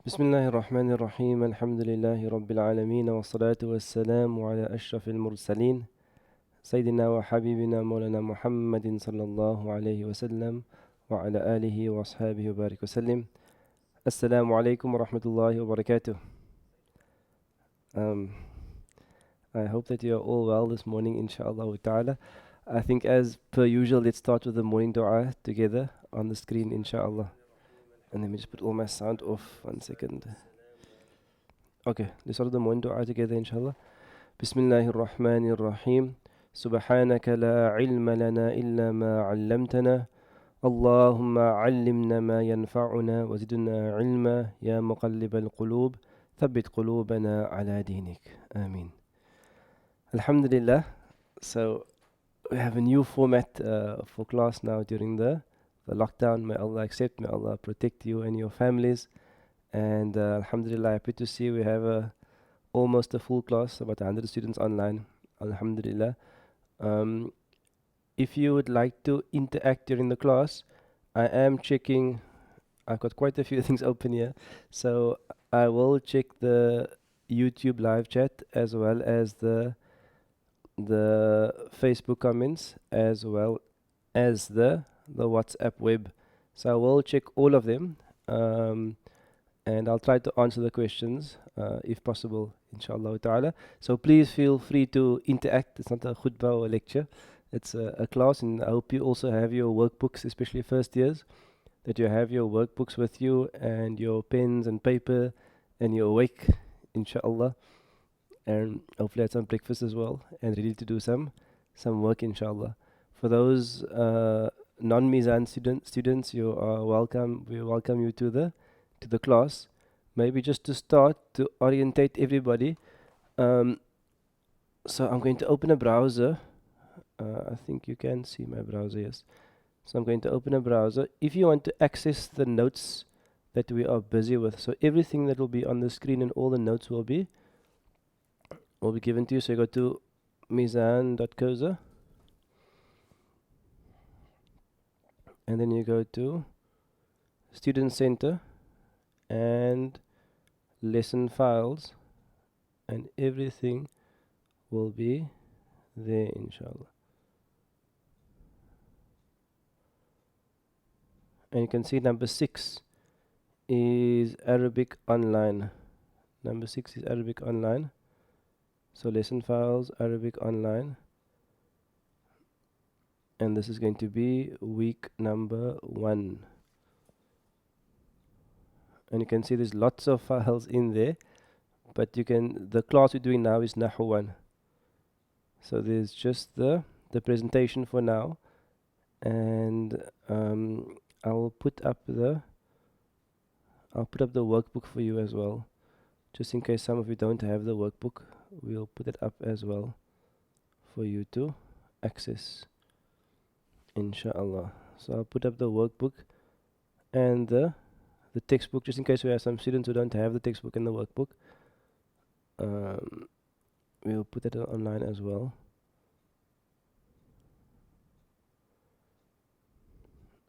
بسم الله الرحمن الرحيم الحمد لله رب العالمين والصلاة والسلام على أشرف المرسلين سيدنا وحبيبنا مولانا محمد صلى الله عليه وسلم وعلى آله وأصحابه وبارك وسلم. السلام عليكم ورحمة الله وبركاته. Um, I hope that you are all well this morning, inshallah ta'ala. I think as per usual, let's start with the morning dua together on the screen, inshallah. And let me just put all my sound off 1 second. Okay, let's start with the morning dua together, inshallah. بسم الله الرحمن الرحيم سبحانك لا علم لنا إلا ما علمتنا اللهم علمنا ما ينفعنا وزدنا علما يا مقلب القلوب ثبت قلوبنا على دينك آمين. Alhamdulillah. So we have a new format for class now during the lockdown. May Allah accept, may Allah protect you and your families. And Alhamdulillah, happy to see we have almost a full class, about 100 students online. Alhamdulillah. If you would like to interact during the class, I am checking. I've got quite a few things open here, so I will check the YouTube live chat as well as the Facebook comments as well as the WhatsApp web. So I will check all of them, and I'll try to answer the questions if possible, inshallah ta'ala. So please feel free to interact. It's not a khutbah or a lecture. It's a class, and I hope you also have your workbooks, especially first years, that you have your workbooks with you and your pens and paper, and you're awake, inshallah. And hopefully had some breakfast as well, and ready to do some work, inshallah. For those non-Mizan students, you are welcome. We welcome you to the class. Maybe just to start, to orientate everybody. So I'm going to open a browser. I think you can see my browser, yes. So I'm going to open a browser. If you want to access the notes that we are busy with, so everything that will be on the screen and all the notes will be given to you. So you go to mizan.koza, and then you go to Student Center and lesson files, and everything will be there, inshallah. And you can see number 6 is Arabic online. Number 6 is Arabic online. So lesson files, Arabic online. And this is going to be week number 1. And you can see there's lots of files in there, but the class we're doing now is Nahu 1. So there's just the presentation for now, and I will put up the workbook for you as well, just in case some of you don't have the workbook. We'll put it up as well for you to access, inshallah. So I'll put up the workbook and the textbook, just in case we have some students who don't have the textbook and the workbook. We'll put it online as well.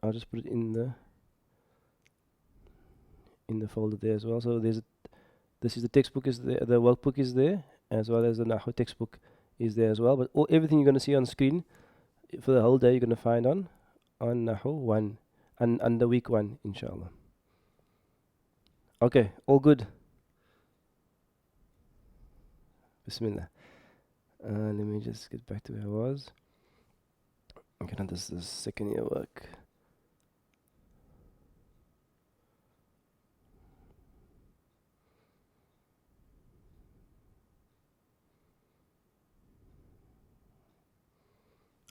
I'll just put it in the folder there as well. So this is the textbook is there, the workbook is there, as well as the Nahu textbook is there as well. But everything you're going to see on screen for the whole day, you're going to find on Nahu 1 and under week 1, inshallah. Okay, all good. Bismillah. Let me just get back to where I was. Okay, now this is second year work.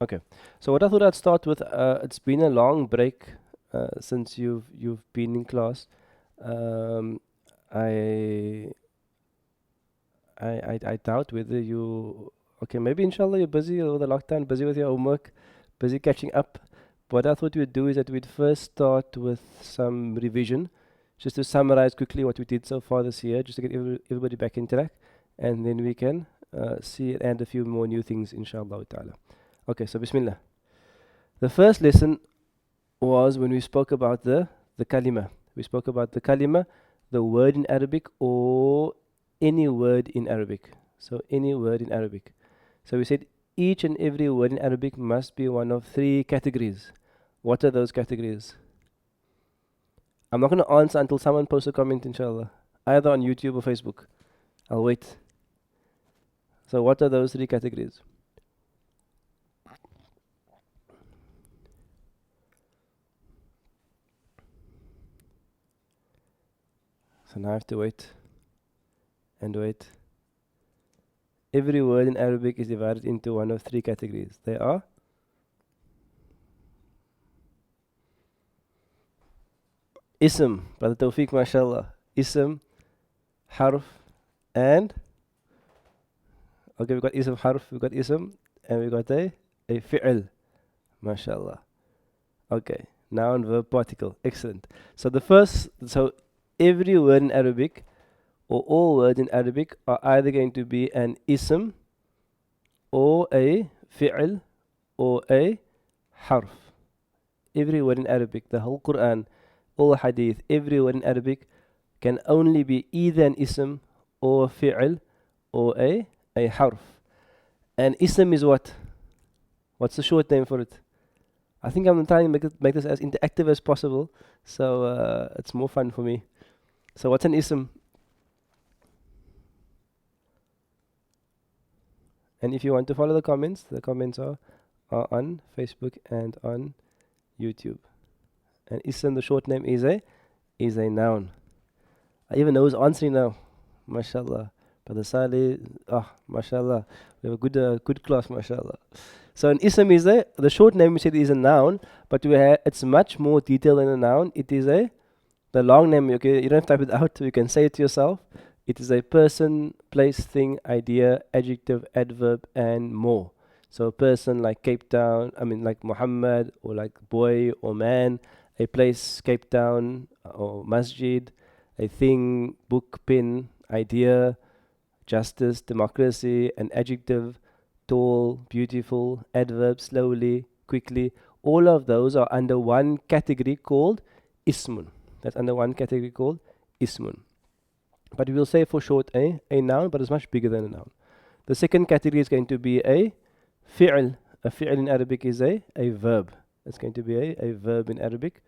Okay, so what I thought I'd start with, it's been a long break since you've been in class. I doubt whether you, okay, maybe inshallah you're busy over the lockdown, busy with your homework, busy catching up. What I thought we'd do is that we'd first start with some revision, just to summarize quickly what we did so far this year, just to get everybody back in track, and then we can see and add a few more new things, inshallah ta'ala. Okay, so Bismillah. The first lesson was when we spoke about the kalima. We spoke about the kalima the word in Arabic or any word in Arabic. So any word in Arabic. So we said each and every word in Arabic must be one of three categories. What are those categories? I'm not going to answer until someone posts a comment, inshallah. Either on YouTube or Facebook. I'll wait. So what are those three categories? So now I have to wait and wait. Every word in Arabic is divided into one of three categories. They are ism, Brother Tawfiq, mashallah. Ism, harf, and okay, we got ism, harf, we got ism, and we got a fi'l, mashallah. Okay, noun, verb, particle. Excellent. So every word in Arabic or all words in Arabic are either going to be an ism or a fi'l or a harf. Every word in Arabic, the whole Quran, all Hadith, every word in Arabic can only be either an ism or a fi'l or a harf. And ism is what? What's the short name for it? I think I'm trying to make this as interactive as possible, so it's more fun for me. So what's an ism? And if you want to follow the comments are on Facebook and on YouTube. And ism, the short name, is a noun. I even know who's answering now. MashaAllah. Brother Saleh, MashaAllah. We have a good class, MashaAllah. So an ism is the short name we said is a noun, but it's much more detailed than a noun. It is the long name, okay, you don't have to type it out, you can say it to yourself. It is a person, place, thing, idea, adjective, adverb, and more. So a person like Cape Town, like Muhammad, or like boy or man. A place, Cape Town, or masjid. A thing, book, pen, idea, justice, democracy. An adjective, tall, beautiful, adverb, slowly, quickly. All of those are under one category called ismun. That's under one category called ismun. But we will say for short a noun, but it's much bigger than a noun. The second category is going to be a fi'l. A fi'l in Arabic is a verb. It's going to be a verb in Arabic.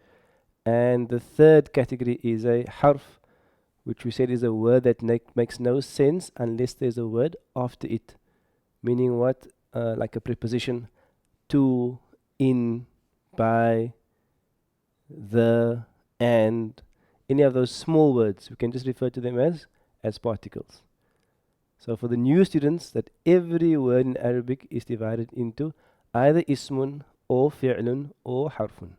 And the third category is a harf, which we said is a word that makes no sense unless there's a word after it. Meaning what? Like a preposition. To, in, by, the, and. Any of those small words, we can just refer to them as particles. So for the new students, that every word in Arabic is divided into either ismun or fi'lun or harfun.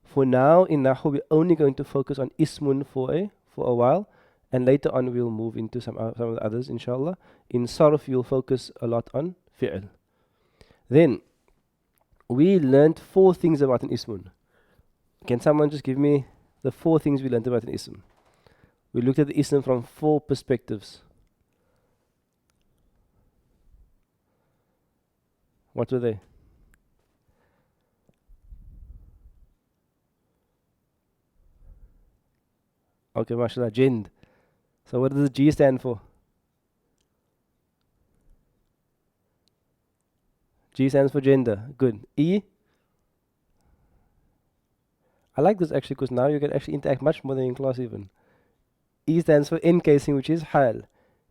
For now, in Nahu, we're only going to focus on ismun for a while, and later on we'll move into some of the others, inshallah. In Sarf, you'll focus a lot on fi'l. Then, we learned 4 things about an ismun. Can someone just give me the 4 things we learned about an ism? We looked at the ism from 4 perspectives. What were they? Okay, mashallah, jind. So what does the G stand for? G stands for gender. Good. E? I like this actually because now you can actually interact much more than in class even. E stands for encasing, which is hal.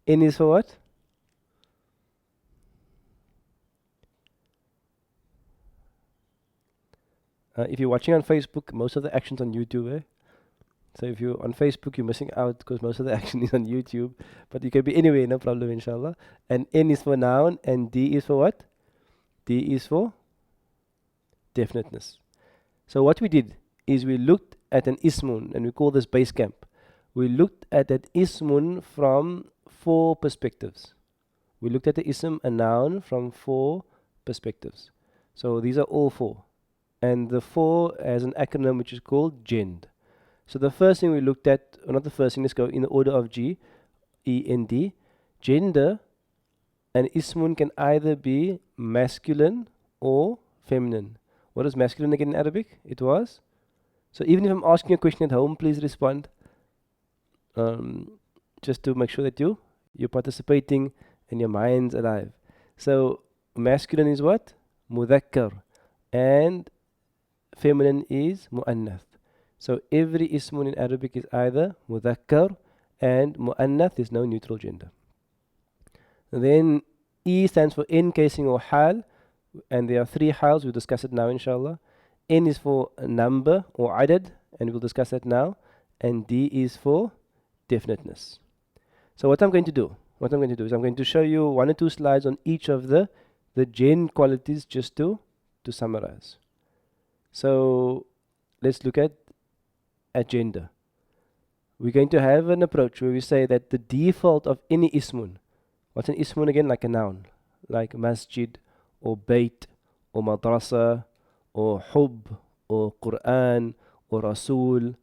N is for what? If you're watching on Facebook, most of the action's on YouTube. So if you're on Facebook, you're missing out because most of the action is on YouTube. But you can be anywhere, no problem, inshallah. And N is for noun, and D is for what? D is for definiteness. So what we did is we looked at an ismun, and we call this base camp. We looked at an ismun from 4 perspectives. We looked at the ism, a noun, from 4 perspectives. So these are all 4. And the 4 has an acronym which is called GEND. So the first thing we looked at, or not the first thing, let's go in the order of G, E, N, D. Gender, an ismun can either be masculine or feminine. What is masculine again in Arabic? It was? So even if I'm asking a question at home, please respond. just to make sure that you're participating and your mind's alive. So masculine is what? Mudhakkar. And feminine is mu'annath. So every ismun in Arabic is either mudhakkar and mu'annath is no neutral gender. Then E stands for encasing or hal, and there are three hals. We'll discuss it now, inshallah. N is for a number or adad, and we'll discuss that now. And D is for definiteness. So what I'm going to do is I'm going to show you one or two slides on each of the gen qualities just to summarize. So let's look at gender. We're going to have an approach where we say that the default of any ismun, what's an ismun again? Like a noun, like masjid or bait or madrasa or hub or Quran or Rasul.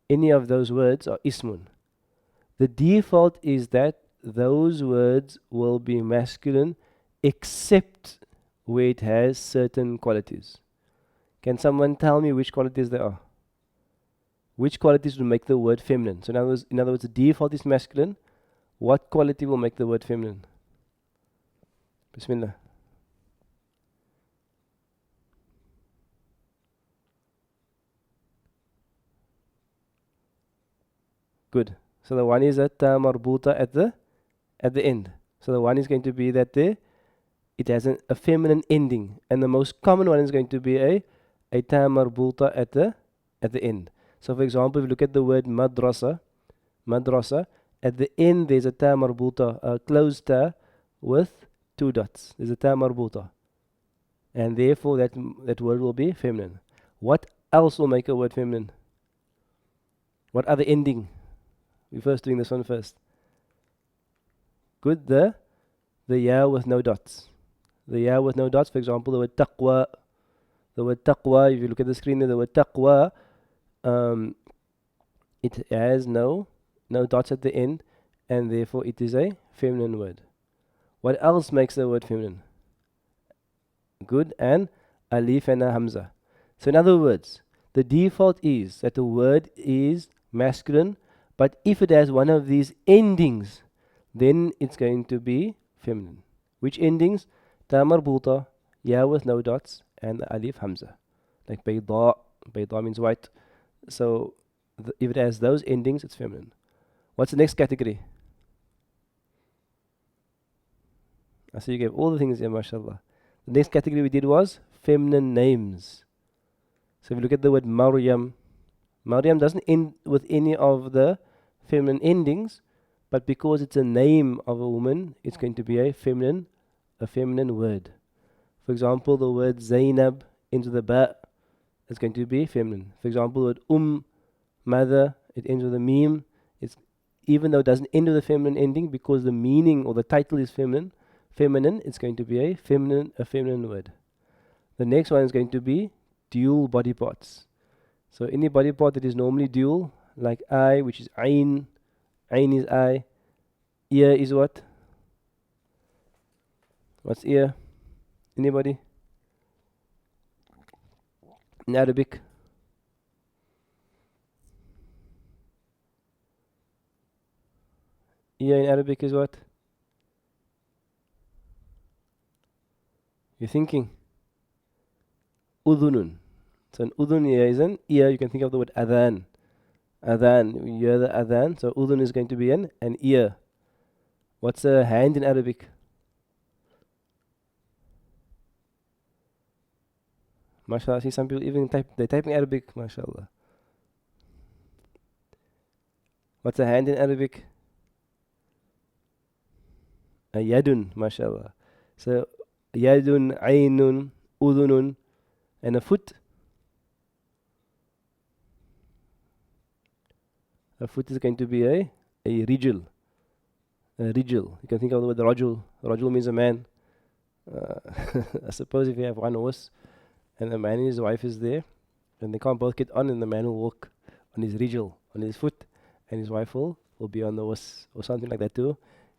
Any of those words are ismun. The default is that those words will be masculine except where it has certain qualities. Can someone tell me which qualities there are? Which qualities will make the word feminine? So in other words, the default is masculine. What quality will make the word feminine? Bismillah. Good. So the one is at marbuta at the end. So the one is going to be that it has a feminine ending, and the most common one is going to be a ta marbuta at the end. So for example, if you look at the word madrasa, at the end there's a ta marbuta, a closed ta with two dots. There's a ta marbuta, and therefore that word will be feminine. What else will make a word feminine? What other ending? We're first doing this one first. Good. The ya with no dots. The ya with no dots. For example, the word taqwa. The word taqwa. If you look at the screen there, the word taqwa. It has no dots at the end, and therefore it is a feminine word. What else makes the word feminine? Good. And alif and a hamza. So in other words, the default is that the word is masculine, but if it has one of these endings, then it's going to be feminine. Which endings? Ta marbuta, ya with no dots, and the alif hamza. Like bayda. Bayda means white. So if it has those endings, it's feminine. What's the next category? I see you gave all the things here, mashallah. The next category we did was feminine names. So if you look at the word Maryam, Maryam doesn't end with any of the feminine endings, but because it's a name of a woman, it's going to be a feminine word. For example, the word Zainab ends with a ba, it's going to be feminine. For example, the word mother, it ends with a meme. Even though it doesn't end with a feminine ending, because the meaning or the title is feminine, it's going to be a feminine word. The next one is going to be dual body parts. So any body part that is normally dual, like eye, which is ayn is eye, ear is what? What's ear? Anybody? In Arabic? Ear in Arabic is what? You're thinking? Udhunun. So an udhun here is an ear. You can think of the word adhan. Adhan. You hear the adhan. So udhun is going to be an ear. What's a hand in Arabic? MashaAllah. I see some people even they type in Arabic. MashaAllah. What's a hand in Arabic? A yadun. MashaAllah. So yadun, aynun, udhunun, and a foot. A foot is going to be a rijl. A rijl. You can think of the word rajul. Rajul means a man. I suppose if you have one horse and the man and his wife is there, and they can't both get on, and the man will walk on his rijl, on his foot, and his wife will be on the horse or something like that to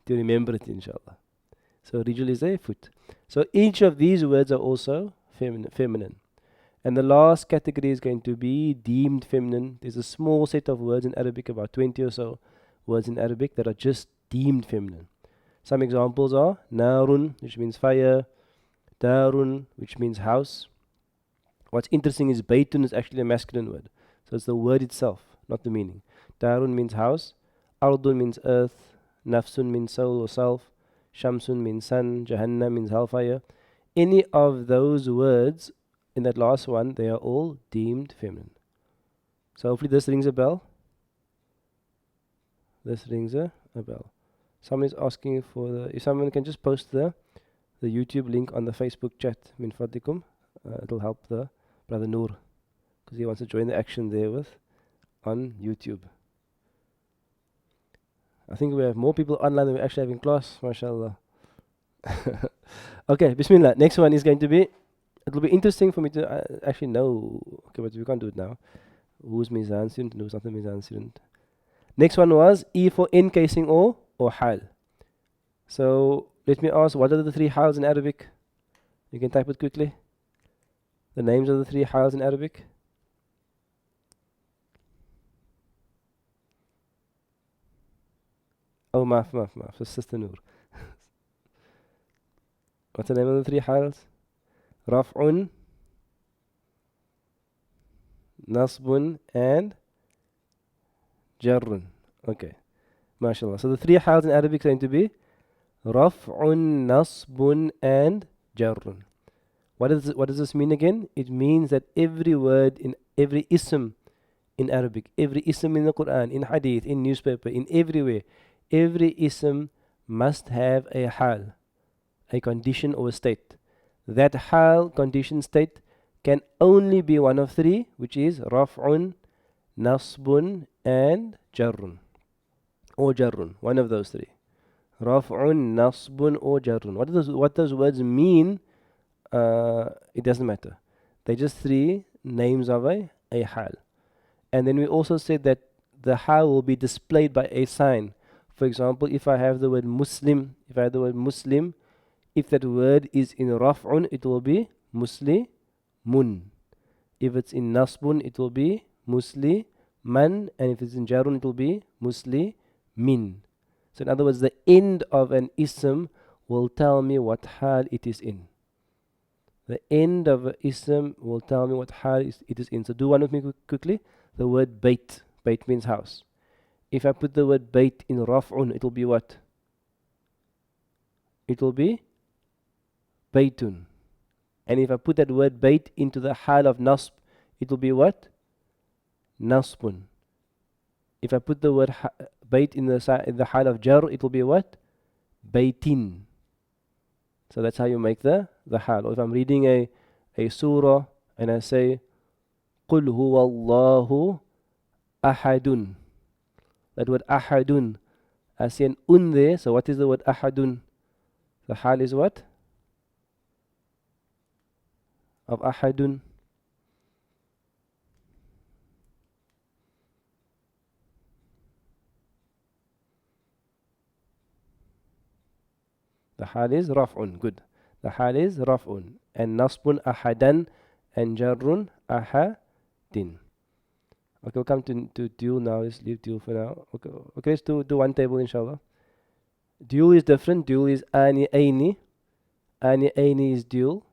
remember it, inshallah. So rijl is a foot. So each of these words are also feminine. And the last category is going to be deemed feminine. There's a small set of words in Arabic, about 20 or so, words in Arabic that are just deemed feminine. Some examples are narun, which means fire, darun, which means house. What's interesting is baytun is actually a masculine word. So it's the word itself, not the meaning. Darun means house, ardun means earth, nafsun means soul or self, shamsun means sun, jahannam means hellfire. Any of those words in that last one, they are all deemed feminine. So hopefully this rings a bell. This rings a bell. Someone is asking for if someone can just post the YouTube link on the Facebook chat, min fadlikum. It'll help the brother Noor, because he wants to join the action there on YouTube. I think we have more people online than we actually have in class, mashallah. Okay, bismillah. Next one is going to be, it'll be interesting for me to actually know, okay, but we can't do it now. Who's Mizan student and who's not the Mizan student. Next one was E for encasing or hal. So let me ask, what are the three hals in Arabic? You can type it quickly. The names of the three hals in Arabic. Oh, maaf. So Sister Noor. What's the name of the three hals? Raf'un, Nasbun, and Jarrun. Okay. MashaAllah. So the three hals in Arabic are going to be Raf'un, Nasbun, and Jarrun. What does this mean again? It means that every word in every ism in Arabic, every ism in the Quran, in Hadith, in newspaper, in everywhere, every ism must have a hal, a condition or a state. That hal, condition, state can only be one of three, which is Raf'un, Nasbun, and Jarrun. Or Jarrun, one of those three. Raf'un, Nasbun, or Jarrun. What those words mean, it doesn't matter. They're just three names of a hal. And then we also said that the hal will be displayed by a sign. For example, if I have the word Muslim, if that word is in Raf'un, it will be Muslimun. If it's in Nasbun, it will be Musliman. And if it's in Jarun, it will be Muslimin. So in other words, the end of an ism will tell me what hal it is in. The end of an ism will tell me what hal it is in. So do one with me quickly. The word bait. Bait means house. If I put the word bait in Raf'un, it will be what? It will be baytun. And if I put that word bait into the hal of nasb, it will be what? Nasbun. If I put the word bait in the hal of jar, it will be what? Baitin. So that's how you make the hal. Or if I'm reading a surah and I say قُلْ هُوَ اللَّهُ أَحَدٌ. That word ahadun, I see an there. So what is the word ahadun? The hal is what? Of ahadun. The hal is raf'un. Good. The hal is raf'un. And nasbun ahadan and jarrun ahadin. Okay, we'll come to dual now. Let's leave dual for now. Okay, let's do one table, inshallah. Dual is different. Dual is ani aini. Ani aini is dual.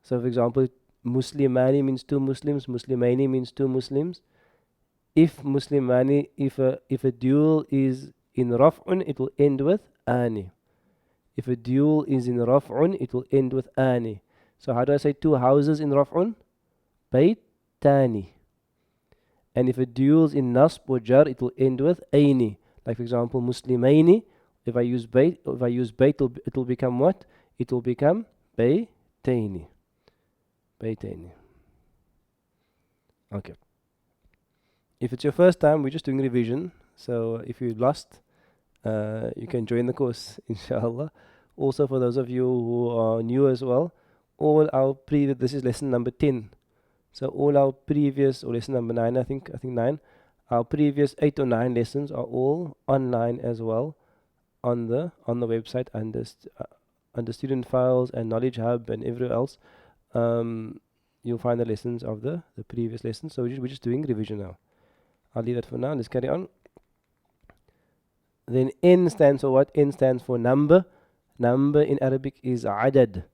So for example, Muslimani means two Muslims, Muslimaini means two Muslims. If Muslimani, if a dual is in Raf'un, it will end with ani. If a dual is in Raf'un, it will end with ani. So how do I say two houses in Raf'un? Baytani. And if a dual is in Nasb or Jar, it will end with aini. Like for example, Muslimaini. If I use bait, it will become what? It will become baytaini. Baytaini. Okay. If it's your first time, we're just doing revision. So if you lost, you can join the course, inshallah. Also, for those of you who are new as well, all our previous, this is lesson number 10. So all our previous, or lesson number 9, I think 9, our previous 8 or 9 lessons are all online as well on the website under student files and Knowledge Hub and everywhere else. You'll find the lessons of the previous lessons. So we're just doing revision now. I'll leave that for now. Let's carry on. Then N stands for what? N stands for number. Number in Arabic is adad.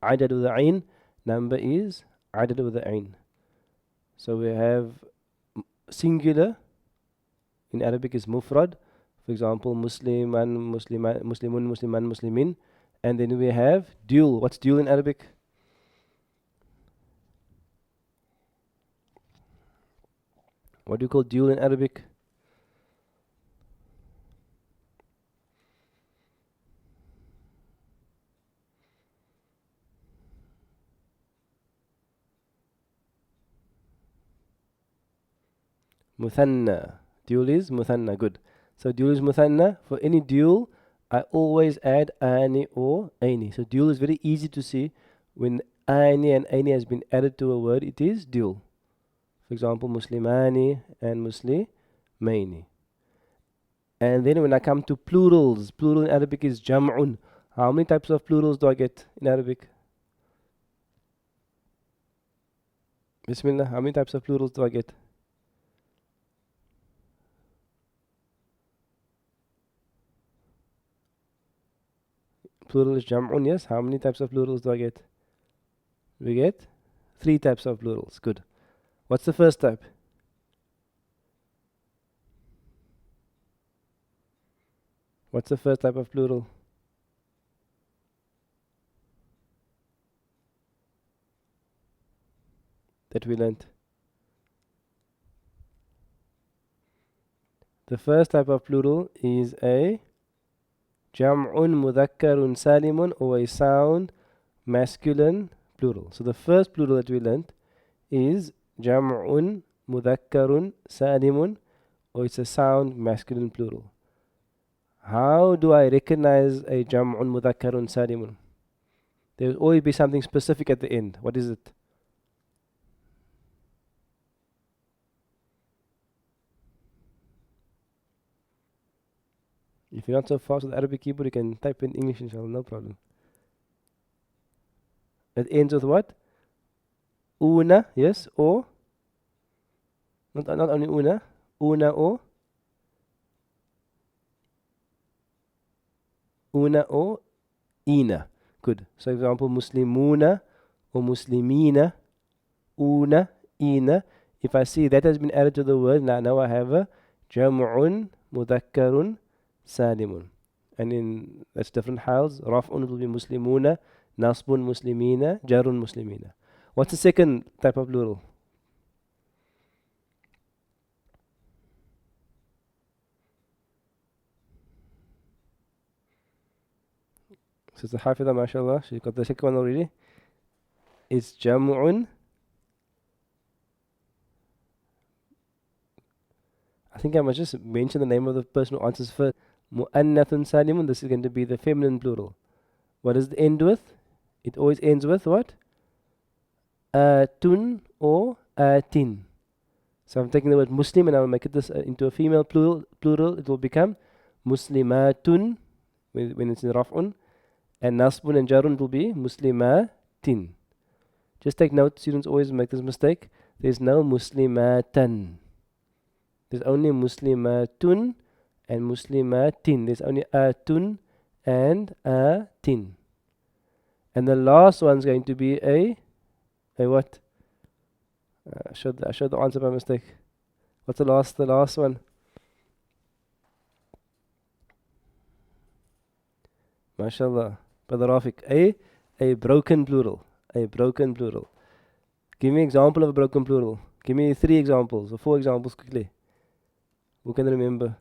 Adad with the ain. Number is adad with the ain. So we have singular in Arabic is mufrad. For example, Musliman, Musliman, Muslimun, Musliman, Muslimin. And then we have dual. What's dual in Arabic? What do you call dual in Arabic? Muthanna. Dual is muthanna. Good. So dual is muthanna. For any dual, I always add ani or aini. So dual is very easy to see. When ani and aini has been added to a word, it is dual. For example, muslimani and muslimaini. And then when I come to plurals, plural in Arabic is jam'un. How many types of plurals do I get in Arabic? Bismillah, how many types of plurals do I get? Plural is jam'un, yes. How many types of plurals do I get? We get 3 types of plurals. Good. What's the first type? What's the first type of plural? That we learnt. The first type of plural is a jam'un mudhakkarun salimun, or a sound masculine plural. So the first plural that we learnt is jam'un mudhakkarun salimun, or it's a sound masculine plural. How do I recognize a jam'un mudhakkarun salimun? There will always be something specific at the end. What is it? If you're not so fast with the Arabic keyboard, you can type in English, inshallah, no problem. It ends with what? Una, yes, or? Not only una or? Una or ina. Good. So, for example, muslimuna or muslimina, una, ina. If I see that has been added to the word, now I have a jam'un mudhakkarun salimun. And in that's different hals. Raf'un will be muslimuna, nasbun muslimina, jarun muslimina. What's the second type of plural? Sister Hafidha, mashallah, she got the second one already. It's jam'un. I think I must just mention the name of the person who answers first. Mu'annathun salimun. This is going to be the feminine plural. What does it end with? It always ends with what? Atun or atin. So I'm taking the word Muslim and I'll make it this into a female plural. It will become muslimatun when it's in raf'un. And nasbun and jarun will be muslimatin. Just take note, students always make this mistake. There's no muslimatan. There's only muslimatun and muslimatin. There's only atun and atin. And the last one's going to be a what? I showed the answer by mistake. What's the last one? MashaAllah. Brother Rafiq. A broken plural. A broken plural. Give me an example of a broken plural. Give me 3 examples or 4 examples quickly. Who can remember?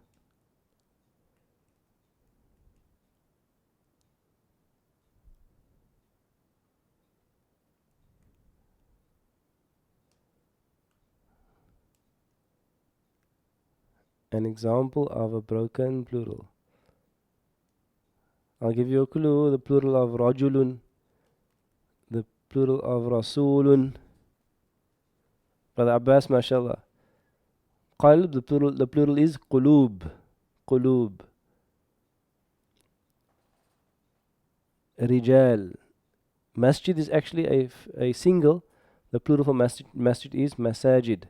An example of a broken plural. I'll give you a clue. The plural of rajulun. The plural of rasulun. Brother Abbas, mashallah. Qalb, the plural is qulub. Qulub. Rijal. Masjid is actually a single. The plural for masjid is masajid.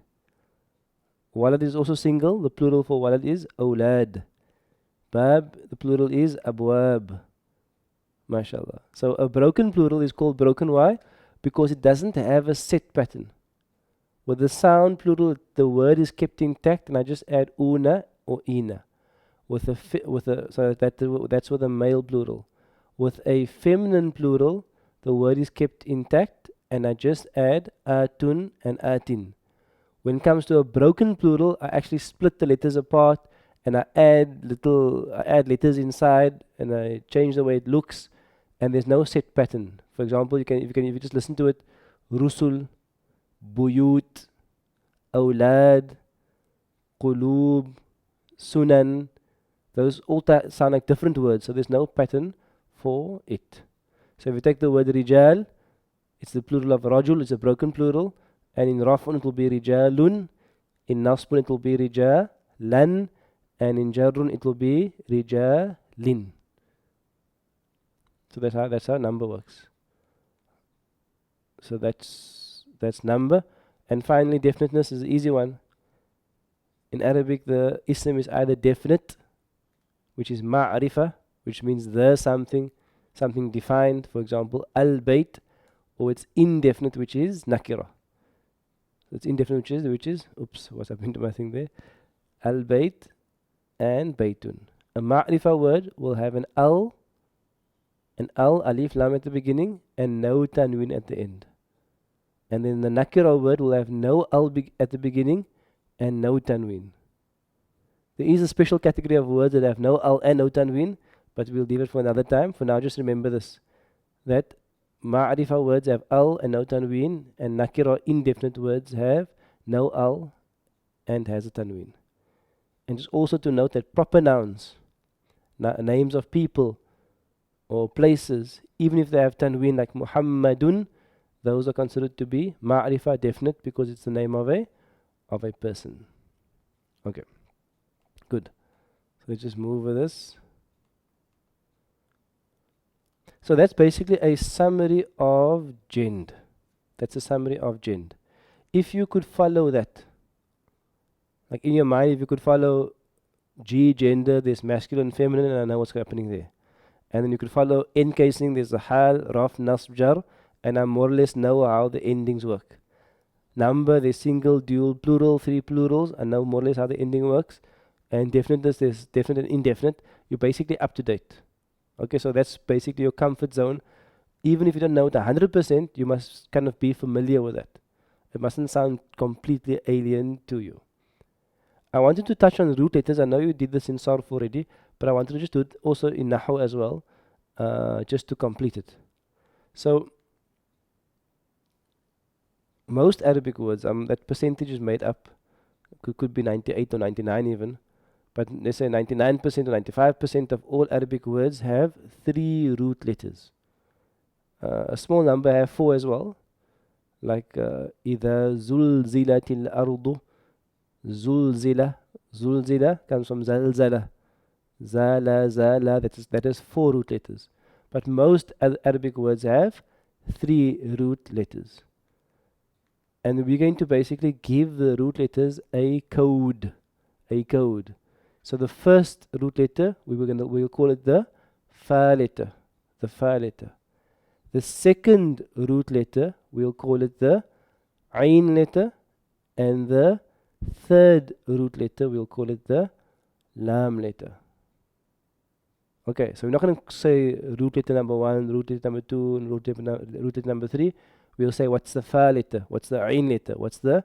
Walad is also single. The plural for walad is awlad. Bab, the plural is abwab. MashaAllah. So a broken plural is called broken. Why? Because it doesn't have a set pattern. With the sound plural, the word is kept intact, and I just add una or ina. So that's with a male plural. With a feminine plural, the word is kept intact, and I just add atun and atin. When it comes to a broken plural, I actually split the letters apart, and I add letters inside, and I change the way it looks, and there's no set pattern. For example, if you just listen to it, rusul, buyut, awlad, qulub, sunan. Those all sound like different words, so there's no pattern for it. So if you take the word rijal, it's the plural of rajul, it's a broken plural, and in raf'un it will be rijalun, in nasbun it will be rijalan, and in jarrun it will be rijalin. So that's how number works. So that's number. And finally, definiteness is the easy one. In Arabic, the ism is either definite, which is ma'rifa, which means the something defined, for example, al-bayt, or it's indefinite, which is nakira. So it's indefinite, which is, oops, what's happened to my thing there? Al-bayt and baytun. A ma'rifa word will have an alif, lam at the beginning, and no tanwin at the end. And then the nakira word will have no at the beginning and no tanwin. There is a special category of words that have no al and no tanwin, but we'll leave it for another time. For now, just remember this, that ma'rifa words have al and no tanween, and nakira indefinite words have no al and has a tanween. And just also to note that proper nouns, names of people or places, even if they have tanween like Muhammadun, those are considered to be ma'rifa, definite, because it's the name of a person. Okay, good. So let's just move over this. So that's basically a summary of Jend. That's a summary of Jend. If you could follow that, like in your mind, if you could follow G, gender, there's masculine, feminine, and I know what's happening there. And then you could follow encasing, there's a hal, raf, nasb, jar, and I more or less know how the endings work. Number, there's single, dual, plural, three plurals, I know more or less how the ending works. And definiteness, there's definite and indefinite. You're basically up to date. Okay, so that's basically your comfort zone. Even if you don't know it 100%, you must kind of be familiar with that. It mustn't sound completely alien to you. I wanted to touch on root letters. I know you did this in Sarf already, but I wanted to just do it also in Nahu as well, just to complete it. So, most Arabic words, that percentage is made up, could be 98 or 99 even, but let's say 99% or 95% of all Arabic words have 3 root letters. A small number have 4 as well, like إذا زلزلت الأرض. Zulzila comes from zalzala. Zala, that is 4 root letters. But most Arabic words have 3 root letters. And we're going to basically give the root letters a code. So the first root letter, we'll call it the fa letter. The second root letter, we'll call it the ain letter. And the third root letter, we'll call it the lam letter. Okay, so we're not going to say root letter number 1, root letter number 2, and root letter number 3. We'll say what's the fa letter, what's the ain letter, what's the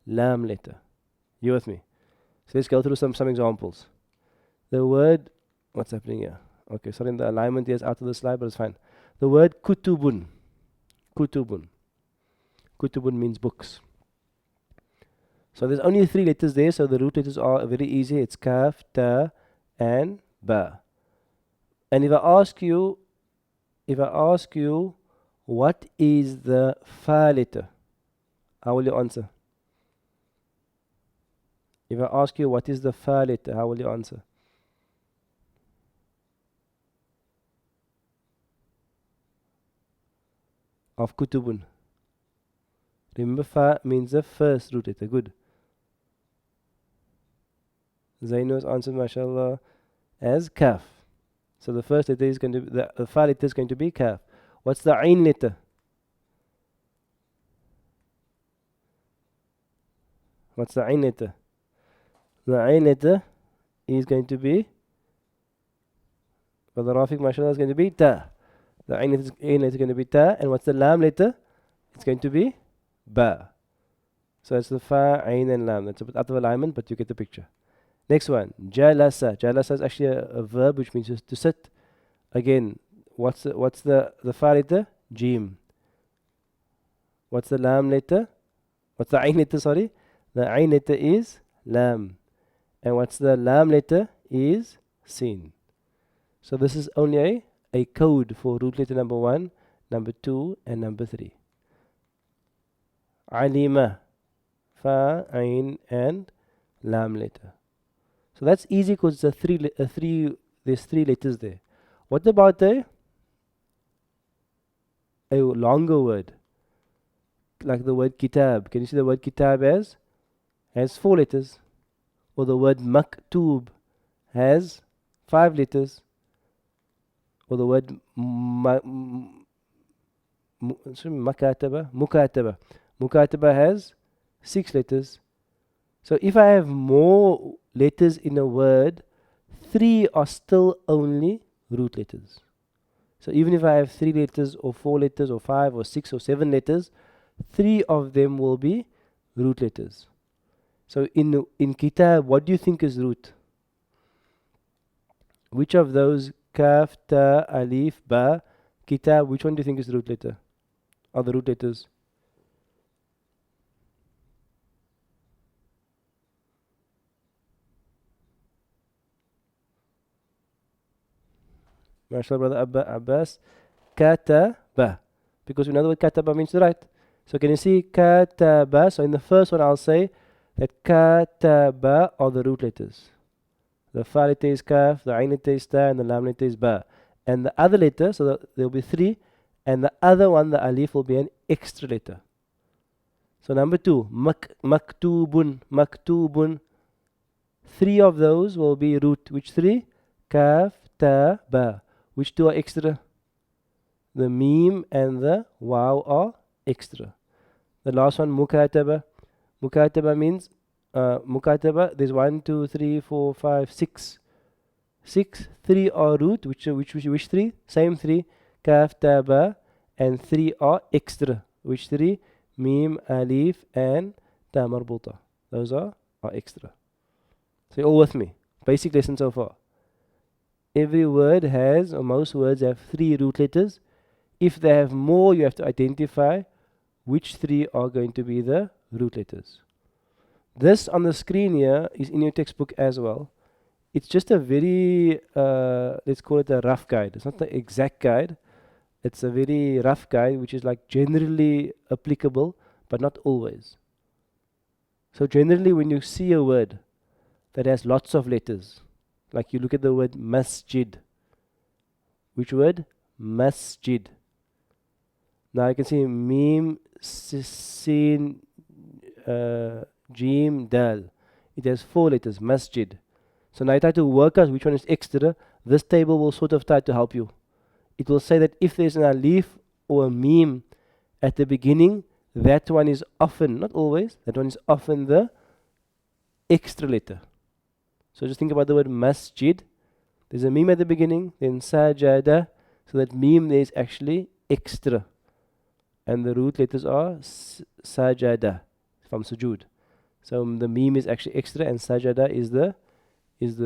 lam letter. You with me? So let's go through some examples. The word, what's happening here? Okay, sorry, the alignment here is out of the slide, but it's fine. The word kutubun. Kutubun means books. So there's only 3 letters there, so the root letters are very easy. It's kaf, ta, and ba. And if I ask you, what is the fa letter, how will you answer? If I ask you what is the fa letter, how will you answer? Of kutubun. Remember, fa means the first root letter. Good. Zaino's answered, mashallah. as kaf. So the first letter is going to be, the fa letter is going to be kaf. What's the ain letter? What's the ain letter? The ain letter is going to be, well, the Rafiq mashallah is going to be ta. The ain letter is going to be ta. And what's the lam letter? It's going to be ba. So it's the fa, ain and lam. That's a bit out of alignment, but you get the picture. Next one, jalasa. Jalasa is actually a verb which means to sit. Again, what's the fa letter? Jim. What's the lam letter? What's the ain letter, sorry? The ain letter is lam. And what's the lam letter is sin. So this is only a code for root letter number 1, number 2, and number 3. Alima, fa, ain, and lam letter. So that's easy because there's three letters there. What about a longer word? Like the word kitab. Can you see the word kitab has 4 letters? Or the word maktub has 5 letters? Or the word mukataba. Mukataba has 6 letters. So if I have more letters in a word, 3 are still only root letters. So even if I have 3 letters or 4 letters or 5 or 6 or 7 letters, 3 of them will be root letters. So in kitab, what do you think is root? Which of those, kaf, ta, alif, ba, kitab, which one do you think is the root letter? Are the root letters? MashaAllah, brother Abbas, kataba. Because we know the word kataba means to write. So can you see kataba? So in the first one I'll say that kataba are the root letters. The fa letter is kaf, the ain letter is ta, and the lam letter is ba. And the other letter, so there will be 3, and the other one, the alif, will be an extra letter. So number 2, maktubun. 3 of those will be root. Which 3? Kaf, ta, ba. Which 2 are extra? The mim and the waw are extra. The last one, mukataba. Mukataba means mukataba. There's 1, 2, 3, 4, 5, 6. 3 are root. Which 3? Same 3. Kaf, ta, ba. And 3 are extra. Which 3? Mim, alif, and ta marbuta. Those are extra. So you're all with me. Basic lesson so far. Every word has, or most words have 3 root letters. If they have more, you have to identify which 3 are going to be the root letters. This on the screen here is in your textbook as well. It's just a very, let's call it a rough guide. It's not the exact guide. It's a very rough guide which is like generally applicable, but not always. So generally when you see a word that has lots of letters, like you look at the word masjid. Which word? Masjid. Now I can see mim, sin, jim, dal. It has 4 letters, masjid. So now I try to work out which one is extra. This table will sort of try to help you. It will say that if there's an alif or a mim at the beginning, that one is often, not always, that one is often the extra letter. So just think about the word masjid. There's a mim at the beginning, then sajada. So that mim there is actually extra. And the root letters are sajada from sujood. So the mim is actually extra and sajada is the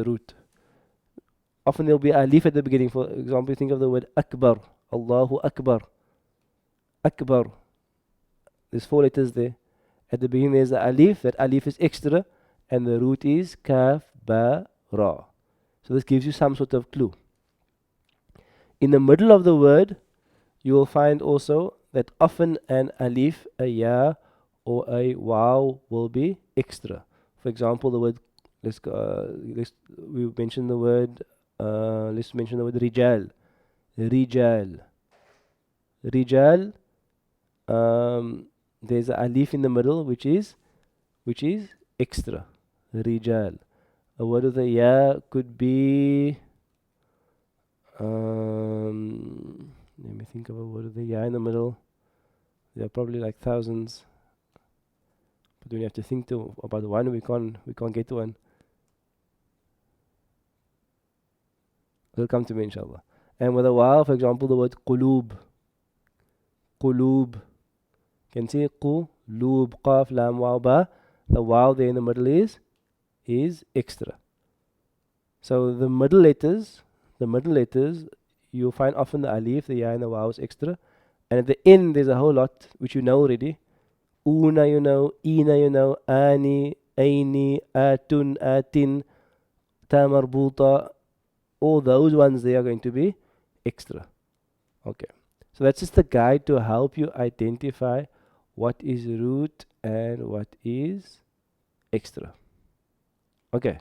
root. Often there will be alif at the beginning. For example, you think of the word akbar. Allahu akbar. Akbar. There's 4 letters there. At the beginning there's the alif. That alif is extra. And the root is kaf, ba, ra. So this gives you some sort of clue. In the middle of the word, you will find also that often an alif, a ya, or a waw will be extra. For example, the word, we mentioned the word, let's mention the word rijal. Rijal. Rijal, there's a alif in the middle, which is extra. Rijal. A word with a ya could be Let me think of a word there. Yeah, in the middle. There are probably like thousands. But when you have to think about one, we can't get to one. It'll come to me inshallah. And with a waw, for example, the word qulub. Qulub. Can see qulub, qaf, lam, waw, ba. The waw there in the middle is extra. So the middle letters, you'll find often the alif, the ya, and the waw is extra. And at the end, there's a whole lot which you know already. Una, you know, ina, you know, ani, aini, atun, atin, tamarbuta. All those ones they are going to be extra. Okay. So that's just the guide to help you identify what is root and what is extra. Okay.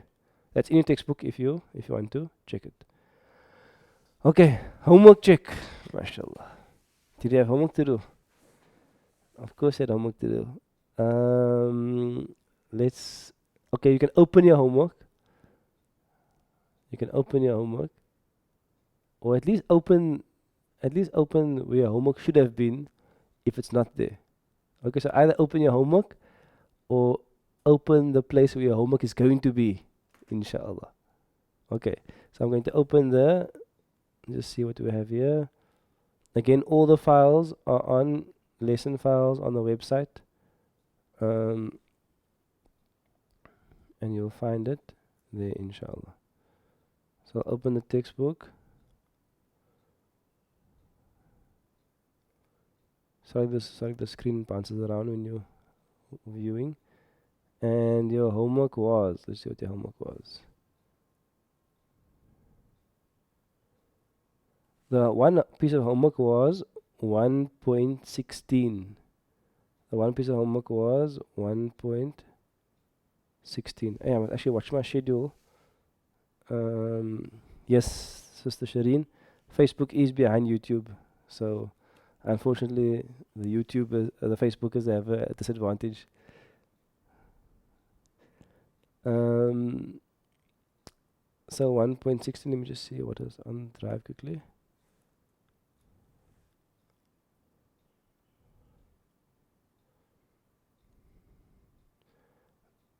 That's in your textbook if you want to check it. Okay, homework check. MashaAllah. Did you have homework to do? Of course you had homework to do. Okay, you can open your homework. Or at least open where your homework should have been if it's not there. Okay, so either open your homework or open the place where your homework is going to be, inshallah. Okay, so I'm going to open just see what we have here. Again, all the files are on lesson files on the website. And you'll find it there, inshallah. So I'll open the textbook. Sorry, the screen bounces around when you're viewing. And your homework was, let's see what your homework was. The one piece of homework was 1.16. The one piece of homework was 1.16. Hey, I must actually watch my schedule. Yes, Sister Shireen, Facebook is behind YouTube. So, unfortunately, the Facebookers have a disadvantage. So 1.16, let me just see what is on Drive quickly.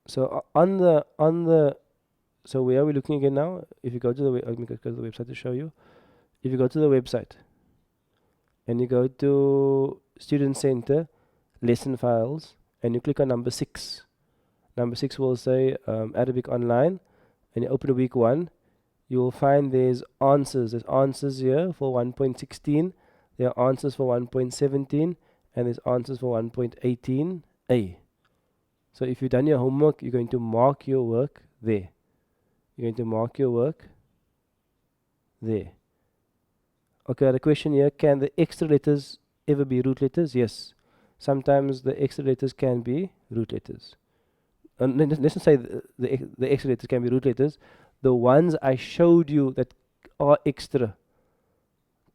So so where are we looking again now? If you go to the website to show you. If you go to the website and you go to Student Center, Lesson Files, and you click on number 6. Number 6 will say Arabic Online, and you open week 1. You will find there's answers. There's answers here for 1.16. There are answers for 1.17, and there's answers for 1.18a. So if you've done your homework, you're going to mark your work there. You're going to mark your work there. Okay, the question here, can the extra letters ever be root letters? Yes. Sometimes the extra letters can be root letters. Let's not say the extra letters can be root letters. The ones I showed you that are extra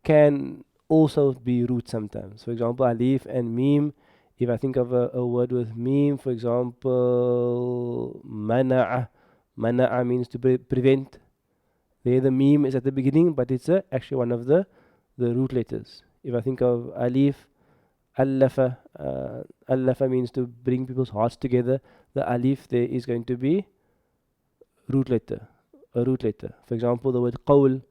can also be root sometimes. For example, alif and mim. If I think of a word with mim, for example, mana'a. Mana'a means to prevent. There the mim is at the beginning, but it's actually one of the root letters. If I think of alif, allafa. Allafa means to bring people's hearts together. The alif there is going to be a root letter. For example, the word qawl.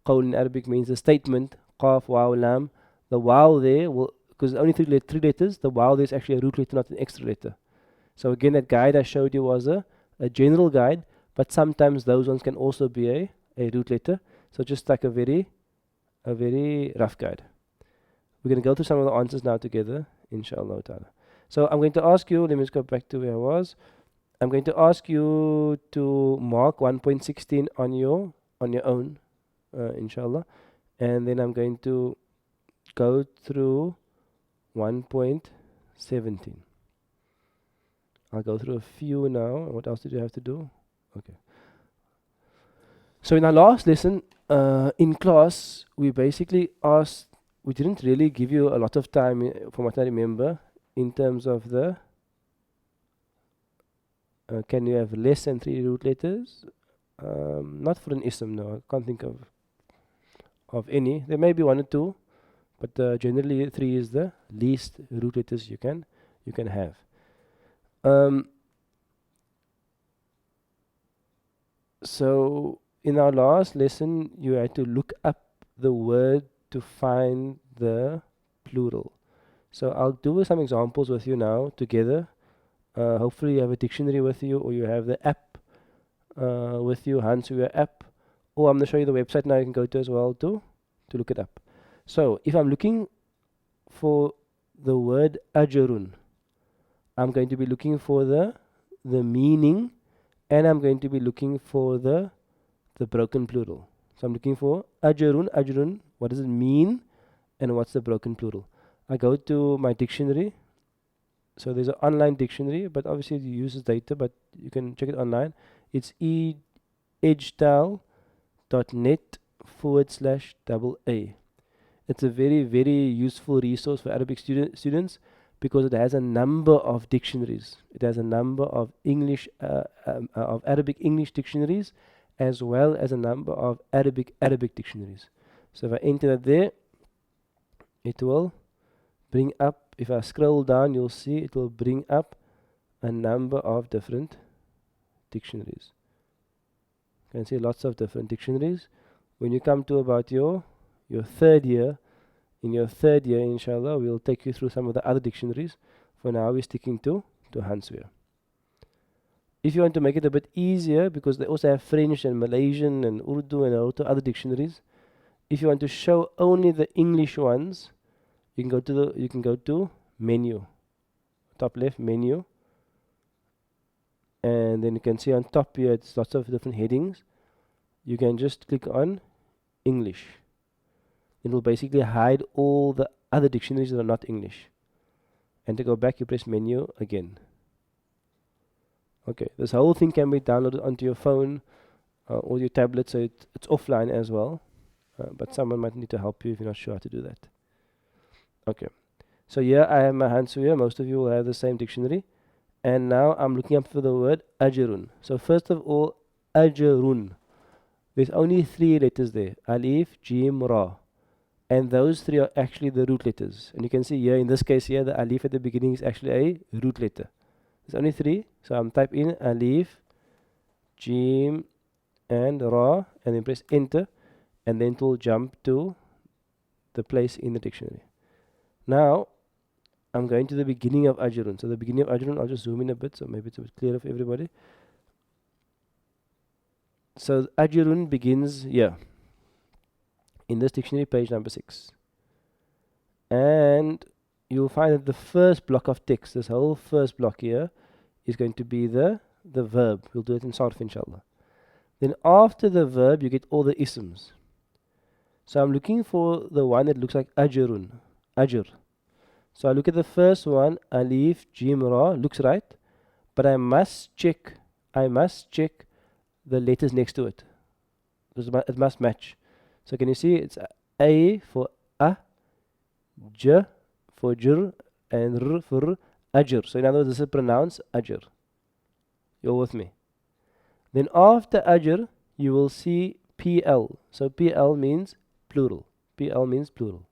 Qawl in Arabic means a statement. Qaf, waw, lam. The waw there will, because only three letters, the waw there is actually a root letter, not an extra letter. So again, that guide I showed you was a general guide, but sometimes those ones can also be a root letter. So just like a very rough guide. We're going to go through some of the answers now together, inshallah ta'ala. So I'm going to ask you, let me just go back to where I was. I'm going to ask you to mark 1.16 on your own, inshallah. And then I'm going to go through 1.17. I'll go through a few now. What else did you have to do? Okay. So in our last lesson, in class, we basically asked, we didn't really give you a lot of time, from what I remember, in terms of the, can you have less than 3 root letters? Not for an ism, no, I can't think of of any. There may be one or two, but generally 3 is the least root letters you can have. So in our last lesson, you had to look up the word to find the plural. So I'll do some examples with you now together. Hopefully you have a dictionary with you, or you have the app with you, Hansuya app. Or I'm going to show you the website now you can go to as well to look it up. So if I'm looking for the word ajrun, I'm going to be looking for the meaning, and I'm going to be looking for the broken plural. So I'm looking for ajrun, what does it mean, and what's the broken plural. I go to my dictionary. So there's an online dictionary, but obviously it uses data, but you can check it online. It's edgetal.net/AA. It's a very, very useful resource for Arabic students because it has a number of dictionaries. It has a number of Arabic English dictionaries, as well as a number of Arabic dictionaries. So if I enter that there, it will bring up, if I scroll down, you'll see it will bring up a number of different dictionaries. You can see lots of different dictionaries. When you come to about your third year, in your third year, inshallah, we'll take you through some of the other dictionaries. For now, we're sticking to Hansuya. If you want to make it a bit easier, because they also have French and Malaysian and Urdu and other dictionaries, if you want to show only the English ones, you can go to menu, top left menu, and then you can see on top here it's lots of different headings. You can just click on English. It will basically hide all the other dictionaries that are not English. And to go back, you press menu again. Okay, this whole thing can be downloaded onto your phone or your tablet, so it's offline as well. But someone might need to help you if you're not sure how to do that. Okay, so here I have my Hansuya. Most of you will have the same dictionary. And now I'm looking up for the word ajrun. So first of all, ajrun. There's only 3 letters there. Alif, Jim, Ra. And those 3 are actually the root letters. And you can see here, in this case here, the alif at the beginning is actually a root letter. There's only 3. So I'm type in alif, Jim, and Ra, and then press enter. And then it will jump to the place in the dictionary. Now, I'm going to the beginning of ajrun. So the beginning of ajrun, I'll just zoom in a bit, so maybe it's a bit clearer for everybody. So ajrun begins here, in this dictionary, page number 6. And you'll find that the first block of text, this whole first block here, is going to be the verb. We'll do it in sarf, inshallah. Then after the verb, you get all the isms. So I'm looking for the one that looks like ajrun, ajr. So I look at the first one, alif, jim, ra, looks right, but I must check the letters next to it. It must match. So can you see it's a for a, j for jr, and r for ajr. So in other words, this is pronounced ajr. You're with me? Then after ajr, you will see pl. So pl means plural. PL means plural.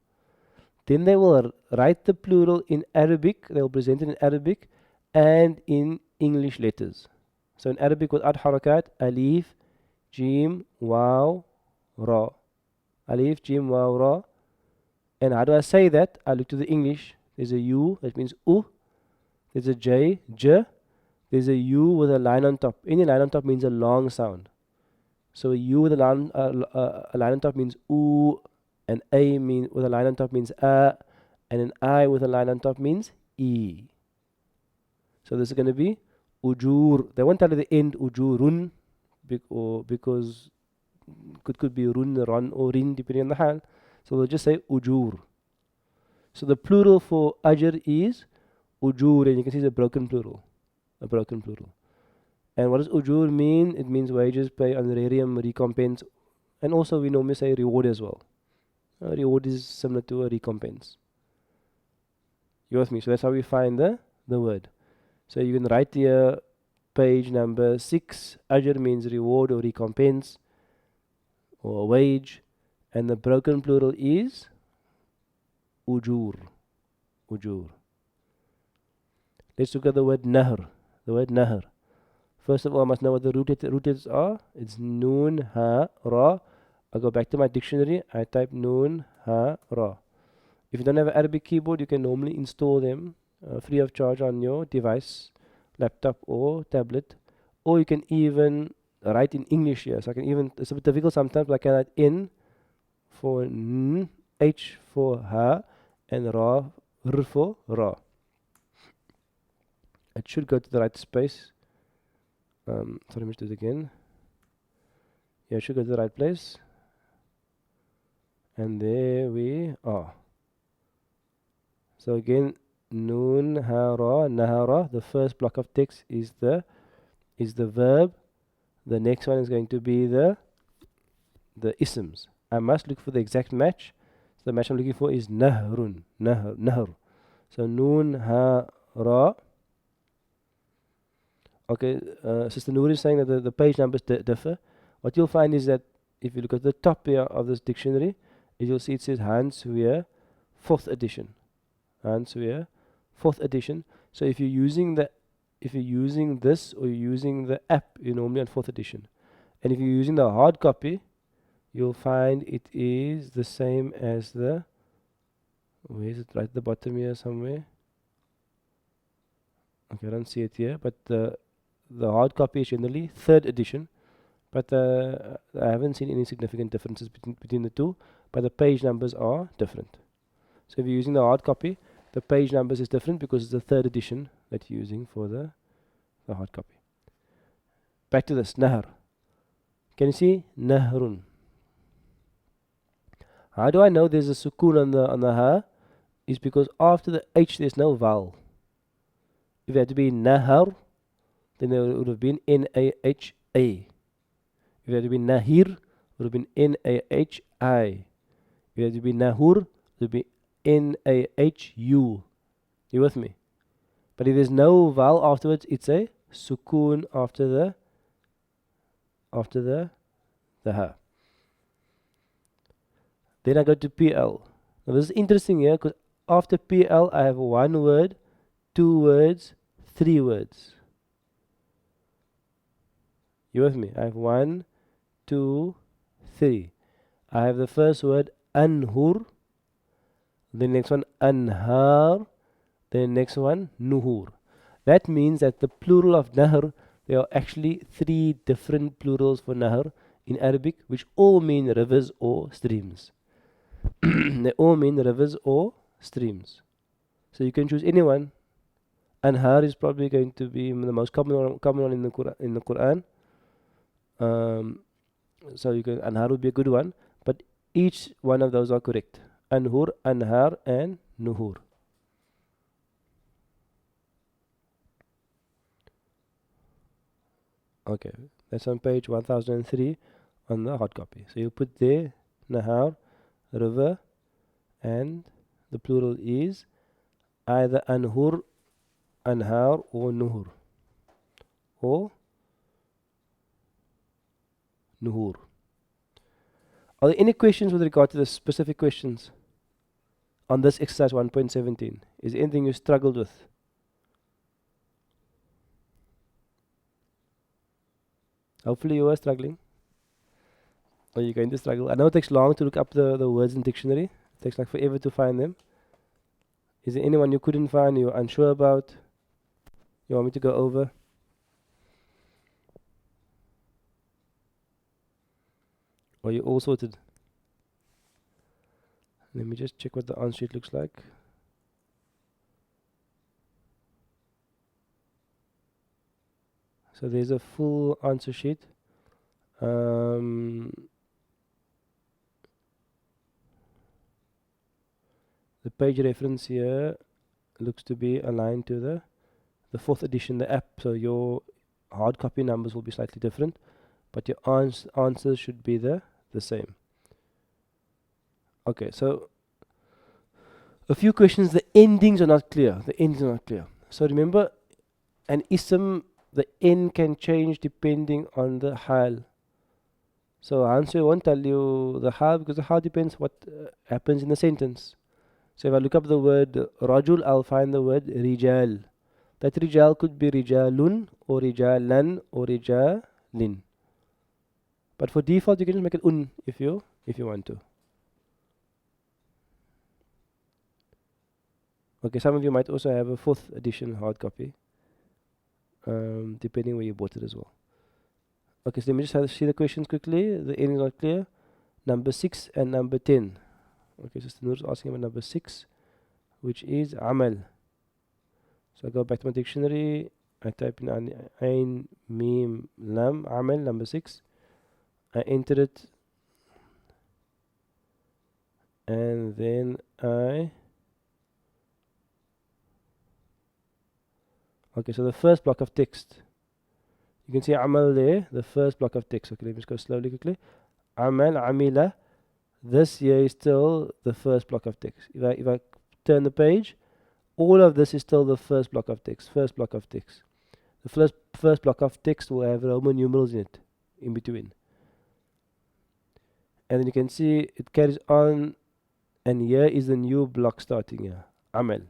Then they will write the plural in Arabic. They will present it in Arabic and in English letters. So in Arabic without harakat, alif, jim, waw, ra. Alif, jim, waw, ra. And how do I say that? I look to the English. There's a U, that means u. There's a J, j. There's a U with a line on top. Any line on top means a long sound. So a U with a line on top means oo. An A with a line on top means a, and an I with a line on top means e. So this is going to be ujur. They won't tell at the end ujurun because could be run, ron, or rin depending on the hal. So they'll just say ujur. So the plural for ajr is ujur, and you can see it's a broken plural. A broken plural. And what does ujur mean? It means wages, pay, honorarium, recompense, and also we normally say reward as well. A reward is similar to a recompense. You with me? So that's how we find the word. So you can write here page number 6. Ajr means reward or recompense or wage. And the broken plural is ujur. Ujur. Let's look at the word nahr. The word nahr. First of all, I must know what the root letters are. It's noon, ha, ra. I go back to my dictionary. I type noon, ha, ra. If you don't have an Arabic keyboard, you can normally install them free of charge on your device, laptop or tablet. Or you can even write in English here. So I can even, it's a bit difficult sometimes, but I can write N for N, H for ha, and ra, r for ra. It should go to the right space. Sorry, let me do it again. Yeah, it should go to the right place. And there we are. So again, noon, hara, nahara. The first block of text is the verb. The next one is going to be the isms. I must look for the exact match. So the match I'm looking for is nahrun, nahr. So noon, hara. Okay, Sister Noor is saying that the page numbers differ. What you'll find is that if you look at the top here of this dictionary, you'll see it says Hans Weer, 4th edition. Hans Weer, 4th edition. So if you're using this or you're using the app, you're normally on 4th edition. And if you're using the hard copy, you'll find it is the same as the, where is it? Right at the bottom here somewhere. Okay, I don't see it here, but the hard copy is generally 3rd edition. But I haven't seen any significant differences between the two, but the page numbers are different. So if you're using the hard copy, the page numbers is different because it's the 3rd edition that you're using for the hard copy. Back to this, nahr. Can you see? Nahrun. How do I know there's a sukoon on the ha? Is because after the H there's no vowel. If it had to be nahar, then there would have been N-A-H-A. If it had to be nahir, it would have been N-A-H-I. If it had to be nahur, it would be N-A-H-U. You with me? But if there's no vowel afterwards, it's a sukoon after the ha. Then I go to PL. Now this is interesting here because after PL I have one word, 2 words, 3 words. You with me? I have 1, 2, 3. I have the first word anhur, the next one anhar, the next one nuhur. That means that the plural of nahr, there are actually 3 different plurals for nahr in Arabic, which all mean rivers or streams. They all mean rivers or streams. So you can choose anyone. Anhar is probably going to be the most common one in the Quran. So you can, Anhar would be a good one, but each one of those are correct. Anhur, Anhar, and Nuhur. Okay, that's on page 1003 on the hard copy. So you put there Nahar, river, and the plural is either Anhur, Anhar, or Nuhur, or Nuhur. Are there any questions with regard to the specific questions on this exercise 1.17? Is there anything you struggled with? Hopefully you were struggling. Or you're going to struggle. I know it takes long to look up the words in dictionary. It takes like forever to find them. Is there anyone you couldn't find, you're unsure about? You want me to go over? Or you all sorted? Let me just check what the answer sheet looks like. So there's a full answer sheet. The page reference here looks to be aligned to the 4th edition, the app. So your hard copy numbers will be slightly different, but your answers should be the same. Okay, so a few questions. The endings are not clear. So remember, an ism, the N can change depending on the hal. So answer won't tell you the how, because the how depends what happens in the sentence. So if I look up the word rajul, I'll find the word rijal. That rijal could be rijalun or rijalan or rijalin. But for default, you can just make it un if you want to. Okay, some of you might also have a fourth edition hard copy, depending where you bought it as well. Okay, so let me just see the questions quickly. The end is not clear. Number 6 and number 10. Okay, so Noor is asking about number 6, which is amal. So I go back to my dictionary. I type in ain, mim, lam, amal, number 6. I enter it, and then okay, so the first block of text. You can see amal there, the first block of text. Okay, let me just go slowly, quickly. Amal, amila. This here is still the first block of text. If I turn the page, all of this is still the first block of text. First block of text. The first block of text will have Roman numerals in it, in between. And then you can see it carries on, and here is the new block starting here. Amal.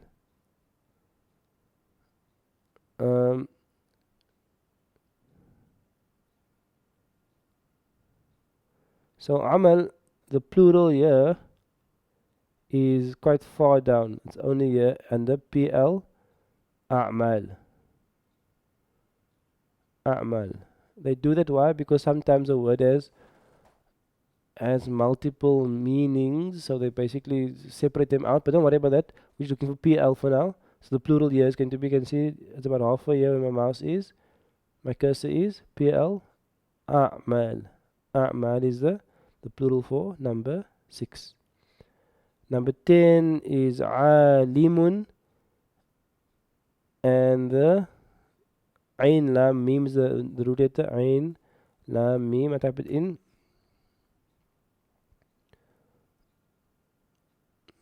So amal, the plural here is quite far down. It's only here under PL, a'mal. A'mal. They do that why? Because sometimes a word has multiple meanings, so they basically separate them out. But don't worry about that. We're just looking for PL for now. So the plural here is going to be, you can see it's about halfway here where my mouse is. My cursor is PL, a'mal. A'mal is the plural for number 6. Number 10 is alimun, and the ain lam mim is the root letter. Ain lam mim. I type it in.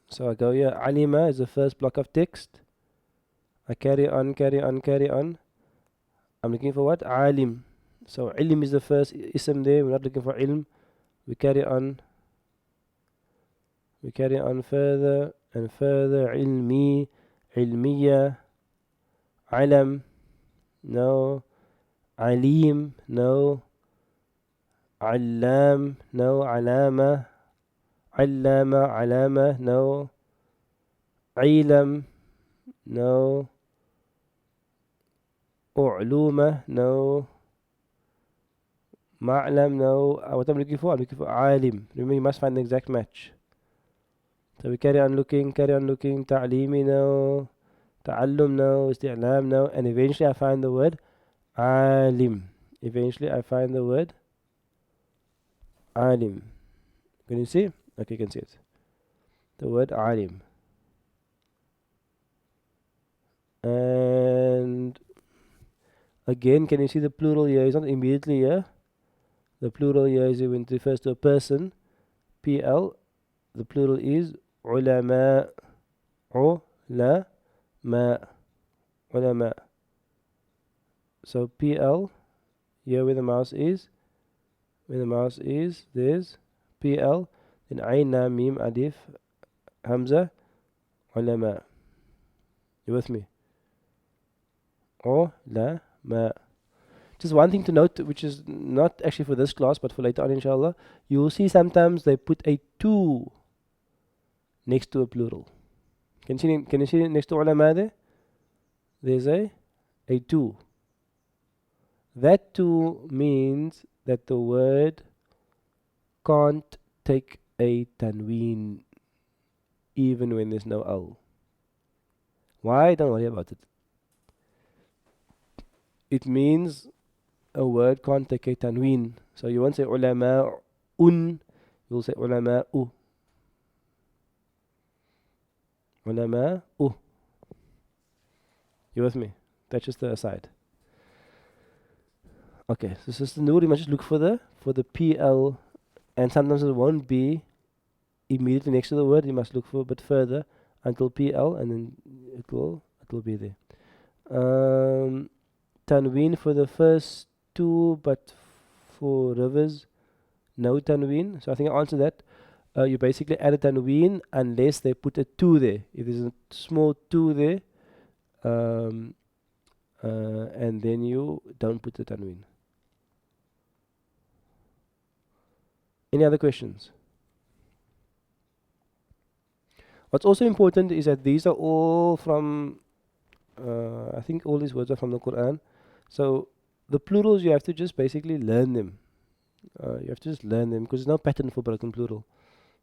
So I go here. Alima is the first block of text. I carry on, carry on, carry on. I'm looking for what? Alim. So ilm is the first ism there. We're not looking for ilm. We carry on. We carry on further and further. Ilmi, ilmiya, alam, no. Alim, no. Allam, no. Alama, allama, alama, no. Ilam, no. U'luma, no. Ma'lam, no. What I'm looking for? I'm looking for alim. Remember, you must find the exact match. So we carry on looking, carry on looking. Ta'limi, no. Ta'allum, no. Isti'lam, no. And eventually I find the word alim. Eventually I find the word alim. Can you see? Okay, you can see it. The word alim. And again, can you see the plural here? It's not immediately here. The plural here is when it refers to a person. PL. The plural is ulama. Ulama. Ulama. So PL, here where the mouse is, there's PL, then Ain, Lam, Mim, Alif, Hamza, Ulama. You with me? Ulama. Just one thing to note, which is not actually for this class, but for later on, inshallah, you will see sometimes they put a 2 next to a plural. Can you see next to ulama there? There's a 2. That 2 means that the word can't take a tanween even when there's no al. Why? Don't worry about it. It means a word can't take a tanween. So you won't say ulama you'll say ulama ulama You with me? That's just the aside. Okay, so Sister Noor, you must just look for the PL, and sometimes it won't be immediately next to the word. You must look for a bit further until PL, and then it will be there. Tanween for the first 2, but for rivers, no tanween. So I think I answered that. You basically add a tanween unless they put a 2 there. If there's a small 2 there, um, and then you don't put the tanween. Any other questions? What's also important is that these are all from, I think all these words are from the Quran. So the plurals, you have to just basically learn them. You have to just learn them because there's no pattern for broken plural.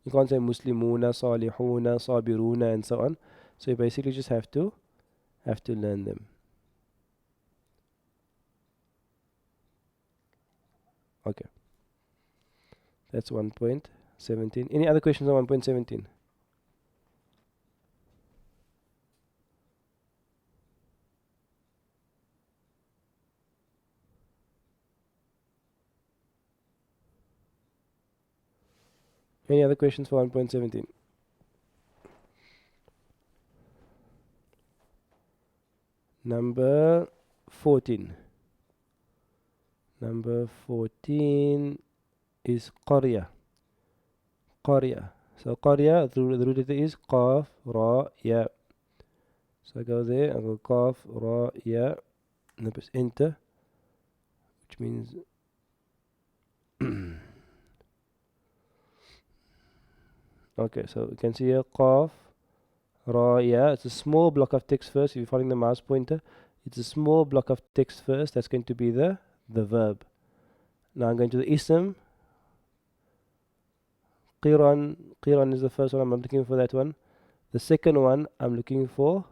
You can't say Muslimuna, Salihuna, Sabiruna, and so on. So you basically just have to learn them. Okay. That's 1.17. Any other questions on 1.17? Any other questions for 1.17? Number 14. Number 14 is Qarya. Qarya. So Qarya, the root letter is Qaf, Ra, Ya. So I go there, I go Qaf, Ra, Ya, and I press enter, which means okay, so you can see here Qaf, Ra, Ya. It's a small block of text first. If you're following the mouse pointer, it's a small block of text first. That's going to be the verb. Now I'm going to the ism. Qiran. Qiran is the first one. I'm not looking for that one. The second one I'm looking for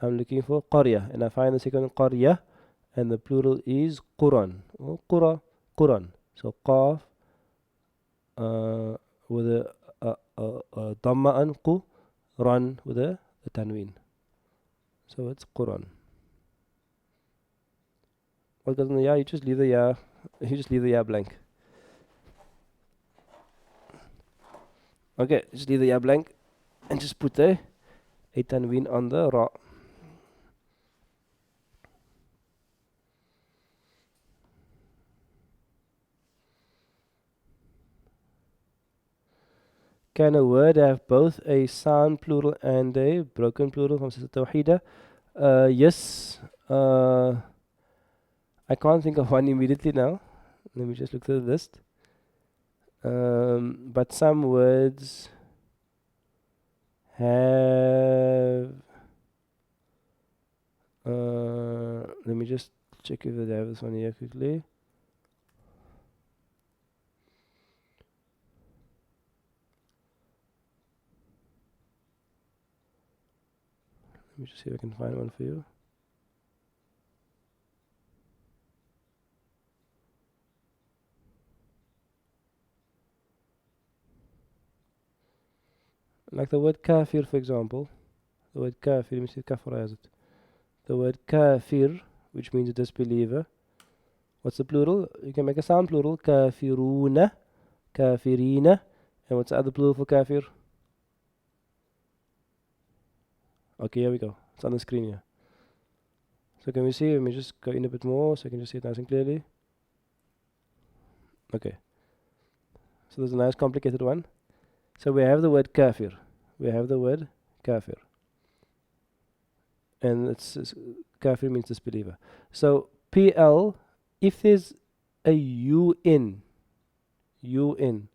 Qarya, and I find the second Qarya, and the plural is Quran or Qura, Quran. So Qaf with a Dhamma and Qu, Ran with a Tanween. So it's Quran. What goes in the Ya? You just leave the Ya. You just leave the Ya blank. Okay, just leave the Ya blank and just put a Tanween on the Ra. Can a word have both a sound plural and a broken plural from Sister Tawheeda? Yes. I can't think of one immediately now. Let me just look through the list. But some words have. Let me just check if they have this one here quickly. Let me just see if I can find one for you. Like the word kafir, for example. The word kafir, let me see if kafir has it. The word kafir, which means a disbeliever. What's the plural? You can make a sound plural. Kafiruna, kafirina. And what's the other plural for kafir? Okay, here we go. It's on the screen here. So can we see? Let me just go in a bit more so I can just see it nice and clearly. Okay. So there's a nice complicated one. So we have the word kafir. We have the word kafir. And it's kafir means disbeliever. So PL, if there's a UN, and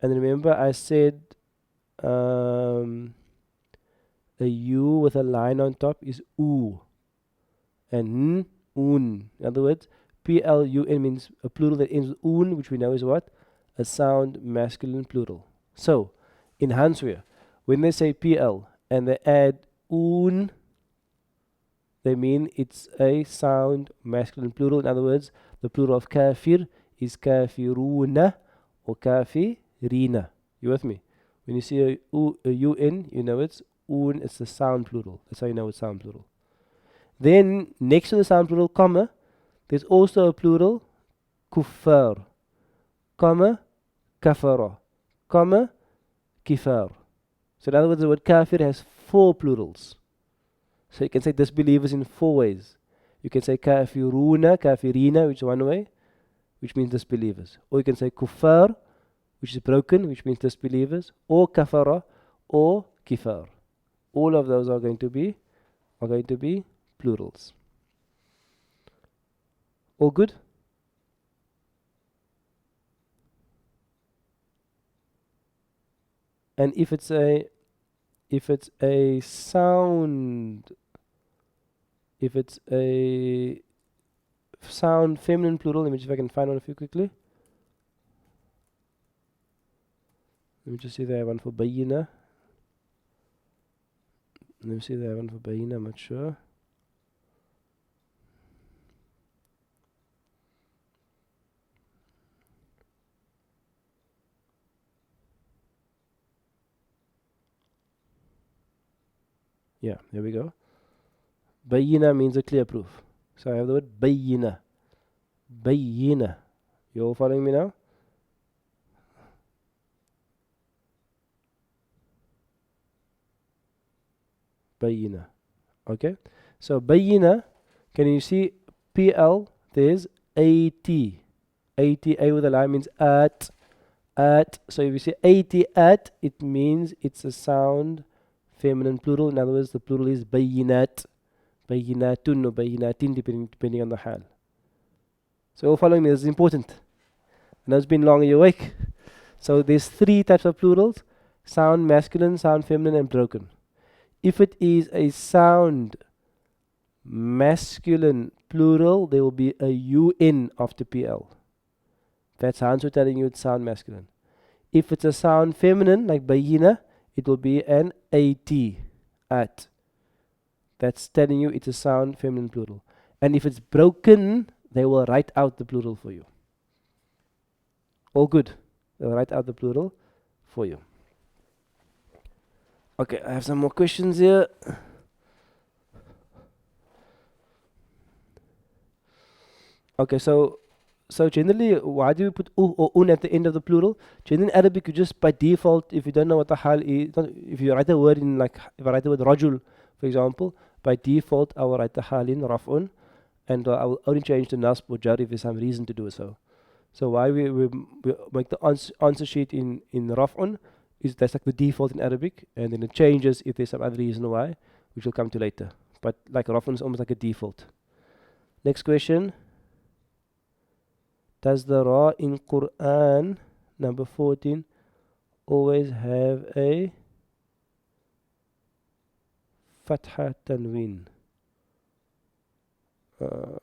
remember I said a U with a line on top is U, and N, Un. In other words, PLUN means a plural that ends with Un, which we know is what? A sound masculine plural. So, in Hansweer, when they say PL and they add Un, they mean it's a sound masculine plural. In other words, the plural of kafir is kafiruna or kafirina. You with me? When you see a UN, you know it's un, it's the sound plural. That's how you know it's sound plural. Then, next to the sound plural, comma, there's also a plural, kuffar, comma, kafara, comma, kifar. So in other words, the word kafir has 4 plurals. So you can say disbelievers in 4 ways. You can say kafiruna, kafirina, which is one way. which means disbelievers. Or you can say kuffar, which is broken, which means disbelievers, or kafara, or kifar. All of those are going to be plurals. All good? And if it's a sound, if it's a sound feminine plural, let me see if I can find one of you quickly. Let me just see if I have one for bayina. Let me see if I have one for bayina, I'm not sure. Yeah, here we go. Bayina means a clear proof. So I have the word bayina. Bayina. You all following me now? Bayina. Okay. So bayina, can you see PL? There's AT. AT, A with a line means at. At. So if you say AT at, it means it's a sound feminine plural. In other words, the plural is bayinat. Bayinatun or bayinatin, depending on the hal. So all following me, this is important. I know it's been long, are you awake? So there's three types of plurals: sound masculine, sound feminine, and broken. If it is a sound masculine plural, there will be a UN after PL. That's Hans telling you it's sound masculine. If it's a sound feminine, like bayina, it will be an AT, at. That's telling you it's a sound feminine plural. And if it's broken, they will write out the plural for you. All good. They'll write out the plural for you. Okay, I have some more questions here. Okay, so generally, why do we put u or un at the end of the plural? Generally in Arabic, you just by default, if you don't know what the hal is, if you write a word in, like, if I write the word rajul, for example, by default, I will write the hal in raf'un, and I will only change the nasb or jar if there's some reason to do so. So why we make the answer sheet in raf'un is that's like the default in Arabic, and then it changes if there's some other reason why, which we'll come to later. But like raf'un is almost like a default. Next question. Does the ra in Quran, number 14, always have a fatha tanween? I'm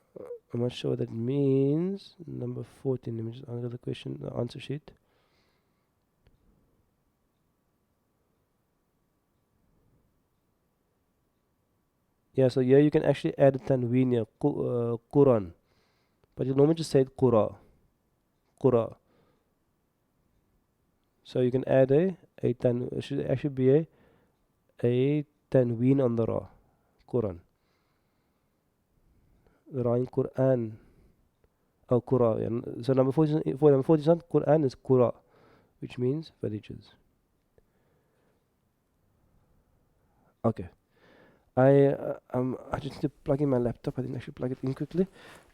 not sure what that means. Number 14, let me just answer the question, the answer sheet. Yeah, so here you can actually add a tanween here, Quran. But you normally just say Qura. Qura. So you can add it should actually be a tanween on the ra. Quran. The ra in Quran. Oh, Qura. Yeah. So number 40, for number 47, Quran is Qura, which means villages. Okay. I just need to plug in my laptop. I didn't actually plug it in quickly.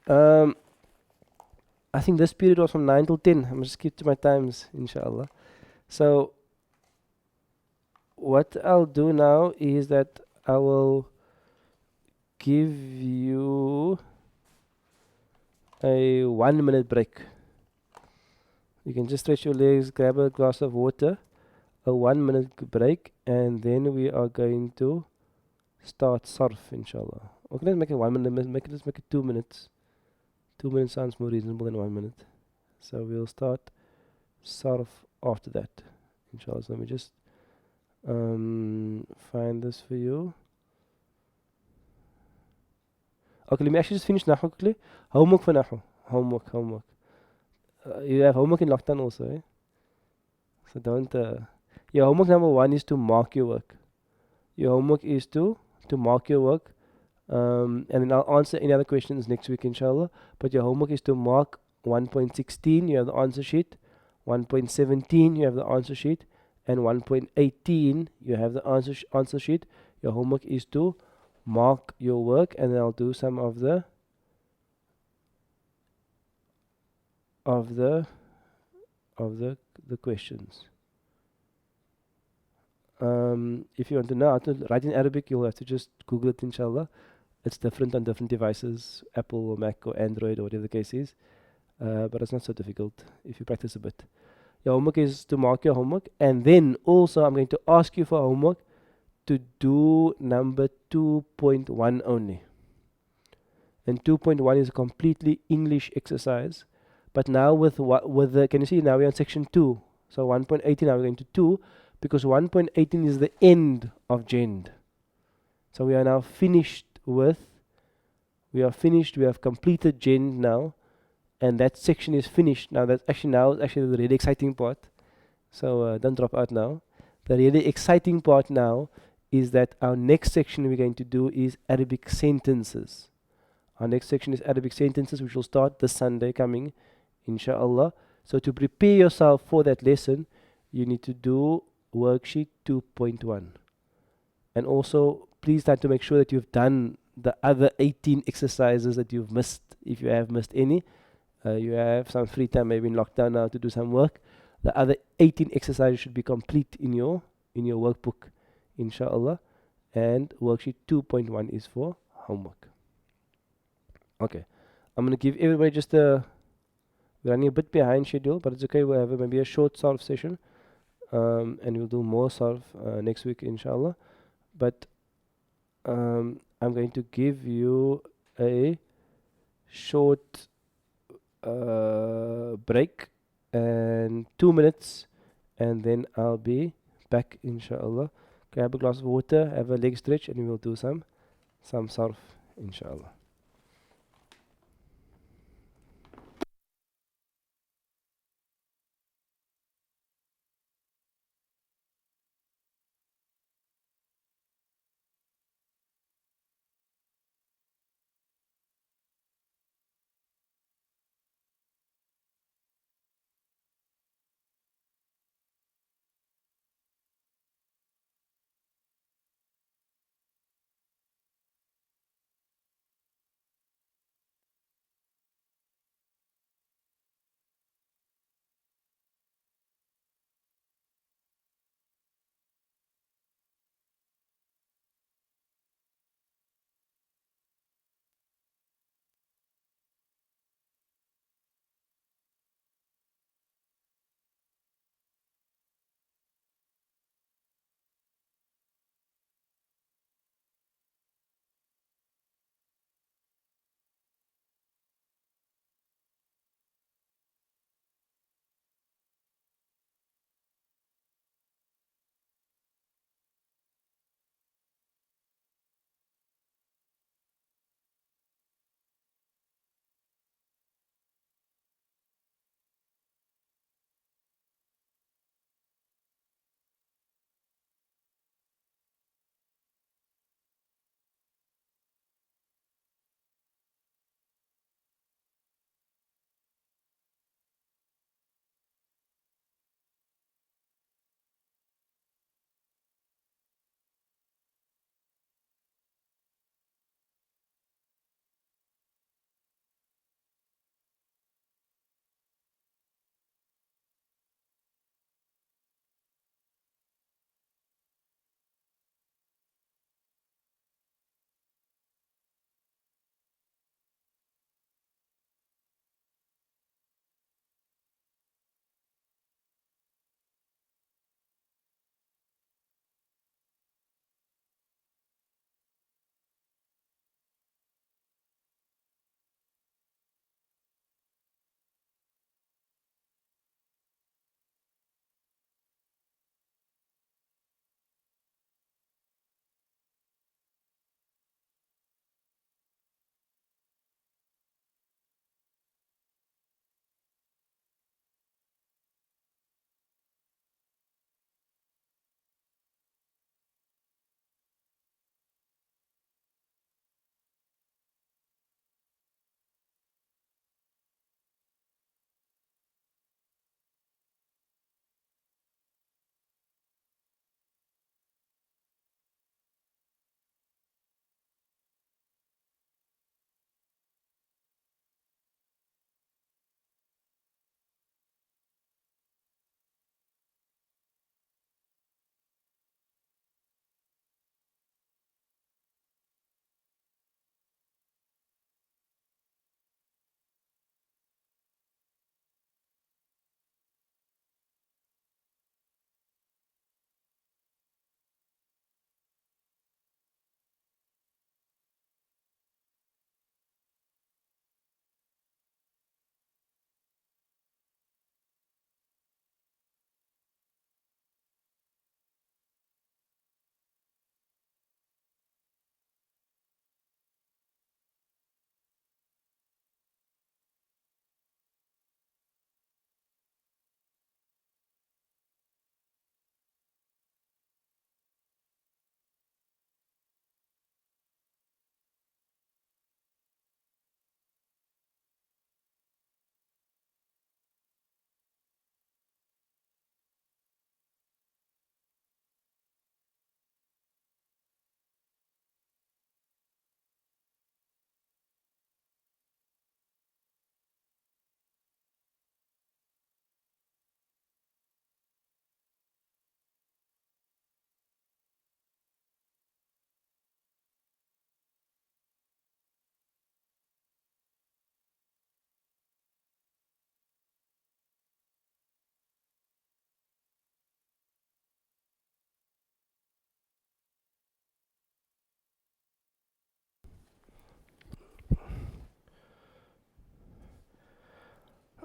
I think this period was from 9 till 10. I'm just keep to my times, inshallah. So what I'll do now is that I will give you a 1-minute break. You can just stretch your legs, grab a glass of water, a 1-minute break, and then we are going to start sarf, inshallah. Okay, let's make it 1 minute. Let's make it 2 minutes. 2 minutes sounds more reasonable than 1 minute. So we'll start sarf after that, inshallah. So let me just find this for you. Okay, let me actually just finish Nahu quickly. Homework for Nahu. Homework. You have homework in lockdown also, eh? So don't... your homework number 1 is to mark your work. Your homework is to mark your work. And then I'll answer any other questions next week, inshallah. But your homework is to mark 1.16, you have the answer sheet. 1.17, you have the answer sheet. And 1.18, you have the answer sheet. Your homework is to mark your work, and then I'll do some of the of the questions. If you want to know how to write in Arabic, you'll have to just Google it, inshallah. It's different on different devices, Apple or Mac or Android or whatever the case is. But it's not so difficult if you practice a bit. Your homework is to mark your homework, and then also I'm going to ask you for homework to do number 2.1 only. And 2.1 is a completely English exercise. But now with the, can you see now we're on section 2. So 1.18 now we're going to 2 because 1.18 is the end of Gend. So we are now finished with, we have completed Gend now, and that section is finished. Now that's actually the really exciting part. So don't drop out now. The really exciting part now is that our next section we're going to do is Arabic sentences. Our next section is Arabic sentences, which will start this Sunday coming, inshallah. So to prepare yourself for that lesson, you need to do worksheet 2.1. And also, please try to make sure that you've done the other 18 exercises that you've missed, if you have missed any. You have some free time, maybe in lockdown now, to do some work. The other 18 exercises should be complete in your workbook, inshallah. And worksheet 2.1 is for homework. Okay, I'm gonna give everybody just a. We're running a bit behind schedule, but it's okay. We'll have maybe a short solve session, and we'll do more solve next week, inshallah. But I'm going to give you a short break and 2 minutes, and then I'll be back, inshallah. Grab a glass of water, have a leg stretch, and we will do some solve, inshallah.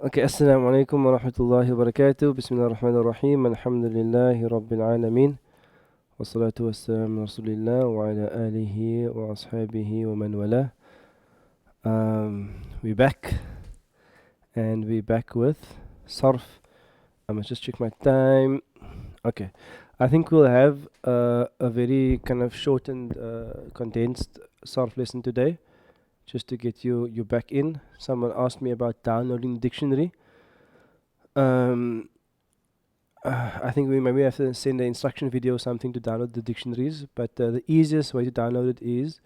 Okay, assalamu alaikum wa rahmatullahi wa barakatuh. Bismillah ar-Rahman ar-Rahim. Alhamdulillahi Rabbil Alameen. Wassalatu wassalamu ala Rasulillah wa ala alihi wa ashabihi wa man wala. We're back, and we're back with Sarf. I must just check my time. Okay, I think we'll have a very kind of shortened, condensed Sarf lesson today, just to get you back in. Someone asked me about downloading the dictionary. I think we maybe have to send an instruction video or something to download the dictionaries, but the easiest way to download it is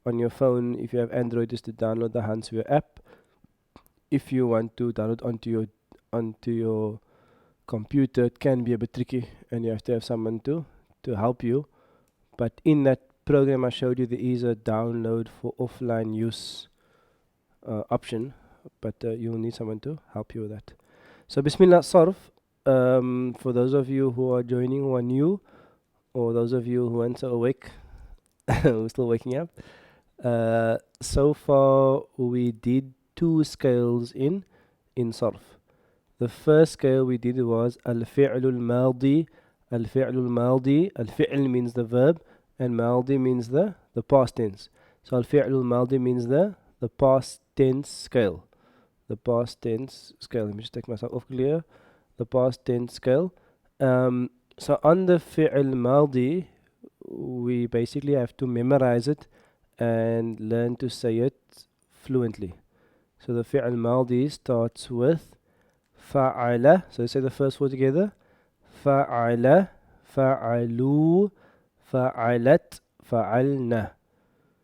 on your phone. If you have Android, is to download the Hanswear app. If you want to download onto your computer, it can be a bit tricky, and you have to have someone to help you. But in that program I showed you, there is a download for offline use option, but you'll need someone to help you with that. So Bismillah Sarf. For those of you who are joining, who are new, or those of you who aren't so awake, who are still waking up, so far we did 2 scales in Sarf. The first scale we did was al-fi'l al-madi. Al-fi'l al-madi, al-fi'l means the verb, and maldi means the past tense. So al-fi'l al-madi means the past tense scale. The past tense scale. Let me just take myself off clear. The past tense scale. So on the fi'l maldi, we basically have to memorize it and learn to say it fluently. So the fi'l maldi starts with fa'ala. So say the first word together. Fa'ala, fa'alu, fa'alat, fa'alna.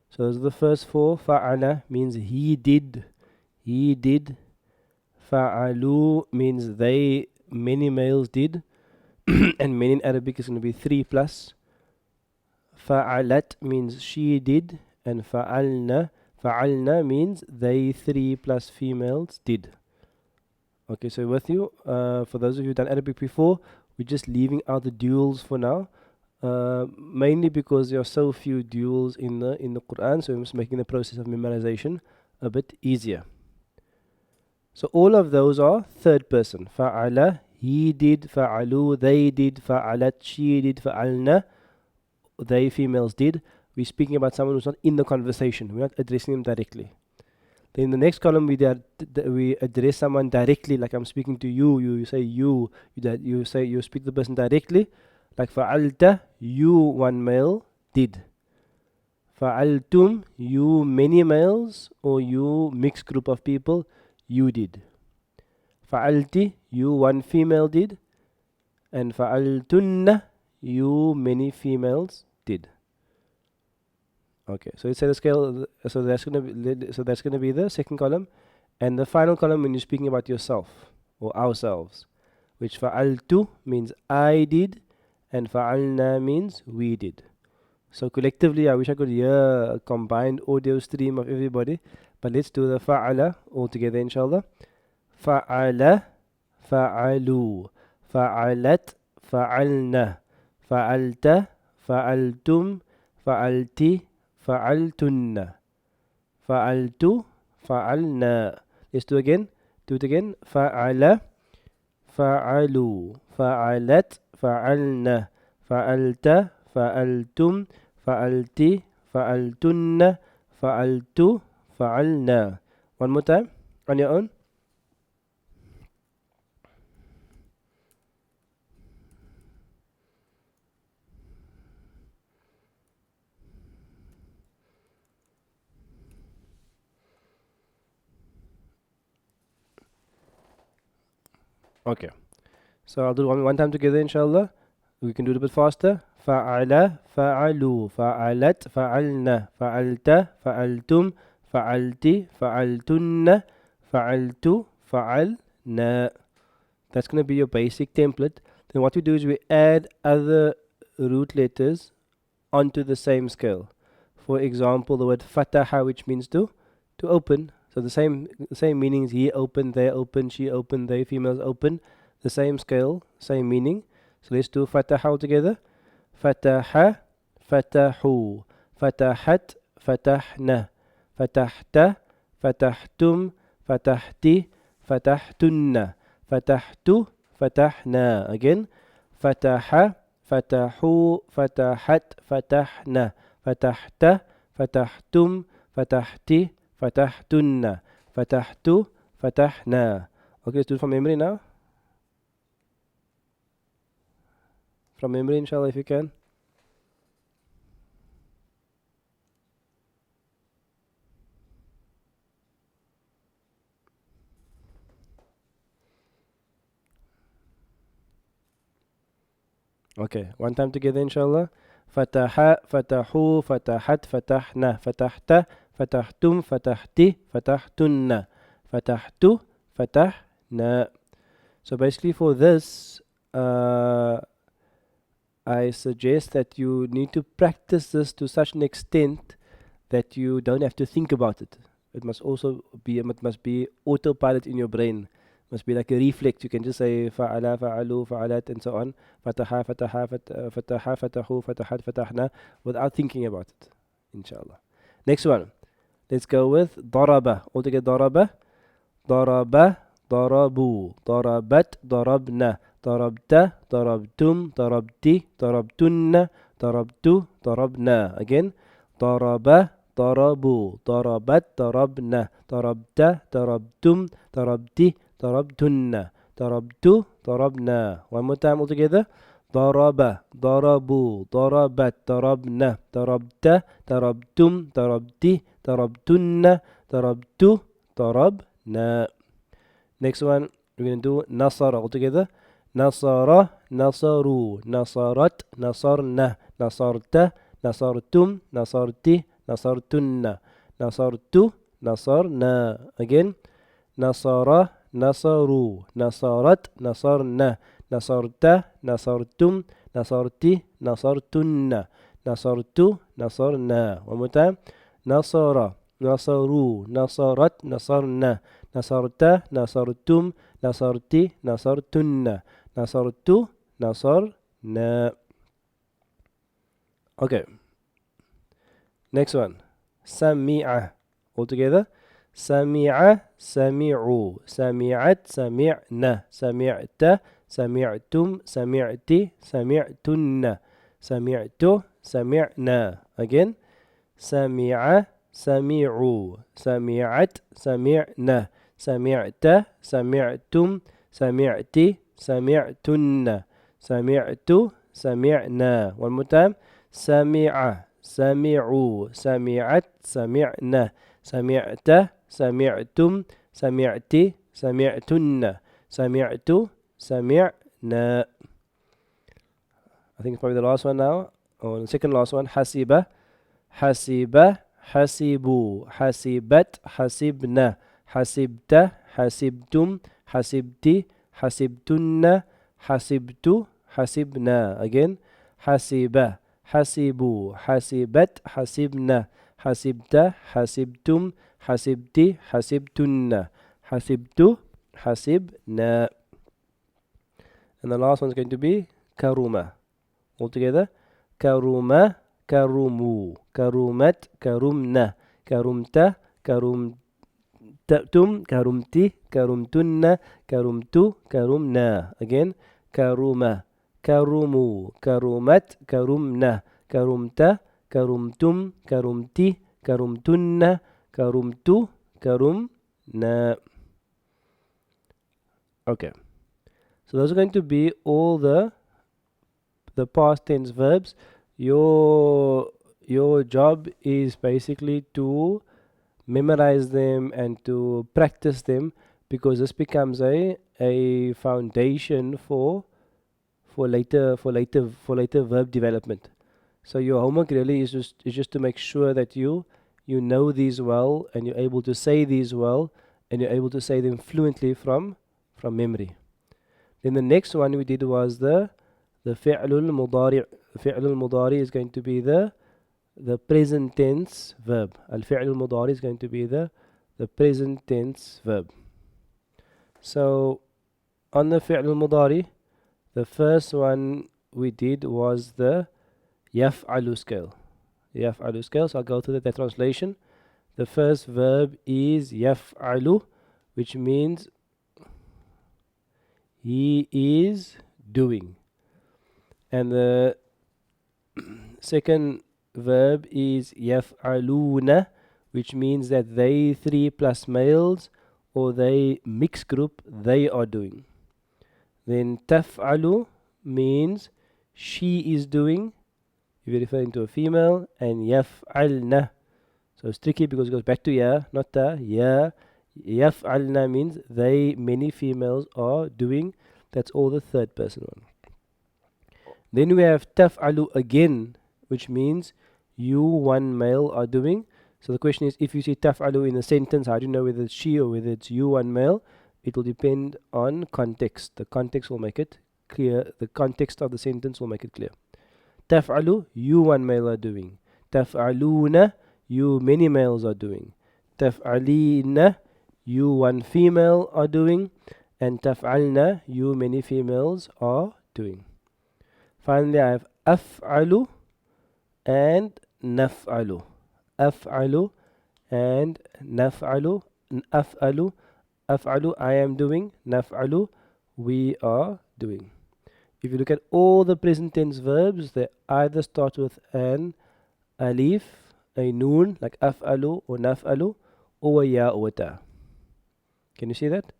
So those are the first 4. Fa'ala means he did. He did. Fa'alu means they, many males did. And many in Arabic is going to be 3 plus. Fa'alat means she did. And fa'alna means they 3 plus females did. Okay, so with you, for those of you who've done Arabic before, we're just leaving out the duals for now. Mainly because there are so few duals in the Quran, so we're just making the process of memorization a bit easier. So all of those are third person. Fa'ala, he did. Fa'alu, they did. Fa'alat, she did. Fa'alna, they females did. We're speaking about someone who's not in the conversation. We're not addressing them directly. Then in the next column, we address someone directly, like I'm speaking to you. You say you speak to the person directly. Like fa'alta, you one male did. Fa'altum, you many males, or you mixed group of people, you did. Fa'alti, you one female did. And fa'altunna, you many females did. Okay, so it's a scale. So that's gonna be the second column, and the final column when you're speaking about yourself or ourselves, which fa'altu means I did, and fa'alna means we did. So collectively, I wish I could hear a combined audio stream of everybody, but let's do the fa'ala all together, inshallah. Fa'ala, fa'alu, fa'alat, fa'alna, fa'alta, fa'altum, fa'alti, fa'altunna, fa'altu, fa'alna. Let's do again. Do it again. Fa'ala, fa'alu, fa'alat, fa'alna, fa'alta, fa'altum, fa'alti, fa'altunna, fa'altu, fa'alna. One more time on your own. Okay. So I'll do one time together, inshallah. We can do it a bit faster. Fa'ala, fa'alu, fa'alat, fa'alna, fa'alta, fa'altum, fa'alti, fa'altunna, fa'altu, fa'alna. That's going to be your basic template. Then what we do is we add other root letters onto the same scale. For example, the word fataha, which means to open. So the same meanings. He opened, they opened, she opened, they females open. The same scale, same meaning. So let's do fataha together. Fataha, fatahu, fatahat, fatahna, fatahta, fatahtum, fatahti, فتحتن فتحت فتحنا. Again. فتح فتحوا فتحت فتحنا فتحت فتحتم فتحت فتحتن فتحت فتحنا. Okay, let's do it from memory now. From memory, inshallah, if you can. Okay, one time together, inshallah. فتح فتحوا فتحت فتحنا فتحت فتحتم فتحت فتحتن فتحت فتحنا. So basically for this, I suggest that you need to practice this to such an extent that you don't have to think about it. It must also be, it must be autopilot in your brain. It must be like a reflex. You can just say fa'ala, fa'alu, fa'alat, and so on. Fataha, fataha, fataha, fatahu, fatahat, fatahna, without thinking about it. Inshallah. Next one. Let's go with daraba. Altogether daraba. Daraba, darabu. Darabat, darabna. Darabta, darabtum, darabti, darabtunna, darabtu, darabna. Again. Daraba, ضربوا ضربت ضربنا ضربت ضربتم ضربتي ضربتن ضربت ضربنا. One more time all together. ضرب ضربوا ضربت ضربنا ضربت ضربتم ضربتي ضربتن ضربت ضربنا. Next one we're going to do نصر all together. نصر نصروا نصرت نصرنا نصرت نصرتم نصرتي نصرتن نصرت نصرنا. Again. نصر نصروا نصرت نصرنا نصرت نصرتم نصرتي نصرتن نصرت نصرنا. One more time. نصر نصروا نصرت نصرنا نصرت نصرتم نصرتي نصرتن نصرت نصرنا. Okay. Next one. سمع. All together. سمع سمعوا سمعت سمعنا سمعت سمعتم سمعتي سمعتن سمعت سمعنا. Again. سمع سمعوا سمعت سمعنا سمعت سمعتم سمعتي سمعتن سمعت سمعنا. One more time. سمع سمعوا سمعت سمعنا سمعت سمعتم سمعتي سمعتن سمعت سمعنا. I think it's probably the last one now, or the second last one. حسب حسب حسبوا حسبت حسبنا حسبت حسبتم حسبتي حسبتن حسبت حسبنا. Again. حسب حسبوا حسبت حسبنا حسبت حسبتم حسبتي حسبتن حسبت حسبنا. And the last one is going to be كرم. All together. كرم كرموا كرمت كرمنا كرمت كرمتم كرمتي كرمتن كرمت كرمنا. Again. كرم كرموا كرمت كرمنا كرمت كرمتم كرمتي كرمتن كرمت كرمنا. Okay. So those are going to be all the past tense verbs. Your job is basically to memorize them and to practice them, because this becomes a foundation for later verb development. So your homework really is just to make sure that you know these well, and you're able to say these well, and you're able to say them fluently from memory. Then the next one we did was the fi'lul mudari'. Fi'lul mudari is going to be the present tense verb. Al fi'lul mudari is going to be the present tense verb. So on the fi'lul mudari, the first one we did was the yaf'alu scale. Yaf'alu scale. So I'll go through the translation. The first verb is yaf'alu, which means He is doing. And the second verb is yaf'aluna, which means that they three plus males or they mixed group, they are doing. Then taf'alu means she is doing, if you're referring to a female, and yaf'alna. So it's tricky because it goes back to ya, not ta, ya. Yaf'alna means they, many females are doing. That's all the third person one. Then we have taf'alu again, which means you, one male, are doing. So the question is, if you see taf'alu in a sentence, how do you know whether it's she or whether it's you, one male? It will depend on context. The context will make it clear. The context of the sentence will make it clear. Taf'alu, you, one male, are doing. Taf'aluna, you, many males, are doing. Taf'alina, you, one female, are doing. And taf'alna, you, many females, are doing. Finally, I have af'alu and naf'alu. Af'alu and naf'alu. Af'alu, af'alu, I am doing. Naf'alu, we are doing. If you look at all the present tense verbs, they either start with an alif, a noon, like af'alu or naf'alu, or a ya or a ta. Can you see that?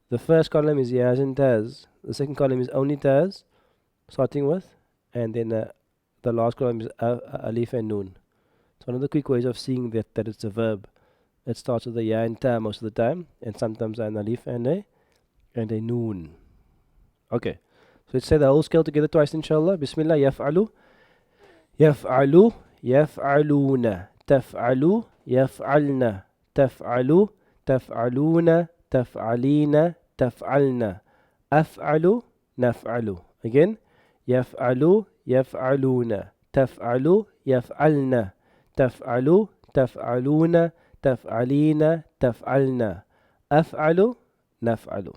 The first column is yas and tas. The second column is only tas, starting with, and then the last column is alif and noon. So one of the quick ways of seeing that it's a verb. It starts with a ya and ta most of the time, and sometimes an alif and a noon. Okay, so let's say the whole scale together twice, inshallah. Bismillah, yaf'alu, yaf'alu, yaf'aluna, taf'alu, yaf'alna, taf'alu, taf'aluna, taf'alina, taf'alna, af'alu, naf'alu. Again, يفعل يفعلون تفعل يفعلن تفعل تفعلون تفعلين تفعلن أفعل نفعل.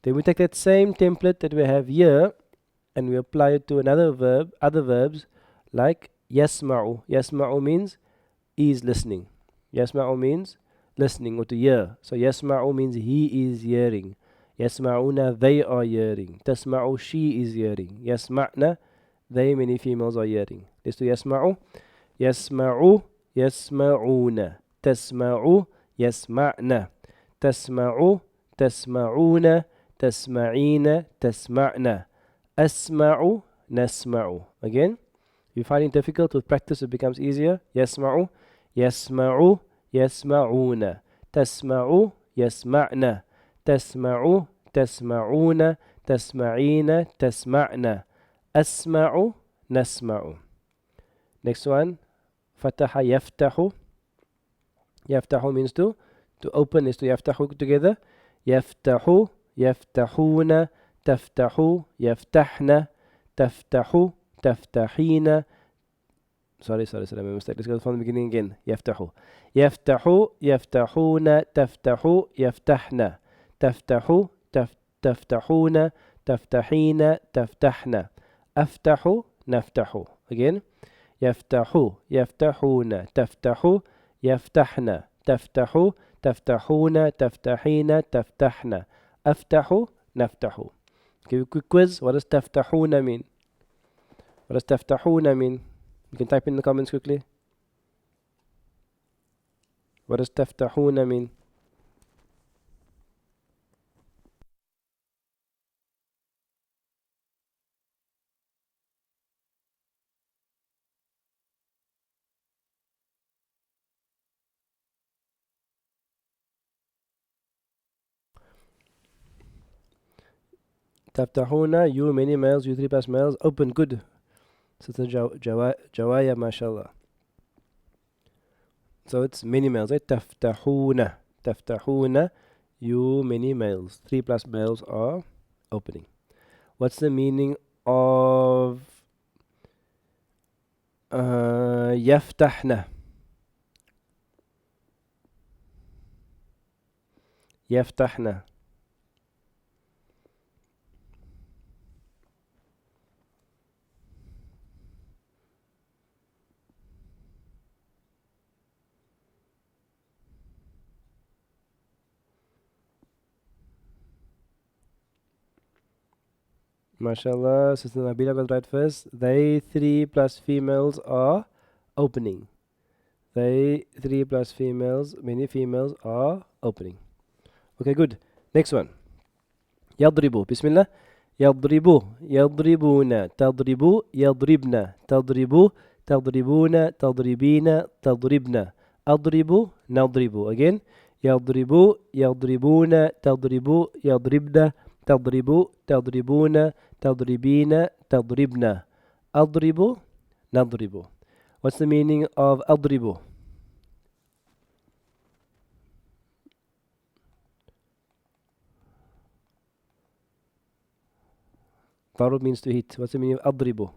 Then we take that same template that we have here and we apply it to another verb, other verbs like يسمع. يسمع means is listening. يسمع means listening or to hear. So يسمع means he is hearing. يسمعون, they are hearing. تسمع, she is hearing. يسمعن, they, many females, are hearing. Let's do يسمع. يسمع يسمعون. تسمع يسمعن. تسمع تسمعون. تسمعين تسمعن. أسمع نسمع. Again, if you find it difficult with practice, it becomes easier. يسمع يسمع يسمعون. تسمع يسمعن. تسمع تسمعون. تسمعين تسمعن. أسمع نسمع. Next one, فتح يفتح. يفتح means to open, is to يفتح together. يفتح يفتحون. تفتح يفتحن. تفتح تفتحين. Sorry, my mistake. Let's go from the beginning again. يفتح يفتح يفتحون. تفتح يفتحن. تفتح تفتحون. تفتحين تفتحن. أفتح نفتح. Again. يفتح يفتحون. تفتح يفتحن. تفتح تفتحون. تفتحين تفتحن. أفتح نفتح. Give you a quick quiz. What does تفتحون mean? What does تفتحون mean? You can type in the comments quickly. What does تفتحون mean? تفتحون, you many males, you 3 plus males, open, good. Sister Jawaya, mashallah. So it's many males, right? تفتحون. تفتحون, you many males, 3 plus males are opening. What's the meaning of يفتحن? يفتحن. MashaAllah, Sister Nabila got right first. They three plus females are opening. They three plus females, many females are opening. Okay, good. Next one. يضرب بسم الله. يضرب يضربون تضرب يضربن تضرب تضربون تضربين تضربن أضرب نضرب again. يضرب يضربون تضرب يضربن تضرب تضربون تضربين تضربن أضرب نضرب. What's the meaning of أضرب? ضرب means to hit. What's the meaning of أضرب?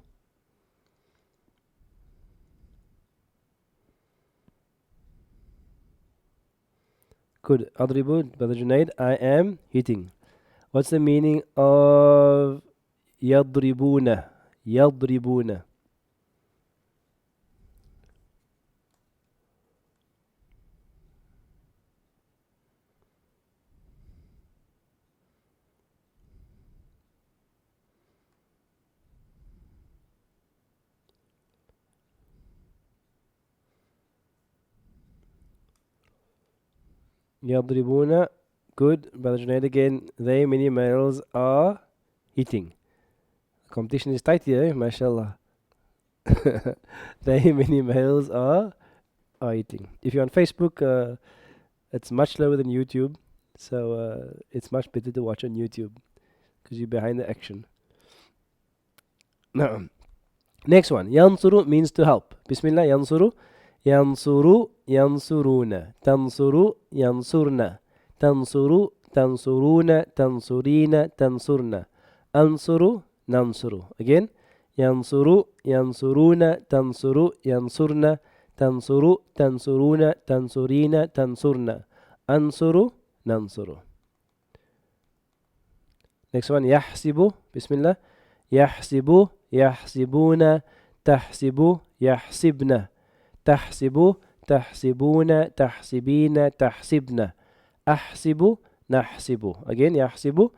Good. أضرب, Brother Junaid, I am hitting. What's the meaning of يضربون? يضربون. يضربون. Good. Brother Junaid again. They, many males, are hitting. Competition is tight here, mashallah. They, many males, are eating. If you're on Facebook, it's much slower than YouTube. So it's much better to watch on YouTube because you're behind the action. Next one. ينصر means to help. Bismillah. ينصر ينصر ينصرون تنصر ينصرن تنصر تنصرون تنصرين تنصرن أنصر ننصر. Again. ينصر ينصرون تنصر ينصرن تنصر تنصرون تنصرين تنصرن أنصر ننصر. Next one. يحسب بسم الله. يحسب يحسبون تحسب يحسبن تحسب تحسبون تحسبين تحسبن أحسب نحسب. Again. يحسب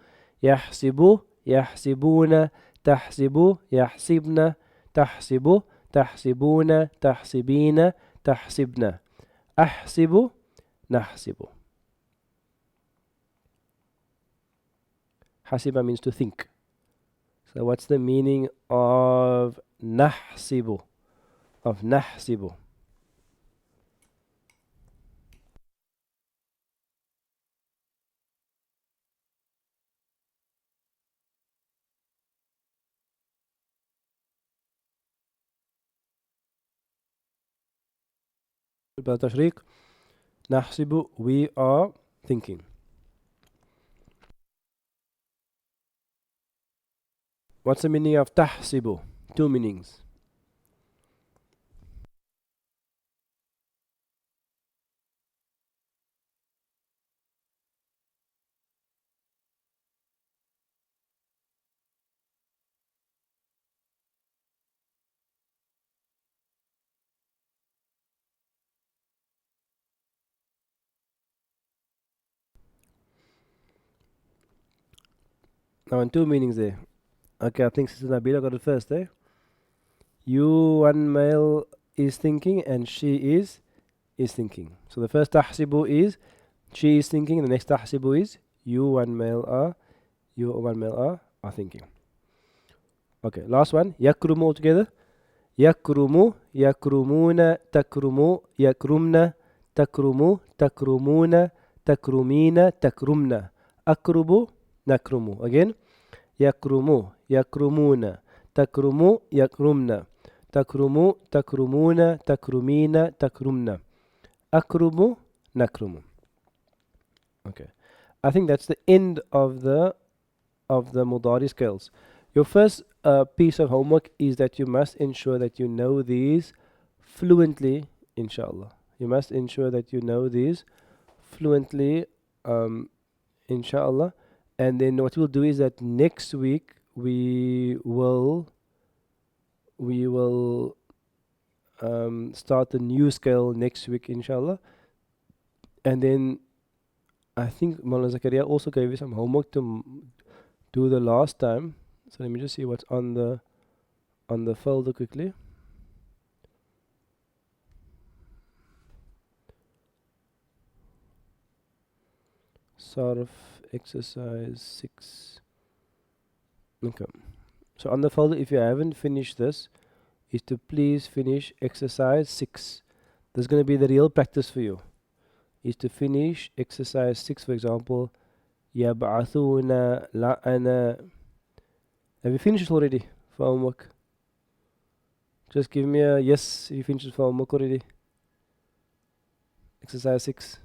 يحسب يحسبون تحسب يحسبن تحسب تحسبون تحسبين تحسبن أحسب نحسب. حسب means to think. So what's the meaning of نحسب? Of نحسب. بالتشريق. نحسب, we are thinking. What's the meaning of تحسب? Two meanings. Now, in two meanings there. Okay, I think Sister Nabila got it first, eh? You, one male, is thinking, and she is thinking. So the first تحسب is she is thinking, and the next تحسب is you, one male, are thinking. Okay, last one. يكرم altogether. يكرم يكرمون تكرم يكرمن تكرم تكرمون تكرمين تكرمن أكرم نكرم. Again. يكرم يكرمون تكرم يكرمن تكرم تكرمون تكرمين تكرمن أكرم نكرم. Okay. I think that's the end of the Mudari scales. Your first piece of homework is that you must ensure that you know these fluently, inshallah. You must ensure that you know these fluently, inshallah. And then what we'll do is that next week we will start a new scale next week, inshallah. And then I think Maulana Zakaria also gave you some homework to do the last time. So let me just see what's on the folder quickly. Sarf exercise 6. Okay. So on the folder, if you haven't finished this, is to please finish exercise 6. This is going to be the real practice for you. Is to finish exercise 6, for example. يبعثون لعنة. Have you finished it already for homework? Just give me a yes if you finished it for homework already. Exercise 6.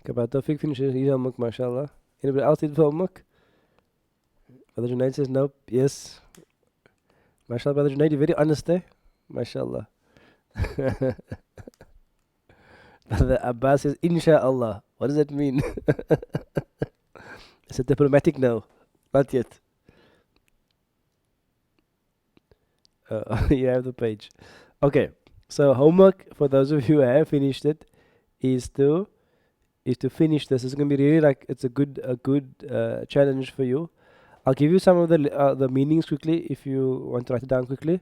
Okay, but Tawfiq finishes his homework, mashallah. Anybody else did for homework? Brother Junaid says nope. Yes. Mashallah, Brother Junaid, you're very honest, eh? Mashallah. Brother Abbas says, Insha'Allah. What does that mean? It's a diplomatic no. Not yet. You have the page. Okay. So homework for those of you who have finished it is to finish this. It's going to be really like it's a good challenge for you. I'll give you some of the meanings quickly if you want to write it down quickly,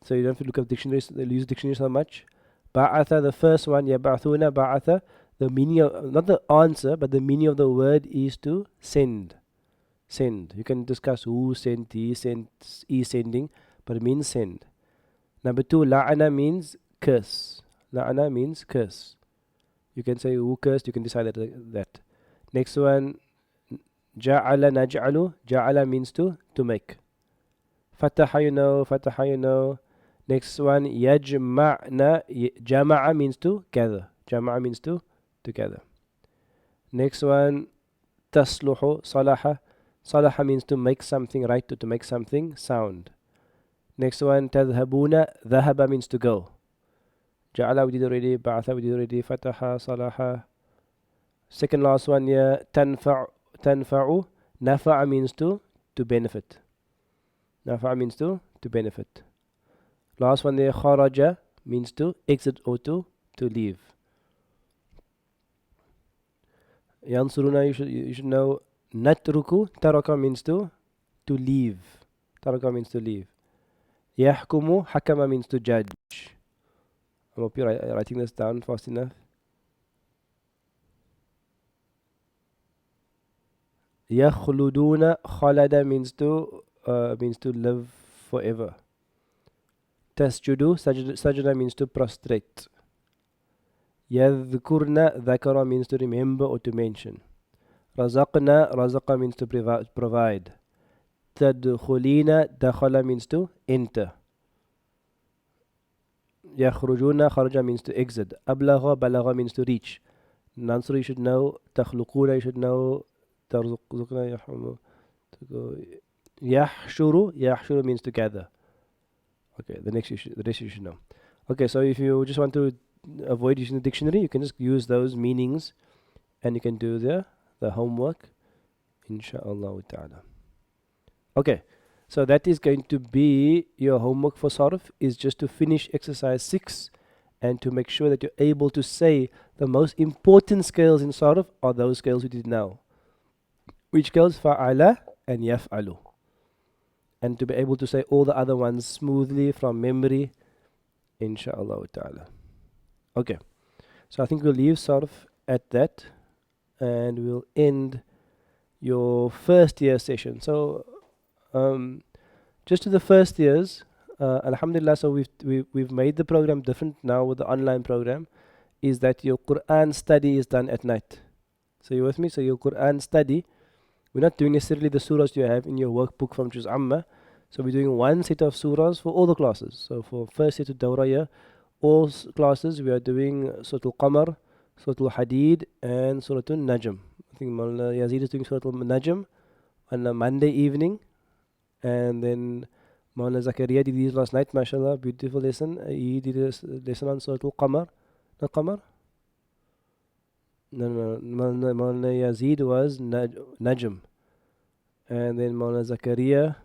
so you don't have to look up dictionaries. They use dictionaries so much. Ba'atha, the first one, yab'athuna ba'atha. The meaning of, not the answer, but the meaning of the word is to send. Send. You can discuss who sent, he sent, is sending, but it means send. Number 2, la'ana means curse. La'ana means curse. You can say who cursed, you can decide that. Next one, ja'ala naj'alu. Ja'ala means to make. Fataha, fataha, Next one, yajma'na. Jama'a means to gather. Jama'a means to gather. Next one, tasluhu. Salaha. Salaha means to make something right, to make something sound. Next one, tadhabuna. Dhahaba means to go. Ja'ala we did already, ba'atha we did already, fataha, salaha. Second last one here, tanfa'u. Nafa'a means to benefit. Nafa'a means to benefit. Last one there, kharaja means to exit or to leave. Yansuruna, you should know. Natruku, taraka means to leave. Taraka means to leave. Yahkumu, hakama means to judge. I hope you're writing this down fast enough. Yakhluduna, khalada means to live forever. Tasjudu, sajda means to prostrate. Yadhkurna, dhakara means to remember or to mention. Razaqna, razaqa means to provide. Tadkhulina, dakhala means to enter. Yakhrujuna, kharaja means to exit. Ablagha, balagha means to reach. Nansur you should know. Takhluquna you should know. Tarzuqna, yahshuru means to gather. Okay, the rest you should know. Okay, so if you just want to avoid using the dictionary, you can just use those meanings and you can do the homework, insha'Allah ta'ala. Okay, so that is going to be your homework for Sarf, is just to finish exercise 6 and to make sure that you're able to say the most important scales in Sarf are those scales we did now. Which scales? Fa'ala and yaf'alu. And to be able to say all the other ones smoothly from memory, insha'Allah ta'ala. Okay, so I think we'll leave Sarf at that and we'll end your first year session. So just to the first years, alhamdulillah, so we've made the program different now with the online program, is that your Quran study is done at night. So you with me? So your Quran study, we're not doing necessarily the surahs you have in your workbook from Juz Amma. So we're doing one set of surahs for all the classes. So for first set of Dawraya, all classes we are doing Surah Al-Qamar, Surah Al-Hadid and Surah Al-Najm. I think Maulana Yazid is doing Surah Al-Najm on a Monday evening. And then Maulana Zakaria did this last night, mashallah, beautiful lesson. He did a lesson on Surah Al-Qamar. Not Qamar? No. Maulana Yazid was Najm. and then Maulana Zakaria,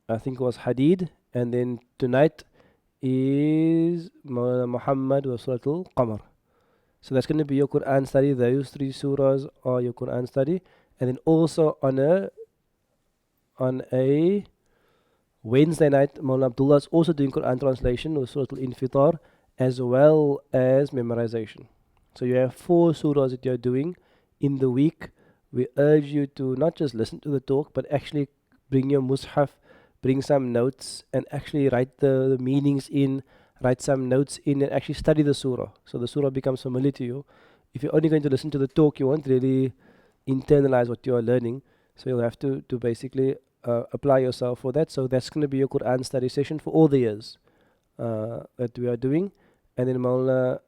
I think it was Hadid, and then tonight is Maulana Muhammad wa Suratul Qamar. So that's going to be your Quran study. Those three surahs are your Quran study. And then also on a Wednesday night, Maulana Abdullah is also doing Quran translation with Surah Al-Infitar as well as memorization. So you have 4 surahs that you're doing in the week. We urge you to not just listen to the talk, but actually bring your mushaf, bring some notes, and actually write the meanings in, write some notes in, and actually study the surah. So the surah becomes familiar to you. If you're only going to listen to the talk, you won't really internalize what you are learning. So you'll have to basically apply yourself for that. So that's going to be your Quran study session for all the years that we are doing. And then Maulana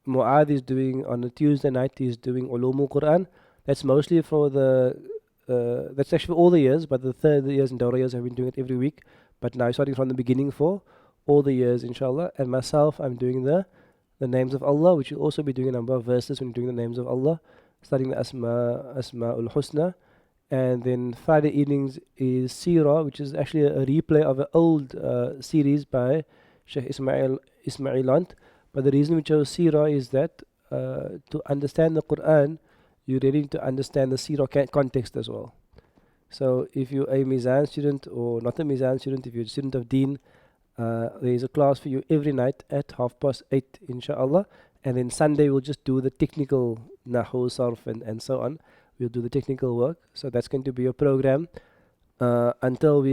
Mu'adh is doing on a Tuesday night, he's doing Ulumul Quran. That's mostly for that's actually for all the years, but the third years and Dawra years have been doing it every week. But now starting from the beginning for all the years, inshallah. And myself, I'm doing the names of Allah, which will also be doing a number of verses when doing the names of Allah, studying the Asma'ul Husna. And then Friday evenings is Seerah, which is actually a replay of an old series by Sheikh Ismailant. But the reason we chose Seerah is that to understand the Quran, you really need to understand the Seerah context as well. So if you're a Mizan student or not a Mizan student, if you're a student of Deen, there is a class for you every night at 8:30, inshallah. And then Sunday we'll just do the technical Nahu, Sarf and so on. We'll do the technical work. So that's going to be your program until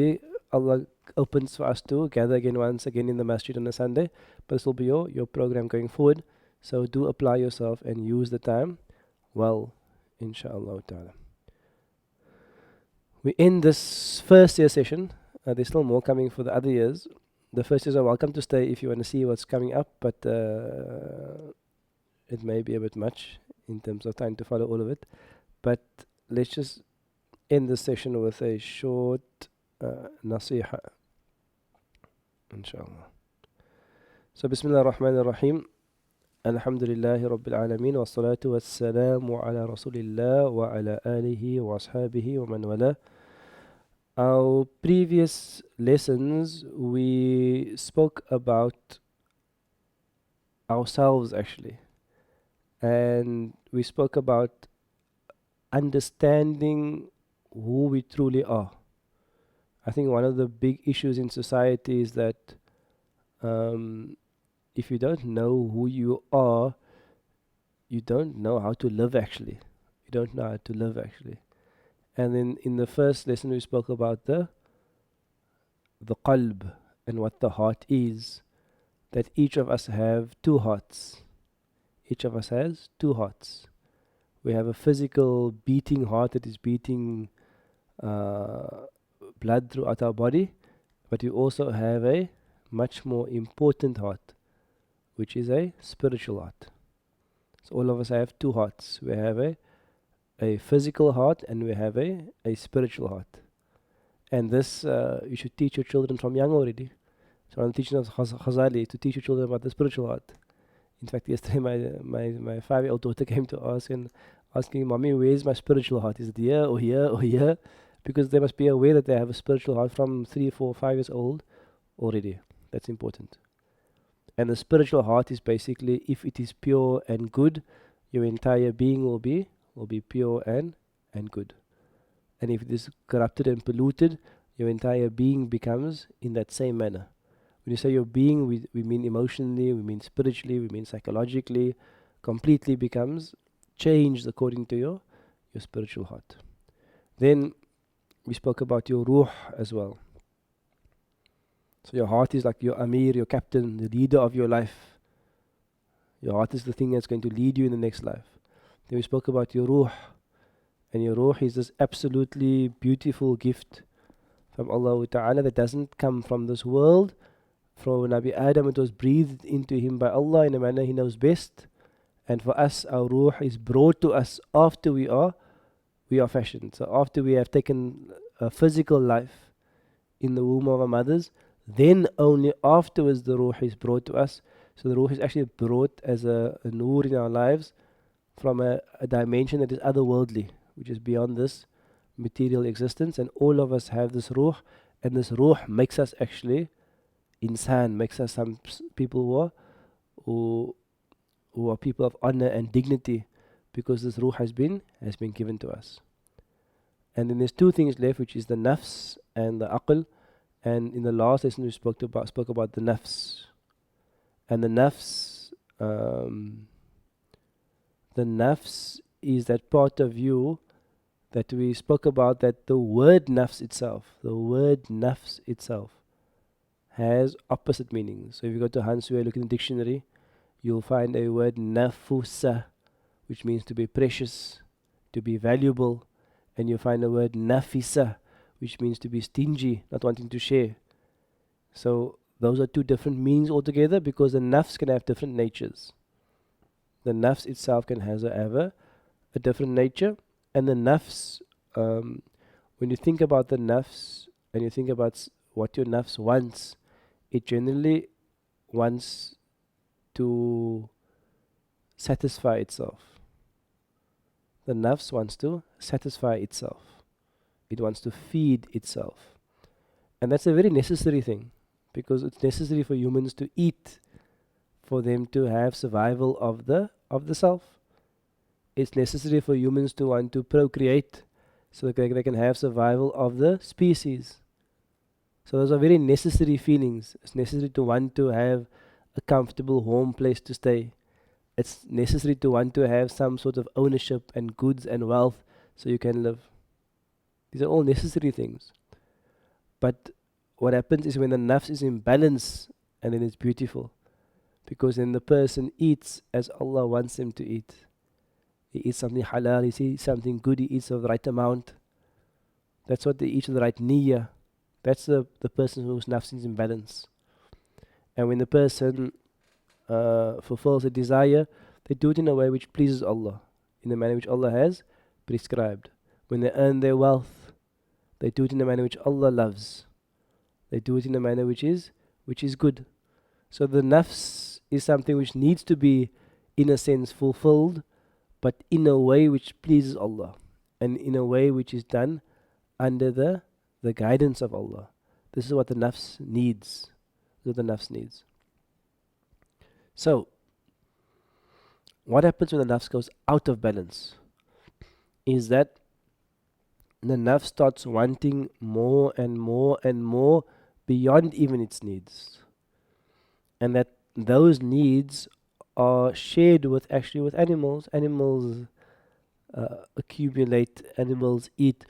Allah opens for us to gather again once again in the masjid on a Sunday. But this will be your program going forward. So do apply yourself and use the time well, inshallah ta'ala. We end this first year session. There's still more coming for the other years. The first years are welcome to stay if you want to see what's coming up, but it may be a bit much in terms of time to follow all of it. But let's just end this session with a short nasiha, inshallah. So, Bismillah ar-Rahman ar-Rahim. Alhamdulillahi Rabbil Alameen. Wa salatu wa salamu ala Rasulillah wa ala alihi wa ashabihi wa man wala. Our previous lessons, we spoke about ourselves actually. And we spoke about understanding who we truly are. I think one of the big issues in society is that if you don't know who you are, you don't know how to live actually. You don't know how to live actually. And then in the first lesson we spoke about the qalb and what the heart is. That each of us have 2 hearts. Each of us has 2 hearts. We have a physical beating heart that is beating blood throughout our body, but we also have a much more important heart, which is a spiritual heart. So all of us have 2 hearts. We have a physical heart and we have a spiritual heart. And this you should teach your children from young already. So I'm teaching us Ghazali to teach your children about the spiritual heart. In fact, yesterday my 5-year-old daughter came to ask and asking, Mommy, where's my spiritual heart? Is it here or here or here? Because they must be aware that they have a spiritual heart from 3, 4, 5 years old already. That's important. And the spiritual heart is basically, if it is pure and good, your entire being will be pure and good. And if it is corrupted and polluted, your entire being becomes in that same manner. When you say your being, we mean emotionally, we mean spiritually, we mean psychologically, completely becomes changed according to your spiritual heart. Then we spoke about your ruh as well. So your heart is like your amir, your captain, the leader of your life. Your heart is the thing that's going to lead you in the next life. Then we spoke about your ruh. And your ruh is this absolutely beautiful gift from Allah Ta'ala that doesn't come from this world. From Nabi Adam, it was breathed into him by Allah in a manner he knows best. And for us, our ruh is brought to us after we are fashioned. So after we have taken a physical life in the womb of our mothers, then only afterwards the ruh is brought to us. So the ruh is actually brought as a nur in our lives from a dimension that is otherworldly, which is beyond this material existence, and all of us have this ruh, and this ruh makes us actually insan, makes us some people who, who are people of honor and dignity, because this ruh has been given to us. And then there's two things left, which is the nafs and the aql. And in the last lesson we spoke about the nafs. And the nafs is that part of you that we spoke about, that the word nafs itself has opposite meanings. So if you go to Hansway, look in the dictionary, you'll find a word nafusa, which means to be precious, to be valuable, and you'll find a word nafisa, which means to be stingy, not wanting to share. So those are two different meanings altogether, because the nafs can have different natures. The nafs itself can have a different nature, and the nafs, when you think about the nafs and you think about what your nafs wants, it generally wants to satisfy itself. The nafs wants to satisfy itself. It wants to feed itself. And that's a very necessary thing, because it's necessary for humans to eat, for them to have survival of the self. It's necessary for humans to want to procreate, so that they can have survival of the species. So those are very necessary feelings. It's necessary to want to have a comfortable home place to stay. It's necessary to want to have some sort of ownership and goods and wealth so you can live. These are all necessary things. But what happens is when the nafs is in balance, and then it's beautiful. Because then the person eats as Allah wants him to eat. He eats something halal, he eats something good, he eats of the right amount. That's what they eat, with the right niyyah. That's the person whose nafs is in balance. And when the person fulfills a desire, they do it in a way which pleases Allah, in a manner which Allah has prescribed. When they earn their wealth, they do it in a manner which Allah loves. They do it in a manner which is good. So the nafs is something which needs to be, in a sense, fulfilled, but in a way which pleases Allah, and in a way which is done under the guidance of Allah. This is what the nafs needs. So, what happens when the nafs goes out of balance is that the nafs starts wanting more and more and more beyond even its needs. And that those needs are shared with animals. Animals accumulate, animals eat,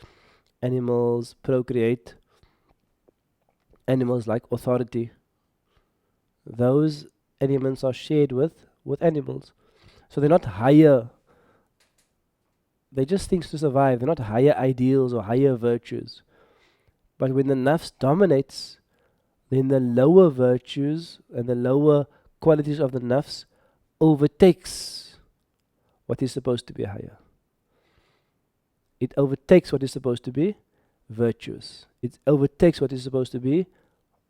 animals procreate, animals like authority. Those elements are shared with animals. So they're not higher, they're just things to survive. They're not higher ideals or higher virtues. But when the nafs dominates, then the lower virtues and the lower qualities of the nafs overtakes what is supposed to be higher. It overtakes what is supposed to be virtuous. It overtakes what is supposed to be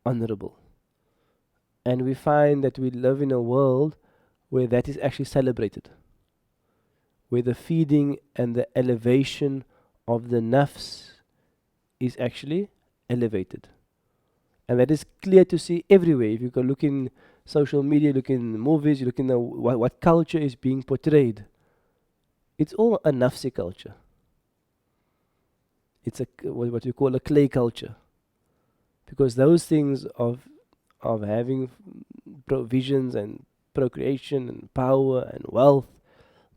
honorable. And we find that we live in a world where that is actually celebrated, where the feeding and the elevation of the nafs is actually elevated. And that is clear to see everywhere. If you go look in social media, look in movies, you look in what culture is being portrayed. It's all a nafsi culture. It's what you call a clay culture. Because those things of having provisions and procreation and power and wealth,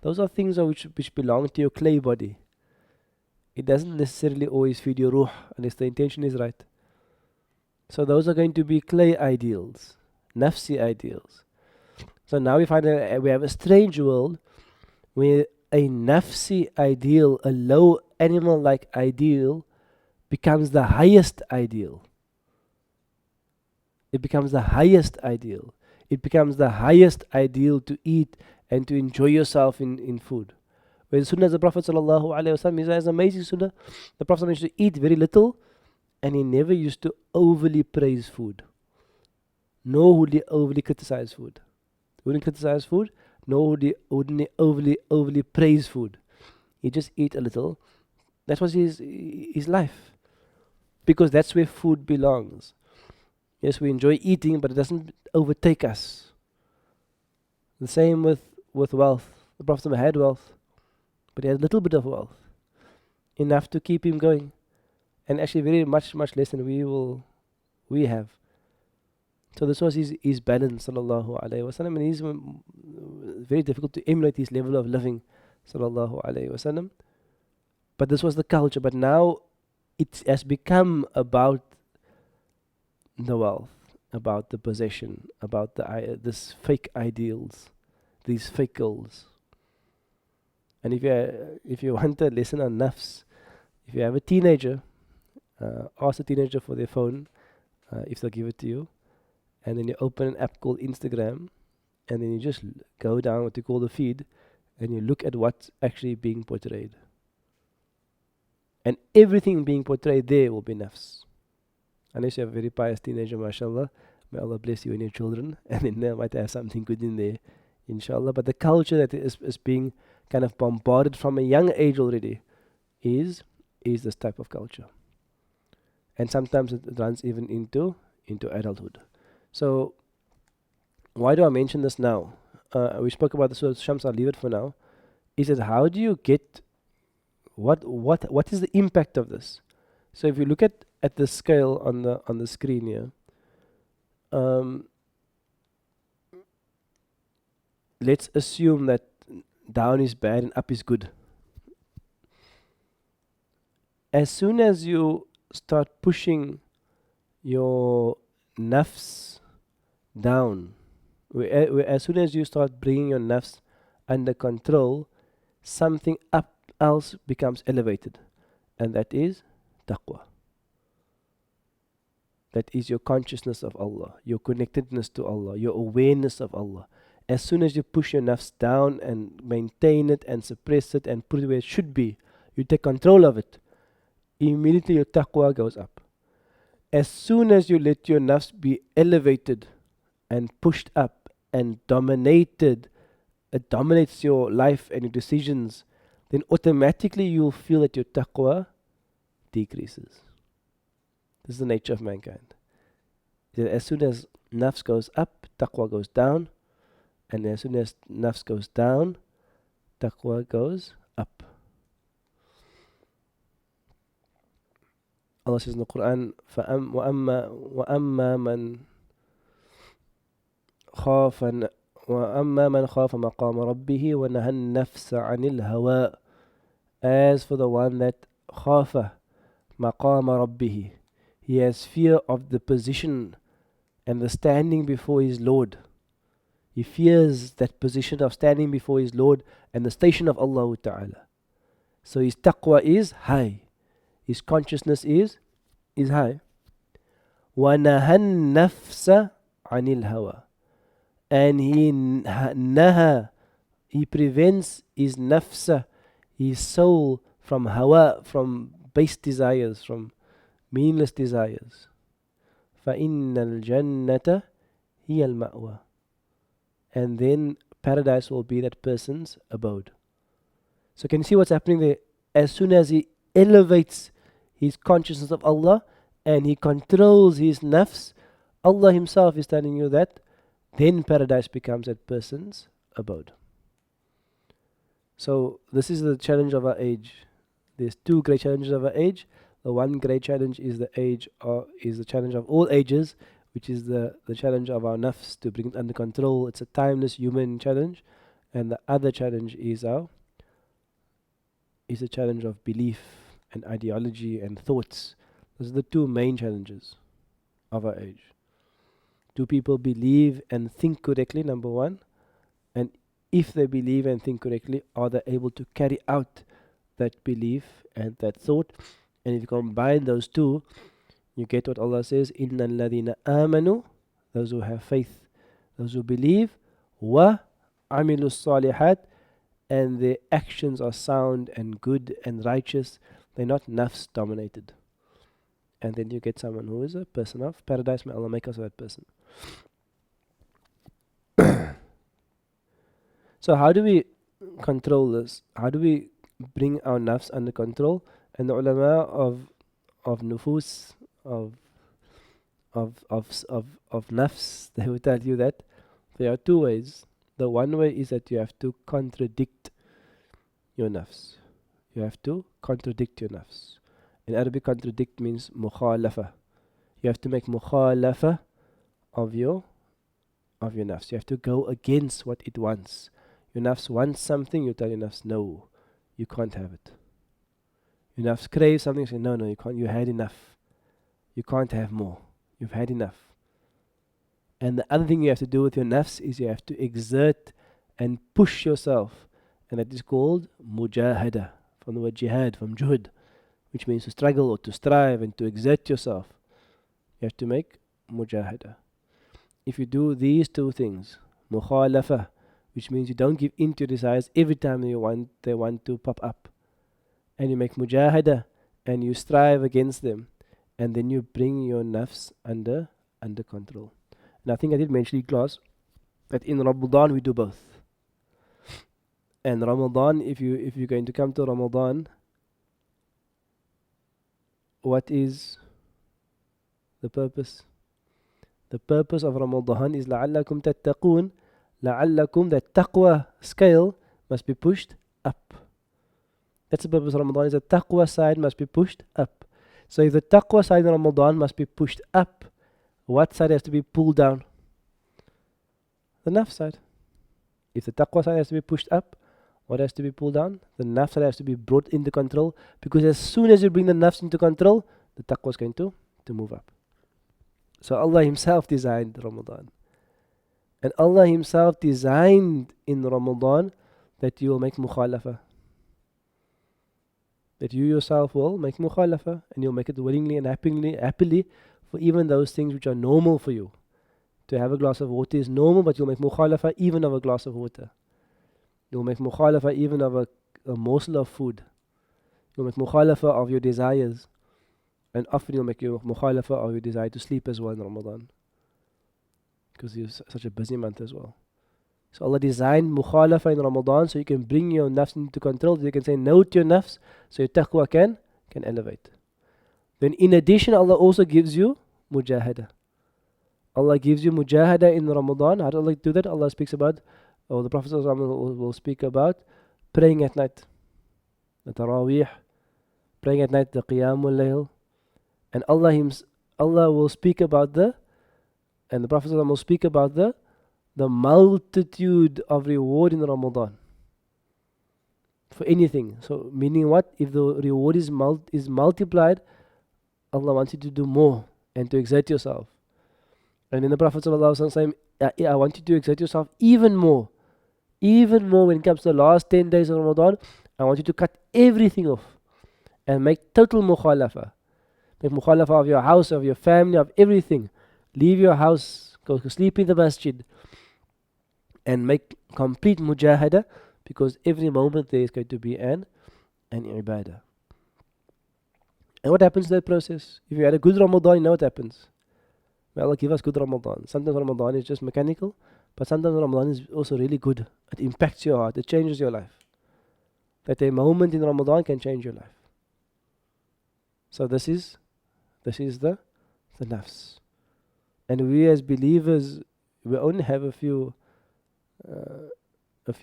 those are things which belong to your clay body. It doesn't necessarily always feed your ruh, unless the intention is right. So those are going to be clay ideals, nafsi ideals. So now we find we have a strange world where a nafsi ideal, a low animal-like ideal, becomes the highest ideal. It becomes the highest ideal. It becomes the highest ideal to eat and to enjoy yourself in food. Where the sunnah of the Prophet ﷺ is amazing sunnah. The Prophet used to eat very little, and he never used to overly praise food, nor would he overly criticize food. He wouldn't criticize food, nor wouldn't he overly praise food. He just eat a little. That was his life. Because that's where food belongs. Yes, we enjoy eating, but it doesn't overtake us. The same with wealth. The Prophet had wealth, but he had a little bit of wealth. Enough to keep him going. And actually very much less than we have. So this was his balance, sallallahu alayhi wasallam, and he's very difficult to emulate his level of living, sallallahu alayhi wasallam. But this was the culture. But now it has become about the wealth, about the possession, about this fake ideals, these fake goals. And if you want a lesson on nafs, if you have a teenager, ask a teenager for their phone, if they'll give it to you, and then you open an app called Instagram, and then you just go down what you call the feed, and you look at what's actually being portrayed. And everything being portrayed there will be nafs. Unless you have a very pious teenager, mashallah, may Allah bless you and your children, and then they might have something good in there, inshallah. But the culture that is being kind of bombarded from a young age already is this type of culture. And sometimes it runs even into adulthood. So, why do I mention this now? We spoke about this with Shams, I'll leave it for now. Is that how do you get, what is the impact of this? So if you look at the scale on the screen here, let's assume that down is bad and up is good. As soon as you start pushing your nafs down, as soon as you start bringing your nafs under control, something else becomes elevated, and that is taqwa. That is your consciousness of Allah, your connectedness to Allah, your awareness of Allah. As soon as you push your nafs down and maintain it and suppress it and put it where it should be, you take control of it, immediately your taqwa goes up. As soon as you let your nafs be elevated and pushed up and dominated, it dominates your life and your decisions, then automatically you'll feel that your taqwa decreases. This is the nature of mankind. As soon as nafs goes up, taqwa goes down. And as soon as nafs goes down, taqwa goes up. Allah says in the Quran, وَأَمَّا مَنْ خَافَ مَقَامَ رَبِّهِ وَنَهَى النَّفْسَ عَنِ الْهَوَىٰ. As for the one that خَافَ مَقَامَ رَبِّهِ, he has fear of the position and the standing before his Lord. He fears that position of standing before his Lord and the station of Allah Ta'ala. So his taqwa is high. His consciousness is high. وَنَهَى النَّفْسَ عَنِ الْهَوَىٰ. And he prevents his nafsa, his soul, from hawa, from base desires, from meaningless desires. فَإِنَّ الْجَنَّةَ هِيَ الْمَأْوَى. And then paradise will be that person's abode. So can you see what's happening there? As soon as he elevates his consciousness of Allah and he controls his nafs, Allah himself is telling you that then paradise becomes that person's abode. So this is the challenge of our age. There's two great challenges of our age. The one great challenge is the challenge of all ages, which is the challenge of our nafs to bring it under control. It's a timeless human challenge. And the other challenge is the challenge of belief and ideology and thoughts. Those are the two main challenges of our age. Do people believe and think correctly, number one? And if they believe and think correctly, are they able to carry out that belief and that thought? And if you combine those two, you get what Allah says, إِنَّ الَّذِينَ آمَنُوا, those who have faith, those who believe, وَعَمِلُوا الصَّالِحَاتِ, and their actions are sound and good and righteous. They're not nafs dominated. And then you get someone who is a person of paradise. May Allah make us that person. So how do we control this? How do we bring our nafs under control And the ulama of nufus, of nafs, they will tell you that there are two ways. The one way is that you have to contradict your nafs. You have to contradict your nafs. In Arabic, contradict means mukhalafa. You have to make mukhalafa of your nafs. You have to go against what it wants. Your nafs wants something, you tell your nafs, no, you can't have it. Your nafs craves something, you say, no, you can't, you had enough. You can't have more. You've had enough. And the other thing you have to do with your nafs is you have to exert and push yourself. And that is called mujahada, from the word jihad, from juhud, which means to struggle or to strive and to exert yourself. You have to make mujahada. If you do these two things, mukhalafa, which means you don't give in to your desires every time they want to pop up, and you make mujahada and you strive against them, and then you bring your nafs under control. And I think I did mention in class that in Ramadan we do both. And Ramadan, if you're going to come to Ramadan, what is the purpose? The purpose of Ramadan is لَعَلَّكُمْ تَتَّقُونَ. لَعَلَّكُمْ, that taqwa scale must be pushed up. That's the purpose of Ramadan, is the taqwa side must be pushed up. So if the taqwa side of Ramadan must be pushed up, what side has to be pulled down? The nafs side. If the taqwa side has to be pushed up, what has to be pulled down? The nafs side has to be brought into control, because as soon as you bring the nafs into control, the taqwa is going to move up. So Allah Himself designed Ramadan. And Allah Himself designed in Ramadan that you will make mukhalafa. That you yourself will make mukhalafa, and you'll make it willingly and happily for even those things which are normal for you. To have a glass of water is normal, but you'll make mukhalafa even of a glass of water. You'll make mukhalafa even of a morsel of food. You'll make mukhalafa of your desires. And often you'll make your mukhalafa of your desire to sleep as well in Ramadan, because it's such a busy month as well. So Allah designed mukhalafa in Ramadan so you can bring your nafs into control, so you can say no to your nafs, so your taqwa can elevate. Then in addition, Allah also gives you mujahada. Allah gives you mujahada in Ramadan. How does Allah do that? Allah speaks about, or the Prophet will speak about praying at night, the Taraweeh, praying at night, the Qiyamul Layl. And Allah will speak about and the Prophet will speak about the multitude of reward in Ramadan for anything. So meaning what? If the reward is multiplied, Allah wants you to do more and to exert yourself. And then the Prophet saying, I want you to exert yourself even more. Even more when it comes to the last 10 days of Ramadan. I want you to cut everything off and make total mukhalafa. Make mukhalafa of your house, of your family, of everything. Leave your house, go sleep in the masjid, and make complete mujahada, because every moment there is going to be an ibadah. And what happens in that process? If you had a good Ramadan, you know what happens. May Allah give us good Ramadan. Sometimes Ramadan is just mechanical, but sometimes Ramadan is also really good. It impacts your heart, it changes your life. That a moment in Ramadan can change your life. So this is the nafs. And we as believers, we only have a few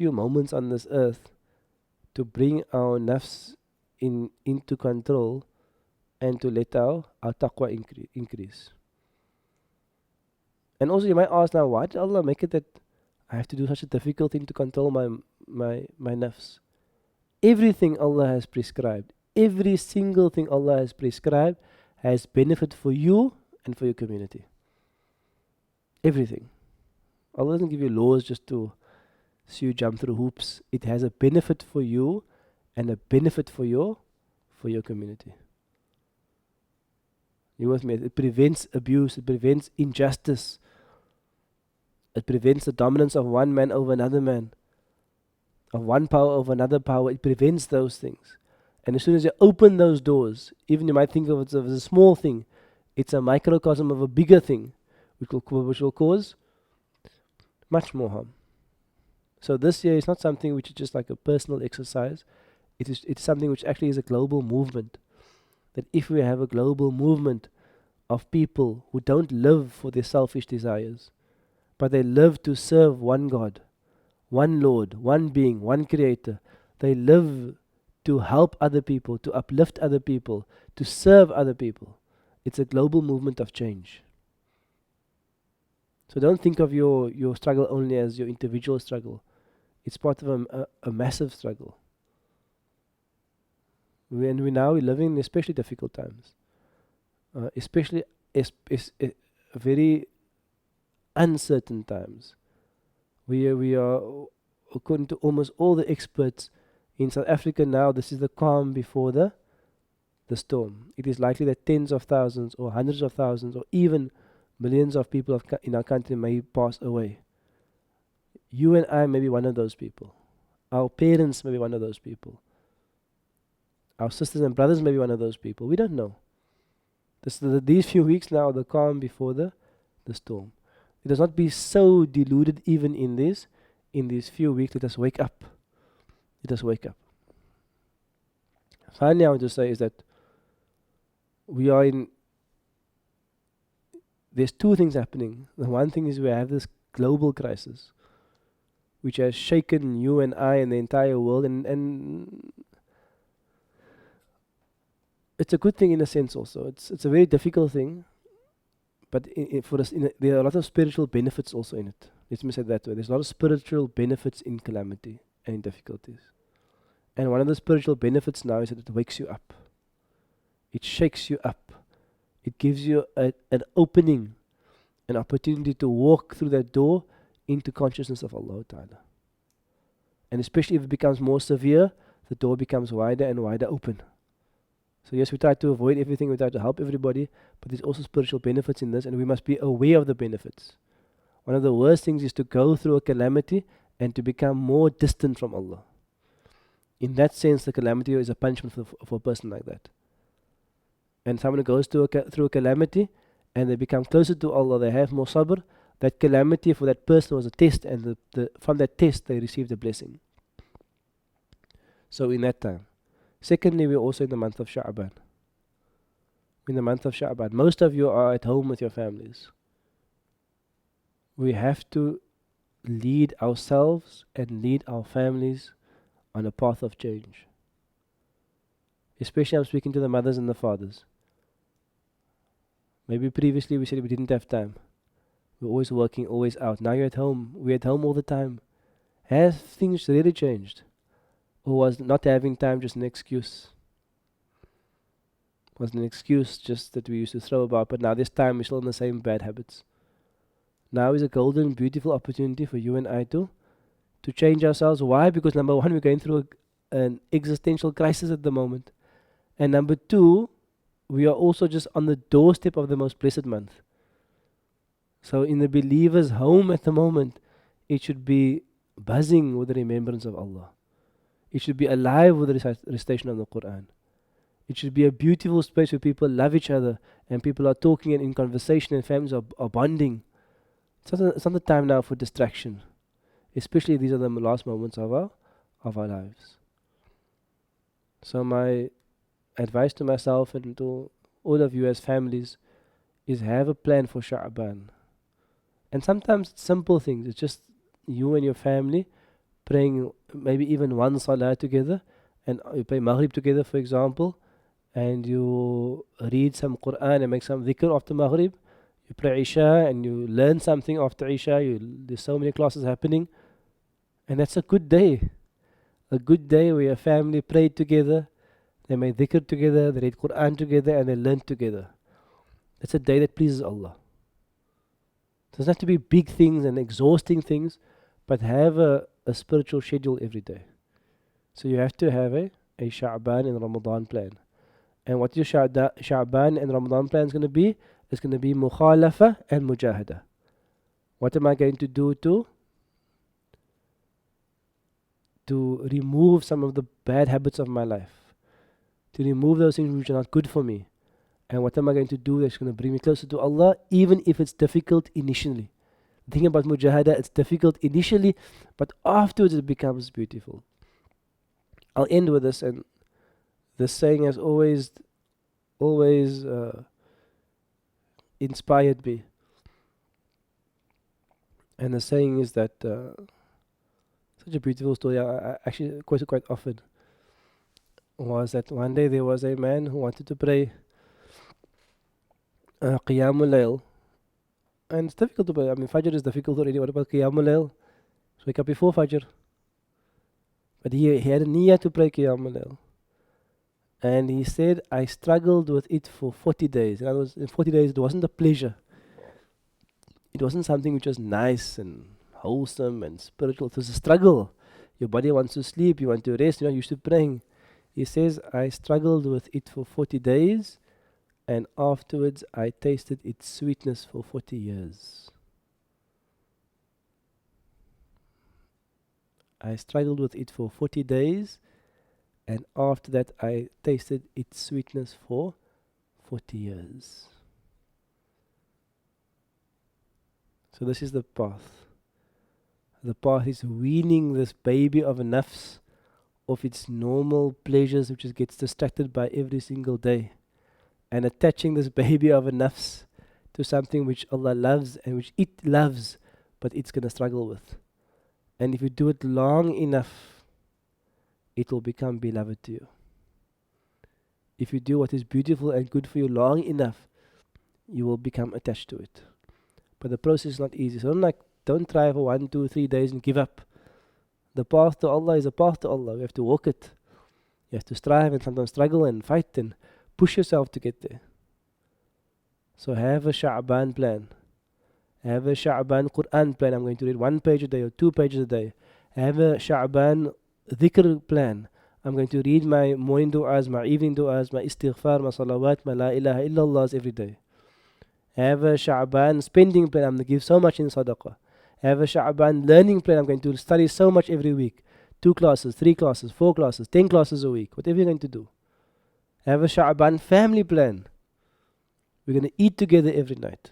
moments on this earth to bring our nafs into control and to let our taqwa increase. And also you might ask now, why did Allah make it that I have to do such a difficult thing to control my nafs? Everything Allah has prescribed, every single thing Allah has prescribed has benefit for you and for your community. Everything. Allah doesn't give you laws just to see you jump through hoops. It has a benefit for you and a benefit for your community. You with me? It prevents abuse, it prevents injustice, it prevents the dominance of one man over another man, of one power over another power. It prevents those things. And as soon as you open those doors, even you might think of it as a small thing, it's a microcosm of a bigger thing, which will cause much more harm. So this year is not something which is just like a personal exercise. It's something which actually is a global movement that if we have a global movement of people who don't live for their selfish desires, but they live to serve one God, one Lord, one being, one creator. They live to help other people, to uplift other people, to serve other people. It's a global movement of change. So don't think of your struggle only as your individual struggle. It's part of a massive struggle. When we're living in especially difficult times, especially very uncertain times. We are, according to almost all the experts in South Africa now, this is the calm before the storm. It is likely that tens of thousands or hundreds of thousands or even millions of people in our country may pass away. You and I may be one of those people. Our parents may be one of those people. Our sisters and brothers may be one of those people. We don't know. These few weeks now are the calm before the storm. Let us not be so deluded even in these few weeks. Let us wake up. Let us wake up. Finally, I want to say is that there's two things happening. The one thing is we have this global crisis, which has shaken you and I and the entire world, and it's a good thing in a sense also. It's a very difficult thing, but for us, there are a lot of spiritual benefits also in it. Let me say it that way. There's a lot of spiritual benefits in calamity and in difficulties. And one of the spiritual benefits now is that it wakes you up. It shakes you up. It gives you an opening, an opportunity to walk through that door into consciousness of Allah Ta'ala. And especially if it becomes more severe, the door becomes wider and wider open. So yes, we try to avoid everything, we try to help everybody, but there's also spiritual benefits in this, and we must be aware of the benefits. One of the worst things is to go through a calamity and to become more distant from Allah. In that sense, the calamity is a punishment for a person like that. And someone who goes through a calamity and they become closer to Allah, they have more sabr, that calamity for that person was a test, and from that test they received a blessing. So in that time. Secondly, we're also in the month of Sha'ban. In the month of Sha'ban, most of you are at home with your families. We have to lead ourselves and lead our families on a path of change. Especially I'm speaking to the mothers and the fathers. Maybe previously we said we didn't have time. We're always working, always out. Now you're at home. We're at home all the time. Have things really changed? Or was not having time just an excuse? Was an excuse just that we used to throw about, but now this time we're still in the same bad habits. Now is a golden, beautiful opportunity for you and I to change ourselves. Why? Because number one, we're going through an existential crisis at the moment. And number two, we are also just on the doorstep of the most blessed month. So in the believer's home at the moment, it should be buzzing with the remembrance of Allah. It should be alive with the recitation of the Quran. It should be a beautiful space where people love each other and people are talking and in conversation and families are bonding. It's not the time now for distraction. Especially these are the last moments of our lives. So my advice to myself and to all of you as families is have a plan for Sha'ban. And sometimes it's simple things. It's just you and your family praying maybe even one salah together, and you pray Maghrib together, for example, and you read some Quran and make some dhikr after Maghrib. You pray Isha and you learn something after Isha. There's so many classes happening, and that's a good day. A good day where your family prayed together, they made dhikr together, they read Quran together, and they learned together. That's a day that pleases Allah. It doesn't have to be big things and exhausting things, but have a spiritual schedule every day. So you have to have a Sha'ban and Ramadan plan. And what your Sha'ban and Ramadan plan is going to be? It's going to be mukhalafa and mujahada. What am I going to do to remove some of the bad habits of my life? To remove those things which are not good for me. And what am I going to do that's going to bring me closer to Allah, even if it's difficult initially? The thing about mujahada, it's difficult initially, but afterwards it becomes beautiful. I'll end with this, and this saying has always always inspired me. And the saying is that such a beautiful story. I actually quote it quite often. Was that one day there was a man who wanted to pray Qiyamul Layl, and it's difficult to pray. I mean, Fajr is difficult already. What about Qiyamul Layl? So wake up before Fajr. But he had a niyyah to pray Qiyamul Layl. And he said, I struggled with it for 40 days. In other words, in 40 days, it wasn't a pleasure. It wasn't something which was nice and wholesome and spiritual. It was a struggle. Your body wants to sleep, you want to rest, you're not used to praying. He says, I struggled with it for 40 days, and afterwards I tasted its sweetness for 40 years. I struggled with it for 40 days, and after that I tasted its sweetness for 40 years. So this is the path. The path is weaning this baby of a nafs of its normal pleasures, which it gets distracted by every single day, and attaching this baby of a nafs to something which Allah loves and which it loves, but it's going to struggle with. And if you do it long enough, it will become beloved to you. If you do what is beautiful and good for you long enough, you will become attached to it. But the process is not easy. So don't try for 1, 2, 3 days and give up. The path to Allah is a path to Allah. You have to walk it. You have to strive and sometimes struggle and fight and push yourself to get there. So have a Sha'ban plan. Have a Sha'ban Quran plan. I'm going to read 1 page a day or 2 pages a day. Have a Sha'ban dhikr plan. I'm going to read my morning du'as, my evening du'as, my istighfar, my salawat, my la ilaha illallahs every day. Have a Sha'ban spending plan. I'm going to give so much in sadaqah. Have a Sha'ban learning plan. I'm going to study so much every week. 2 classes, 3 classes, 4 classes, 10 classes a week. Whatever you're going to do. Have a Sha'ban family plan. We're going to eat together every night.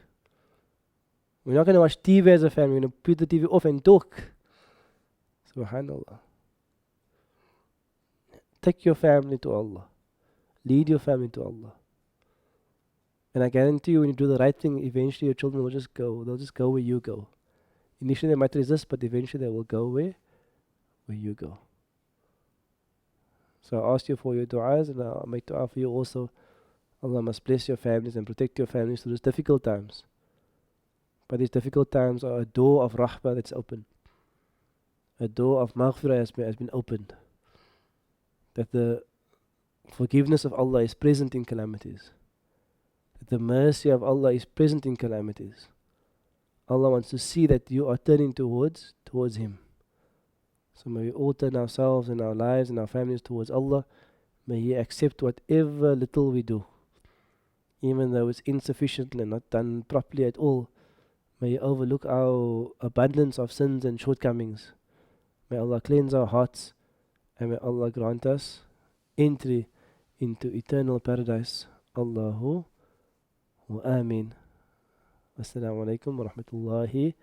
We're not going to watch TV as a family. We're going to put the TV off and talk. Subhanallah. Take your family to Allah. Lead your family to Allah. And I guarantee you, when you do the right thing, eventually your children will just go. They'll just go where you go. Initially they might resist, but eventually they will go where you go. So I ask you for your du'as, and I make du'a for you also. Allah must bless your families and protect your families through these difficult times. But these difficult times are a door of rahmah that's open. A door of maghfirah has been opened. That the forgiveness of Allah is present in calamities. That the mercy of Allah is present in calamities. Allah wants to see that you are turning towards Him. So may we all turn ourselves and our lives and our families towards Allah. May He accept whatever little we do, even though it's insufficient and not done properly at all. May He overlook our abundance of sins and shortcomings. May Allah cleanse our hearts, and may Allah grant us entry into eternal paradise. Allahu wa Ameen. Assalamu alaikum wa rahmatullahi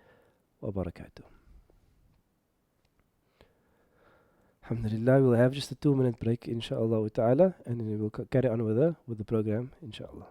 wa barakatuh. Alhamdulillah, we'll have just a 2-minute break, inshallah ta'ala, and then we'll carry on with the program, inshallah.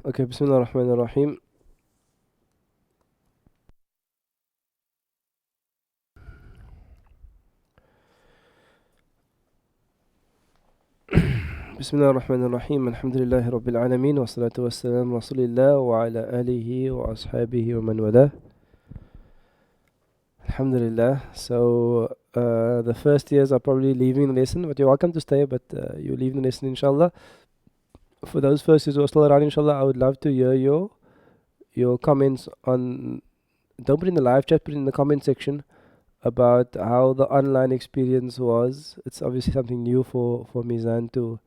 Okay, Bismillah ar-Rahman ar-Rahim. Bismillah ar-Rahman ar-Rahim. Alhamdulillahi Rabbil Alameen. Wa salatu wa salam Rasulillah wa ala alihi wa ashabihi wa man wala. Alhamdulillah. So, the first years are probably leaving the lesson, but you're welcome to stay, but you leave the lesson, inshallah. For those first years who are still around, inshallah, I would love to hear your comments on, don't put it in the live chat, put it in the comment section about how the online experience was. It's obviously something new for Mizan to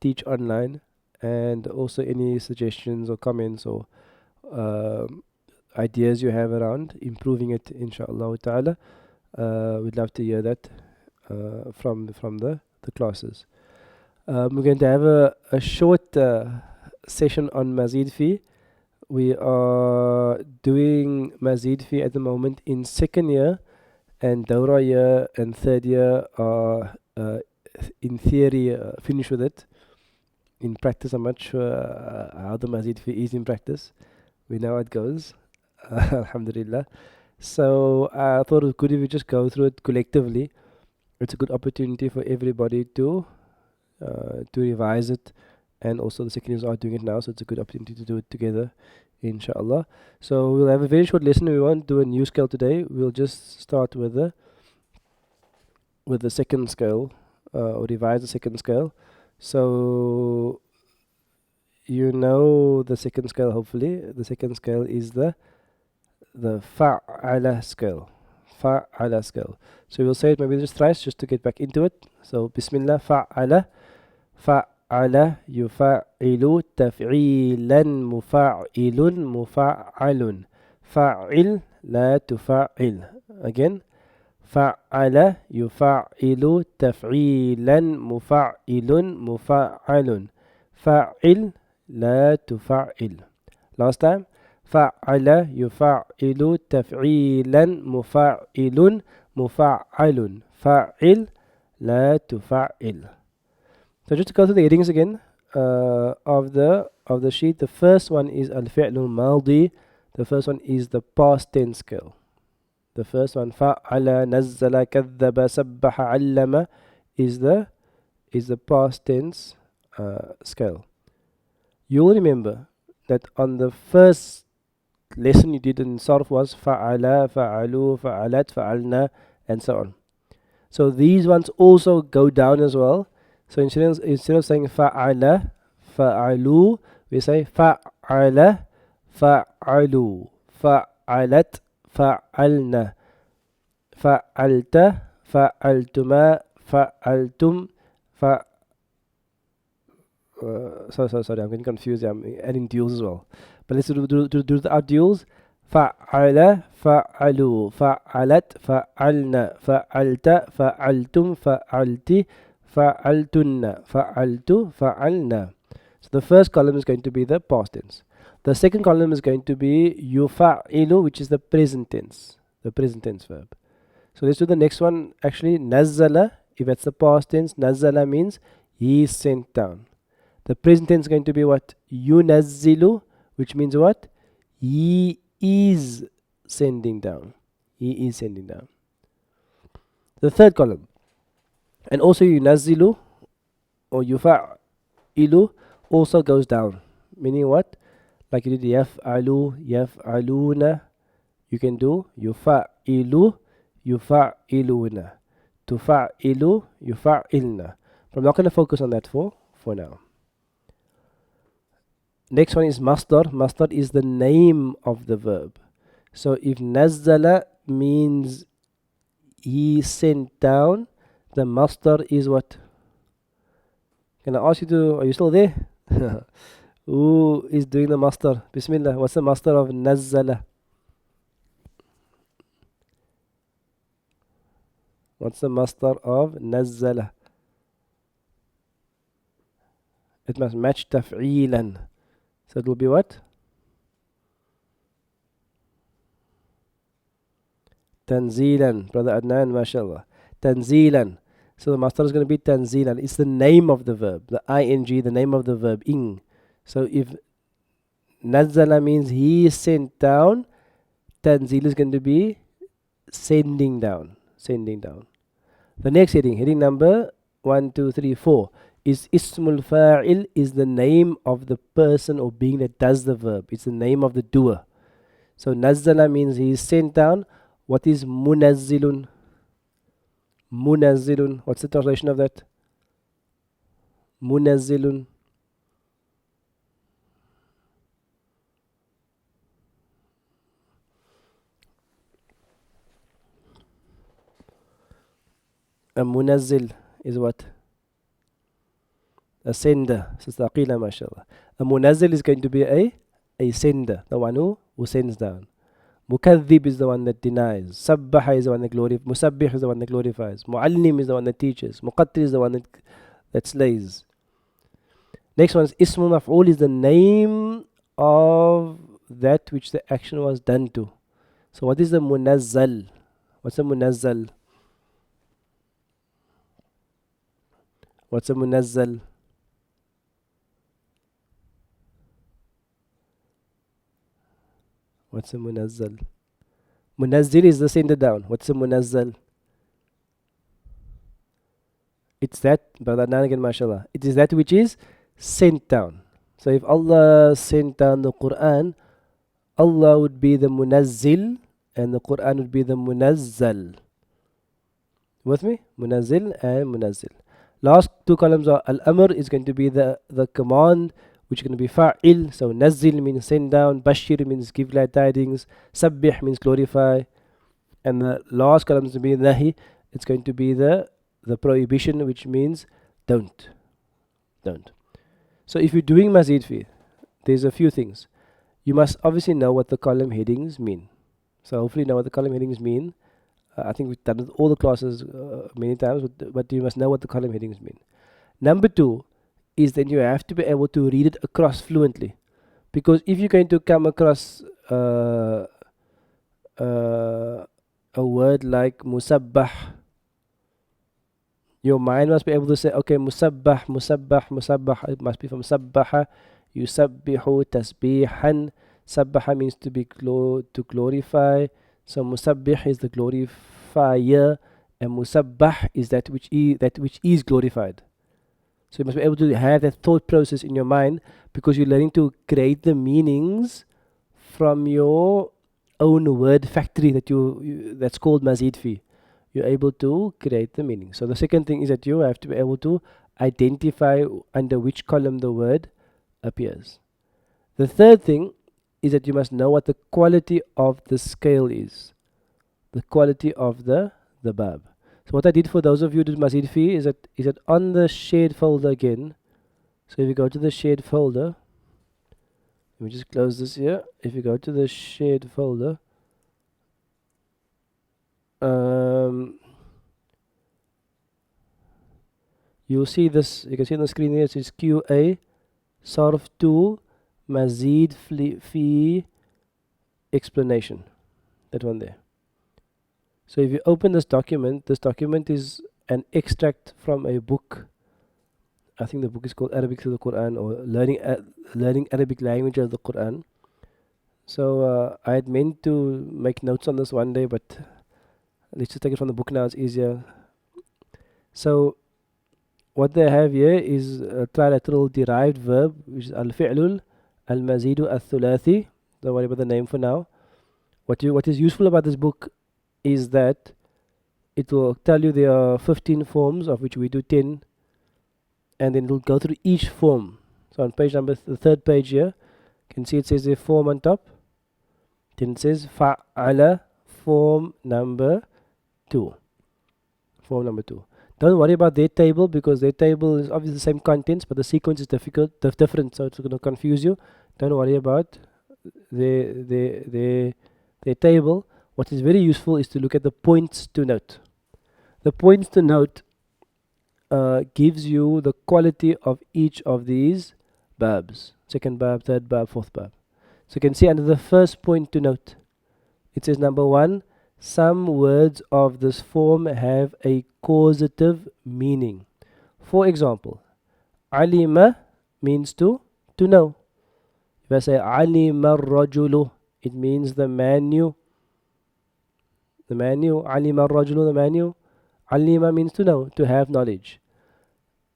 teach online, and also any suggestions or comments or um ideas you have around improving it, inshallah ta'ala. We'd love to hear that from the classes. We're going to have a short session on Mazid Fi. We are doing Mazid Fi at the moment in second year, and Dawra year and third year are in theory finished with it. In practice, I'm not sure how the Mazid Fi is in practice. We know how it goes. Alhamdulillah. So I thought it was good if we just go through it collectively. It's a good opportunity for everybody to revise it, and also the second years are doing it now, so it's a good opportunity to do it together, inshallah. So we'll have a very short lesson. We won't do a new scale today. We'll just start with the second scale, or revise the second scale. So you know the second scale, hopefully. The second scale is the fa'ala scale. Fa'ala scale. So we'll say it maybe just thrice just to get back into it. So Bismillah, fa'ala. فعل يفعل تفعيلا مفعل مفعل فعل لا تفعل. Again, فعل يفعل تفعيلا مفعل مفعل فعل لا تفعل. Last time, فعل يفعل تفعيلا مفعل مفعل فعل لا تفعل. So just to go through the headings again of the sheet. The first one is al-fi'lul maldi. The first one is the past tense scale. The first one, fa'ala, nazzala, kadhaba, sabbaha, allama, is the past tense scale. You'll remember that on the first lesson you did in sarf was fa'ala, fa'alu, fa'alat, fa'alna, and so on. So these ones also go down as well. So instead of saying fa'ala, fa'alu, we say fa'ala, fa'alu, fa'alat, fa'alna, fa'alta, fa'altuma, fa'altum, sorry, I'm getting confused. I'm adding duals as well. But let's do the out duals. فعل فعلوا فعلت فعلنا فعلت فعلتم فعلت فعلتن فعلت فعلنا. So the first column is going to be the past tense. The second column is going to be yufa'ilu, which is the present tense. The present tense verb. So let's do the next one. Actually, nazzala, if it's the past tense, nazzala means he sent down. The present tense is going to be what? Yunazzilu, which means what? He is sending down. He is sending down. The third column. And also yunazzilu or yufa'ilu also goes down. Meaning what? Like you did yaf'alu, yaf'aluna. You can do yufa'ilu, yufa'iluna. Tufa'ilu, yufa'ilna. But I'm not going to focus on that for now. Next one is masdar. Masdar is the name of the verb. So if nazzala means he sent down, the masdar is what? Can I ask you to, are you still there? Who is doing the masdar? Bismillah. What's the masdar of nazzala? What's the masdar of nazzala? It must match taf'ilan. So it will be what? Tanzilan. Brother Adnan, mashallah. Tanzilan. So the masdar is going to be tanzilan. It's the name of the verb. The ing, the name of the verb, ing. So if Nazzala means he sent down. Tanzil is going to be sending down. Sending down. The next heading number 1, 2, 3, 4, is Ismul Fa'il, is the name of the person or being that does the verb. It's the name of the doer. So Nazzala means he is sent down. What is Munazzilun? Munazzilun. What's the translation of that? Munazzilun. A munazzil is what? A sender. Sister Aqila, mashallah. A munazzil is going to be a sender, the one who sends down. Mukadhib is the one that denies. Sabbaha is the one that glorifies. Musabbih is the one that glorifies. Muallim is the one that teaches. Muqattil is the one that slays. Next one is Ismul Maf'ul, is the name of that which the action was done to. So what is the munazzal? What's a munazzal? What's a munazzal? What's a munazzal? Munazzil is the sender down. What's a munazzal? It's that, brother again, mashallah. It is that which is sent down. So if Allah sent down the Quran, Allah would be the munazzil and the Quran would be the munazzal. With me? Munazzil and munazzil. Last two columns are al-amr is going to be the command, which is going to be fa'il. So nazzil means send down, bashir means give glad tidings, sabbih means glorify, and the last column is going to be nahi. It's going to be the prohibition, which means don't. So if you're doing mazid fi, there's a few things. You must obviously know what the column headings mean. So hopefully you know what the column headings mean. I think we've done all the classes many times, but you must know what the column headings mean. Number 2 is that you have to be able to read it across fluently. Because if you're going to come across a word like musabbah, your mind must be able to say, okay, musabbah, it must be from sabbaha, yusabbihu, tasbihan. Sabbaha means to glorify. So musabbih is the glorifier, and musabbah is that which is glorified. So you must be able to have that thought process in your mind, because you're learning to create the meanings from your own word factory that's called mazid fi. You're able to create the meaning. So the second thing is that you have to be able to identify under which column the word appears. The third thing is that you must know what the quality of the scale is. The quality of the bab. So what I did for those of you who did mazid fi is that on the shared folder again. So if you go to the shared folder, let me just close this here. If you go to the shared folder, you'll see this. You can see on the screen here. It says QA Sarf 2 Mazid Fi explanation. That one there. So if you open this document is an extract from a book. I think the book is called Arabic to the Quran, or learning Arabic language of the Quran. So I had meant to make notes on this one day, but let's just take it from the book now. It's easier. So what they have here is a trilateral derived verb, which is al-fi'lul al-mazidu al-thulathi. Don't worry about the name for now. What is useful about this book is that it will tell you there are 15 forms, of which we do 10, and then it will go through each form. So on page number, the third page here, you can see it says a form on top. Then it says fa'ala, form number 2. Form number 2. Don't worry about their table, because their table is obviously the same contents, but the sequence is different, so it's going to confuse you. Don't worry about their table. What is very useful is to look at the points to note. The points to note gives you the quality of each of these babs. Second bab, third bab, fourth bab. So you can see under the first point to note, it says number 1, some words of this form have a causative meaning. For example, alima means to know. If I say alima rajulu, it means the man knew. The man knew. Alima rajulu, the man knew. Alima means to know, to have knowledge.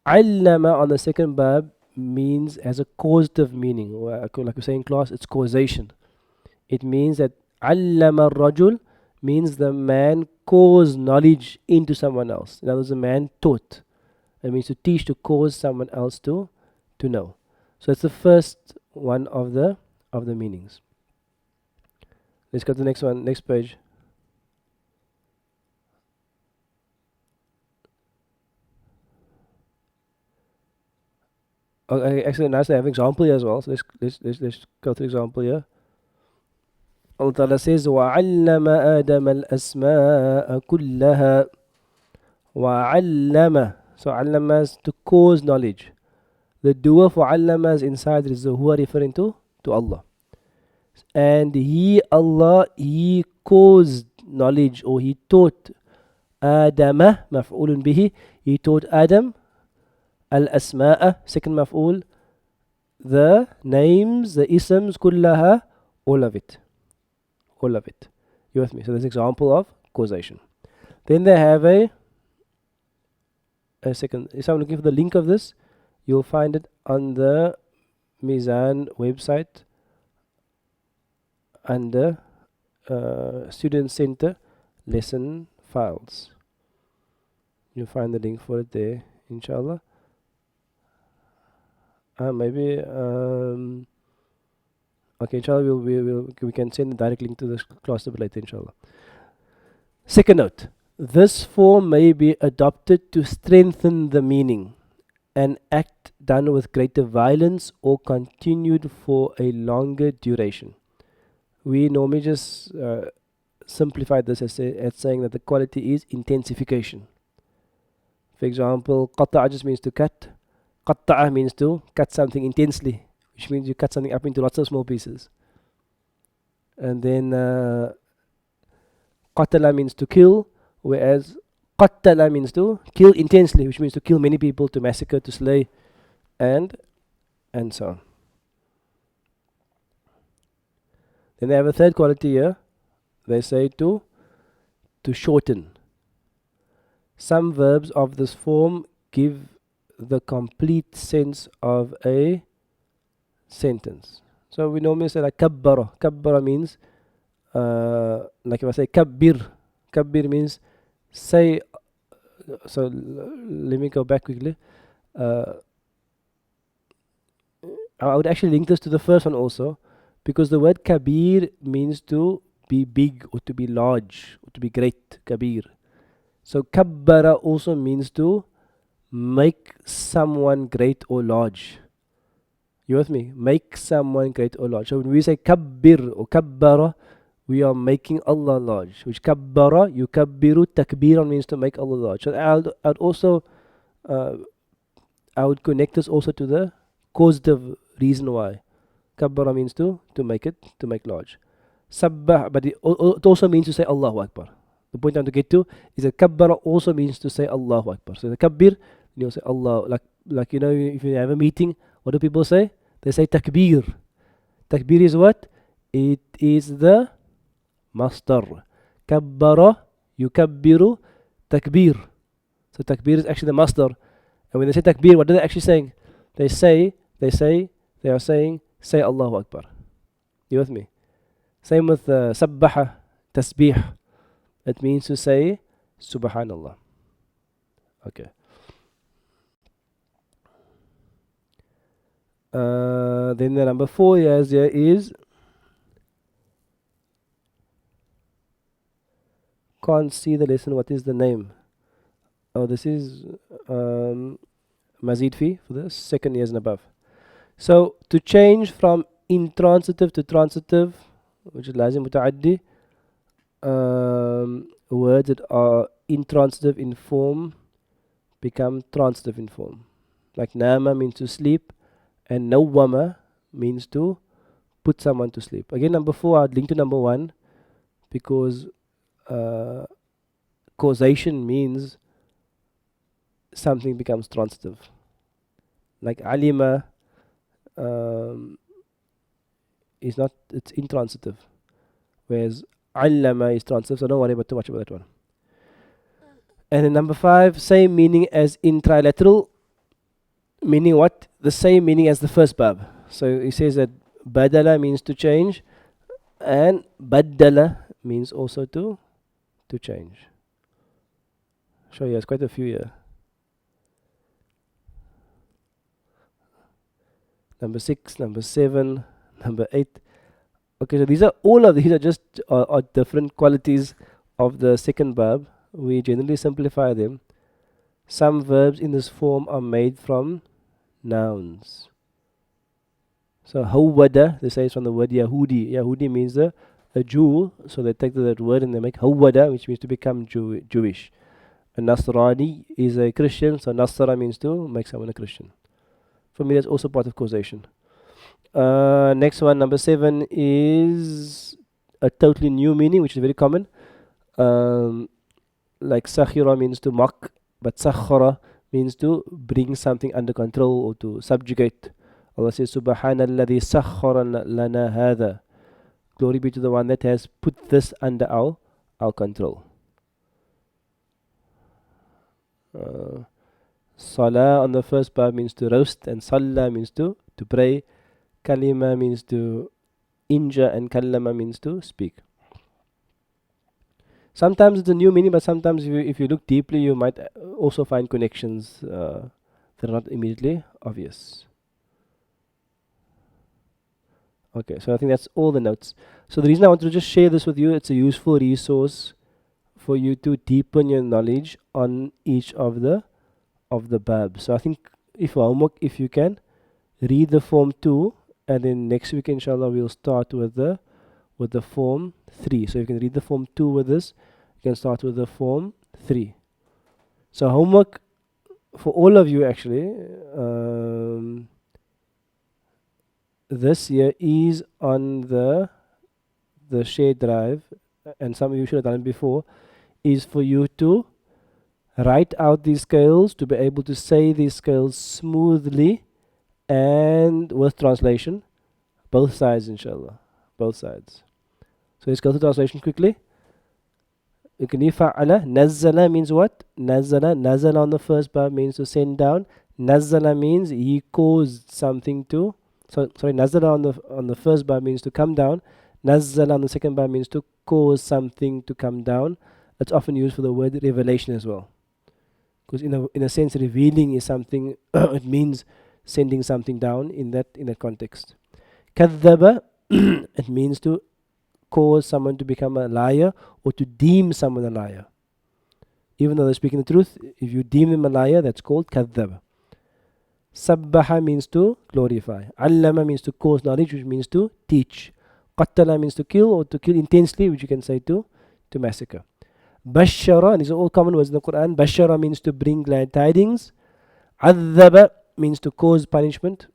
Allama on the second verb means has a causative meaning. Like we say in class, it's causation. It means that allama rajul means the man caused knowledge into someone else. In other words, the man taught. It means to teach, to cause someone else to know. So it's the first one of the meanings. Let's go to the next one, next page. Okay, actually, nice to have an example here as well. So let's go to the example here. Allah Ta'ala says, وَعَلَّمَ آدَمَ الْأَسْمَاءَ كُلَّهَا وَعَلَّمَ. So علم is to cause knowledge. The doer for علم is inside is the who are referring to Allah. And he, Allah, he caused knowledge or he taught آدم مفعول به. He taught Adam الأسماء, second مفعول, the names, the isms, كلها, all of it. All of it. You with me? So there's an example of causation. Then they have a second. If I'm looking for the link of this, you'll find it on the Mizan website under Student Center lesson files. You'll find the link for it there, inshallah. Maybe okay, inshallah, we can send a direct link to this class a bit later, inshallah. Second note, this form may be adopted to strengthen the meaning, an act done with greater violence or continued for a longer duration. We normally just simplify this as saying that the quality is intensification. For example, qata'a just means to cut. Qatta'a means to cut something intensely, which means you cut something up into lots of small pieces. And then qatala means to kill, whereas qattala means to kill intensely, which means to kill many people, to massacre, to slay, and so on. Then they have a third quality here. They say to shorten. Some verbs of this form give the complete sense of a sentence. So we normally say like kabbara. Kabbara means like if I say kabbir. Kabbir means say. So let me go back quickly. I would actually link this to the first one also, because the word kabir means to be big or to be large or to be great. Kabir. So kabbara also means to make someone great or large. You with me? Make someone great or large. So when we say kabbir or kabbara, we are making Allah large. Which kabbara, yukabbiru, takbiran means to make Allah large. So I'd also I would connect this also to the causative reason why. Kabbara means to make large. Sabbah, but it also means to say Allahu Akbar. The point I'm to get to is that kabbara also means to say Allahu Akbar. So the kabbir, you say Allah, like you know, if you have a meeting, what do people say? They say takbir. Takbir is what? It is the masdar. Kabbara, yukabbiru, takbir. So takbir is actually the masdar. And when they say takbir, what are they actually saying? They are saying, say Allahu Akbar. You with me? Same with sabbaha, tasbih. It means to say Subhanallah. Okay. Then the number 4 here is can't see the lesson. What is the name? Oh, this is Mazid Fi for the second years and above. So to change from intransitive to transitive, which is lazim mutaaddi, words that are intransitive in form become transitive in form. Like nama means to sleep, and nawwama means to put someone to sleep. Again, number 4, I'd link to number 1 because causation means something becomes transitive. Like alima, is not, it's intransitive. Whereas allama is transitive, so don't worry about too much about that one. And then number 5, same meaning as in trilateral, meaning what? The same meaning as the first bab. So he says that badala means to change, and baddala means also to change. Sure, yes, quite a few here. Number 6, number 7, number 8. Okay, so these are all of these are just are different qualities of the second verb. We generally simplify them. Some verbs in this form are made from nouns. So hawwada, they say it's from the word Yahudi. Yahudi means a Jew, so they take that word and they make hawwada, which means to become Jewish. A Nasrani is a Christian, so Nasra means to make someone a Christian. For me, that's also part of causation. Next one, number 7, is a totally new meaning, which is very common. Like sakhira means to mock, but sakhara means to bring something under control or to subjugate. Allah says, Subhanalladhi sakhara lana hadha. Glory be to the one that has put this under our control. Salah on the first part means to roast, and Salah means to pray. Kalima means to injure, and Kallama means to speak. Sometimes it's a new meaning, but sometimes if you look deeply, you might also find connections that are not immediately obvious. Okay, so I think that's all the notes. So the reason I wanted to just share this with you, it's a useful resource for you to deepen your knowledge on each of the babs. So I think if homework, if you can read the form 2, and then next week inshallah we'll start with the form 3. So you can read the form 2 with this, you can start with the form 3. So homework for all of you actually, this year is on the shared drive, and some of you should have done it before, is for you to write out these scales, to be able to say these scales smoothly and with translation, both sides inshallah, both sides. So let's go to translation quickly. Fa'ala, nazzala means what? Nazala on the first bar means to send down. Nazzala means he caused something to, nazala on the first bar means to come down. Nazzala on the second bar means to cause something to come down. It's often used for the word revelation as well, because in a sense revealing is something it means sending something down in that context. Kadhaba it means to cause someone to become a liar or to deem someone a liar. Even though they're speaking the truth, if you deem them a liar, that's called kadhaba. Sabbaha means to glorify. Allama means to cause knowledge, which means to teach. Qattala means to kill or to kill intensely, which you can say to massacre. Bashara, and these are all common words in the Quran. Bashara means to bring glad tidings. Adhaba means to cause punishment.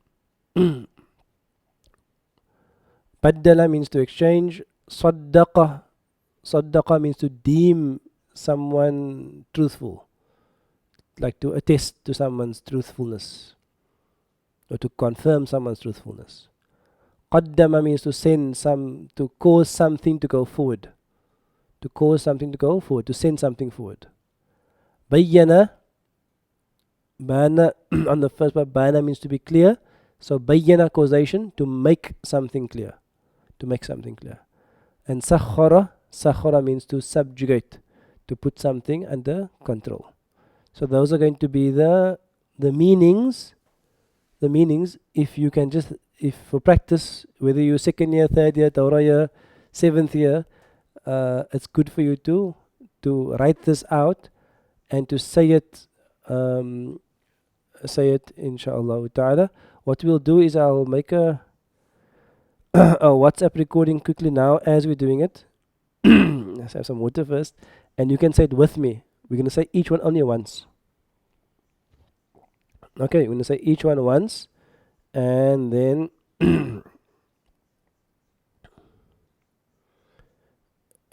Baddala means to exchange. Saddaqa means to deem someone truthful, like to attest to someone's truthfulness or to confirm someone's truthfulness. Qaddama means to to cause something to go forward, to send something forward. Bayyana, bana on the first part, bana means to be clear. So bayyana, causation, to make something clear, And sakhara means to subjugate, to put something under control. So those are going to be the meanings. The meanings, if you can just, if for practice, whether you're second year, third year, Torah year, 7th year, it's good for you to write this out and to say it inshallah ta'ala. What we'll do is I'll make a WhatsApp recording quickly now as we're doing it. Let's have some water first, and you can say it with me. We're going to say each one only once. Okay, we're going to say each one once, and then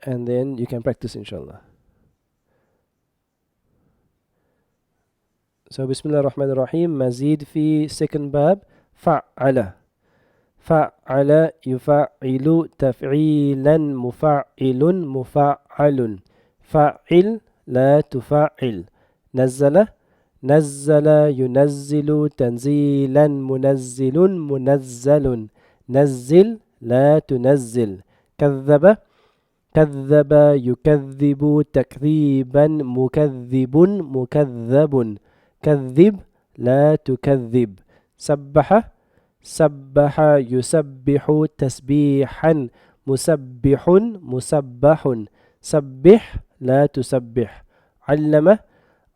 and then you can practice inshallah. So Bismillah ar-Rahman ar-Rahim. Mazid fi second bab, fa'ala. فعل يفعل تفعيلا مفعل مفعل فعل لا تفعل نزل نزل ينزل تنزيلا منزل منزل نزل لا تنزل كذب كذب يكذب تكذيبا مكذب مكذب كذب لا تكذب سبح سبح يسبح تسبيحا مسبح مسبح سبح لا تسبح علم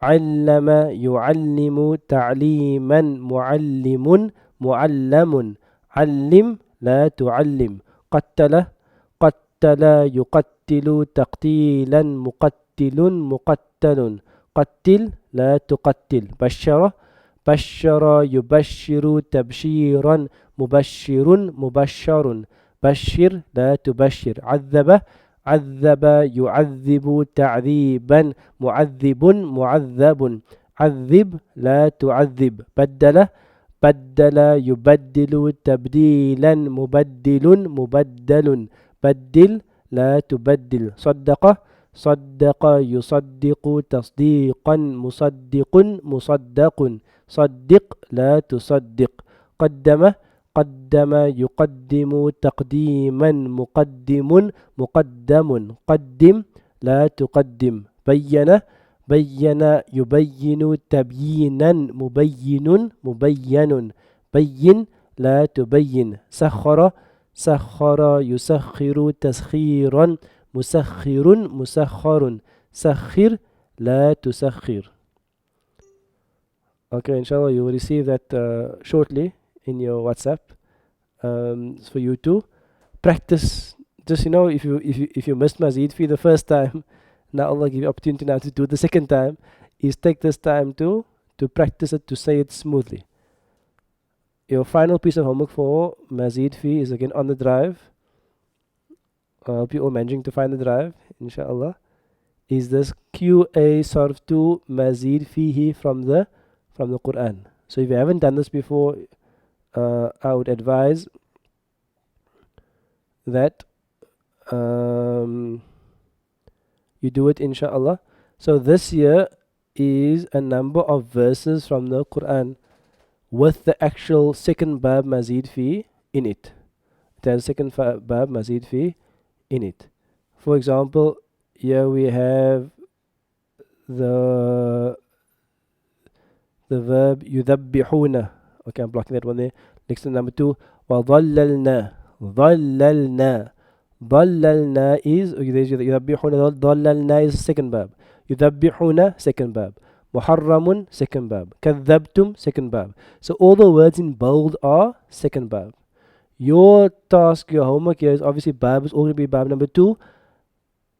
علم يعلم تعليما معلم معلم علم لا تعلم قتل قتل يقتل تقتيلا مقتل مقتل قتل لا تقتل بشر بشر يبشر تبشيرا مبشر مبشر بشر لا تبشر عذب عذب يعذب تعذيبا معذب معذب عذب لا تعذب بدل بدل يبدل تبديلا مبدل مبدل بدل لا تبدل صدق صدق يصدق تصديقا مصدق مصدق صدق لا تصدق قدم قدم يقدم تقديما مقدم مقدم قدم لا تقدم بين بين يبين تبيينا مبين مبين بين لا تبين سخر سخر يسخر تسخيرا مسخر مسخر سخر لا تسخر. Okay, inshallah you will receive that shortly in your WhatsApp. It's for you to practice. Just if you missed Mazid for the first time, now Allah give you opportunity now to do it the second time. Is take this time to practice it, to say it smoothly. Your final piece of homework for Mazid fee is again on the drive. I hope you're all managing to find the drive, inshallah. Is this QA Sarf 2 Mazid fihi from the Quran. So if you haven't done this before, I would advise that you do it, inshallah. So this year is a number of verses from the Quran with the actual second Bab Mazid fi in it. It has second Bab Mazid fi in it. For example, here we have the verb يذبحون. Okay, I'm blocking that one there. Next to number 2, وظللنا ظللنا ظللنا is, okay, there's يذبحون. ظللنا is second bab. يذبحون second bab. محرم second bab. كذبتم second bab. So all the words in bold are second bab. Your task, your homework here is obviously bab is all going to be bab number 2.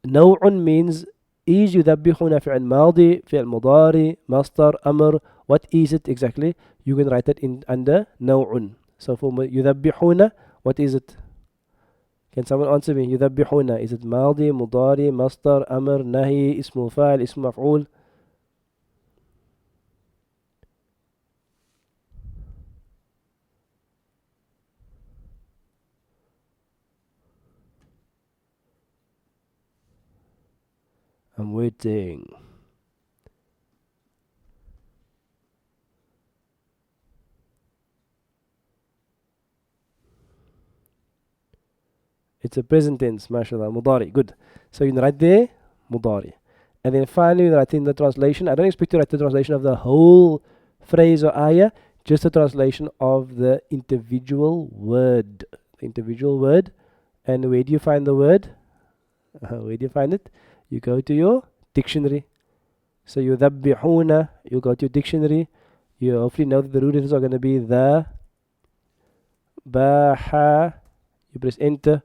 نوع means is يذبحون فعل ماضي فعل مضاري مصدر أمر. What is it exactly? You can write that in under نوع. So for يذبحون, what is it? Can someone answer me? يذبحون, is it ماضي مضاري مصدر أمر نهي اسم فاعل اسم مفعول? I'm waiting. It's a present tense, mashallah, mudari, good. So you can write there, mudari. And then finally you write in the translation. I don't expect to write the translation of the whole phrase or ayah, just the translation of the individual word. The individual word. And where do you find the word? Where do you find it? You go to your dictionary. So يذبحون, you go to your dictionary. You hopefully know that the root letters are going to be the, baha. You press enter.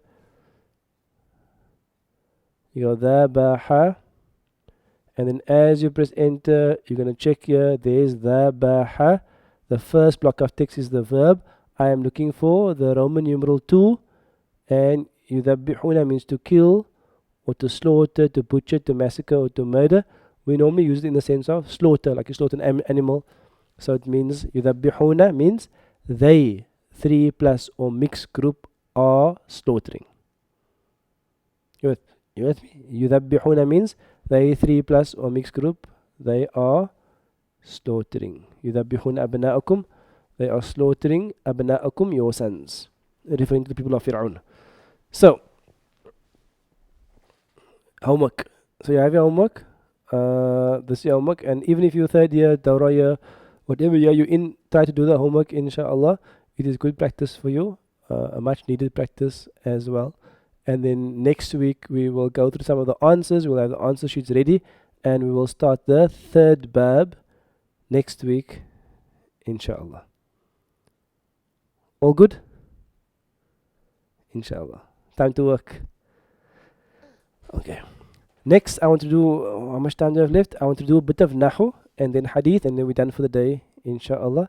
You go the, baha. And then as you press enter, you're going to check here. There's the, baha. The first block of text is the verb. I am looking for the Roman numeral 2. And يذبحون means to kill, or to slaughter, to butcher, to massacre, or to murder. We normally use it in the sense of slaughter, like you slaughter an animal. So it means يذبحون means they 3 plus or mixed group are slaughtering. You with me? يذبحون means they 3 plus or mixed group, they are slaughtering. يذبحون أبناءكم, they are slaughtering أبناءكم, your sons, referring to the people of Fir'aun. So, homework. So you have your homework. This is your homework, and even if you're third year, Dawra year, whatever year you're in, try to do the homework, inshallah. It is good practice for you, a much needed practice as well. And then next week we will go through some of the answers. We'll have the answer sheets ready, and we will start the third bab next week, inshallah. All good? Inshallah. Time to work. Okay. Next, I want to do, how much time do I have left? I want to do a bit of Nahu and then Hadith, and then we're done for the day, inshallah.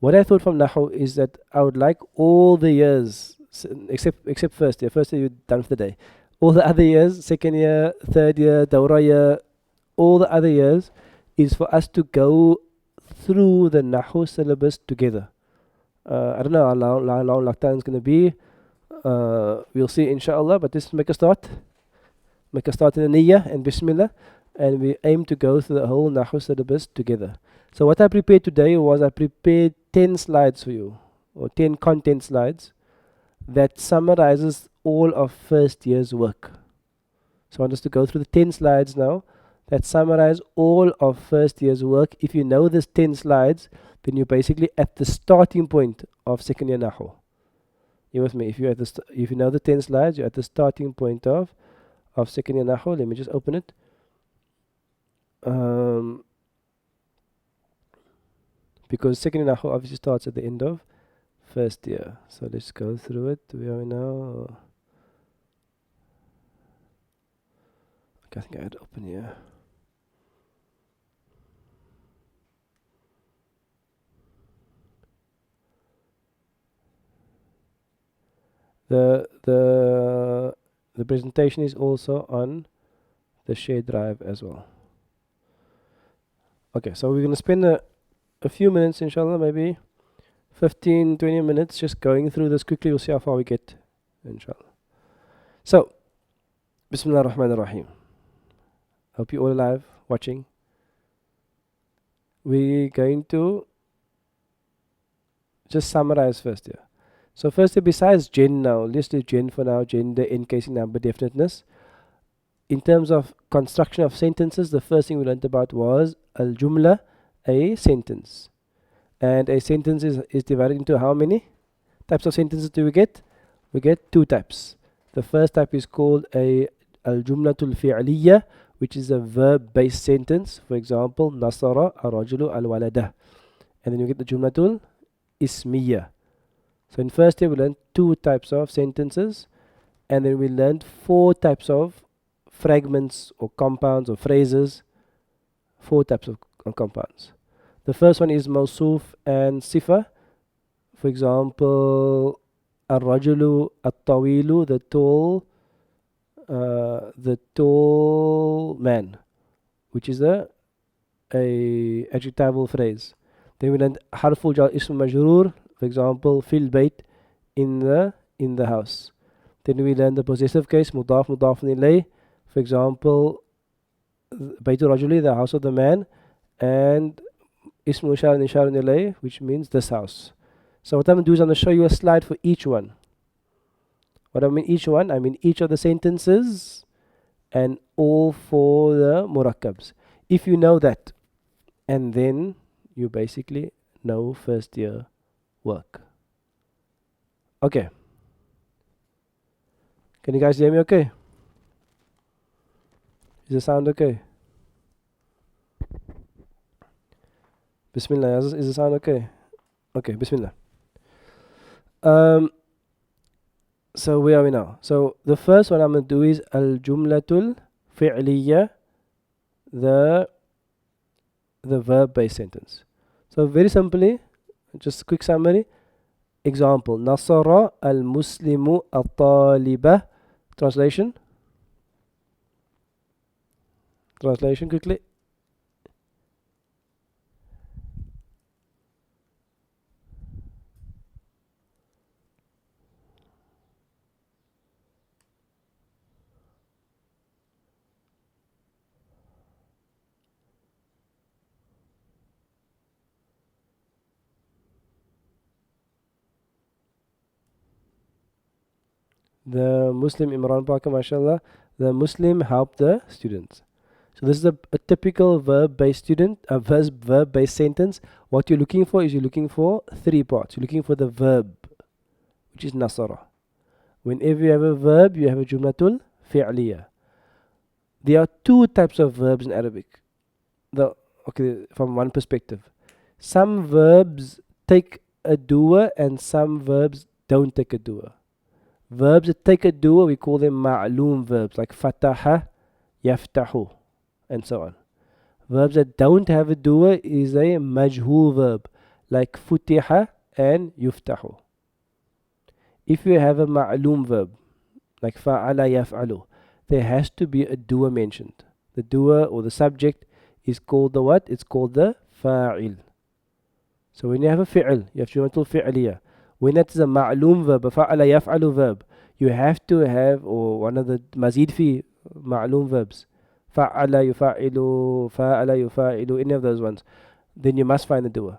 What I thought from Nahu is that I would like all the years, except first year. First year you're done for the day. All the other years, second year, third year, Dawra year, all the other years is for us to go through the Nahu syllabus together. I don't know how long lockdown is going to be. We'll see, inshallah, but let's make a start. Make a start in the niyyah and bismillah, and we aim to go through the whole Nahu syllabus together. So what I prepared today was I prepared 10 slides for you, or 10 content slides that summarizes all of first year's work. So I want us to go through the 10 slides now that summarize all of first year's work. If you know this 10 slides, then you're basically at the starting point of second year Nahu. You with me? If you know the 10 slides, you're at the starting point of second year Nahu. Let me just open it. Because second year Nahu obviously starts at the end of first year. So let's go through it. Where are we now? Okay, I think I had to open here. The presentation is also on the shared drive as well. Okay, so we're going to spend a few minutes, inshallah, maybe 15, 20 minutes just going through this quickly. We'll see how far we get, inshallah. So, Bismillah ar-Rahman ar-Rahim. Hope you're all alive, watching. We're going to just summarize first year. So first, besides gen now, let's do gen for now, gender, encasing number, definiteness. In terms of construction of sentences, the first thing we learned about was al-jumla, a sentence. And a sentence is divided into how many types of sentences do we get? We get 2 types. The first type is called a al-jumlatul fi'aliyya, which is a verb-based sentence. For example, nasara ar-rajulu al-walada. And then you get the jumlatul ismiyya. So in first year we learned 2 types of sentences, and then we learned 4 types of fragments or compounds or phrases. 4 types of compounds. The first one is mawsuf and sifa. For example, ar-rajulu at-tawilu, the tall man, which is a adjectival phrase. Then we learned harful jar ism majroor. For example, fil bayt, in the house. Then we learn the possessive case, mudaf mudafun ilay. For example, baytul rajuli, the house of the man, and ismu ishar and ishar ilay, which means this house. So what I'm going to do is I'm going to show you a slide for each one. What I mean each one, I mean each of the sentences and all 4 the murakkabs. If you know that, and then you basically know first year work. Okay. Can you guys hear me okay? Is the sound okay? Bismillah. Is the sound okay? Okay, Bismillah. So where are we now? So the first one I'm going to do is al-jumlatul fi'liyya, the verb-based sentence. So very simply, just a quick summary. Example, Nasara al-Muslimu al-Taliba. Translation? Translation quickly. The Muslim, Imran Parker, mashallah, the Muslim helped the students. So this is a typical verb-based student, a verb-based sentence. What you're looking for is you're looking for three parts. You're looking for the verb, which is nasara. Whenever you have a verb, you have a jumlatul fi'liya. There are two types of verbs in Arabic. From one perspective. Some verbs take a doer and some verbs don't take a doer. Verbs that take a doer, we call them ma'loom verbs, like fataha, yaftahu, and so on. Verbs that don't have a doer is a majhul verb, like futiha and yuftahu. If you have a ma'loom verb, like fa'ala yaf'alu, there has to be a doer mentioned. The doer or the subject is called the what? It's called the fa'il. So when you have a fi'l, you have jumlatul fi'liya. When that is a ma'loom verb, a fa'ala yaf'alu verb, you have to have, or one of the mazid fi ma'loom verbs, fa'ala yufa'ilu, any of those ones, then you must find the doer.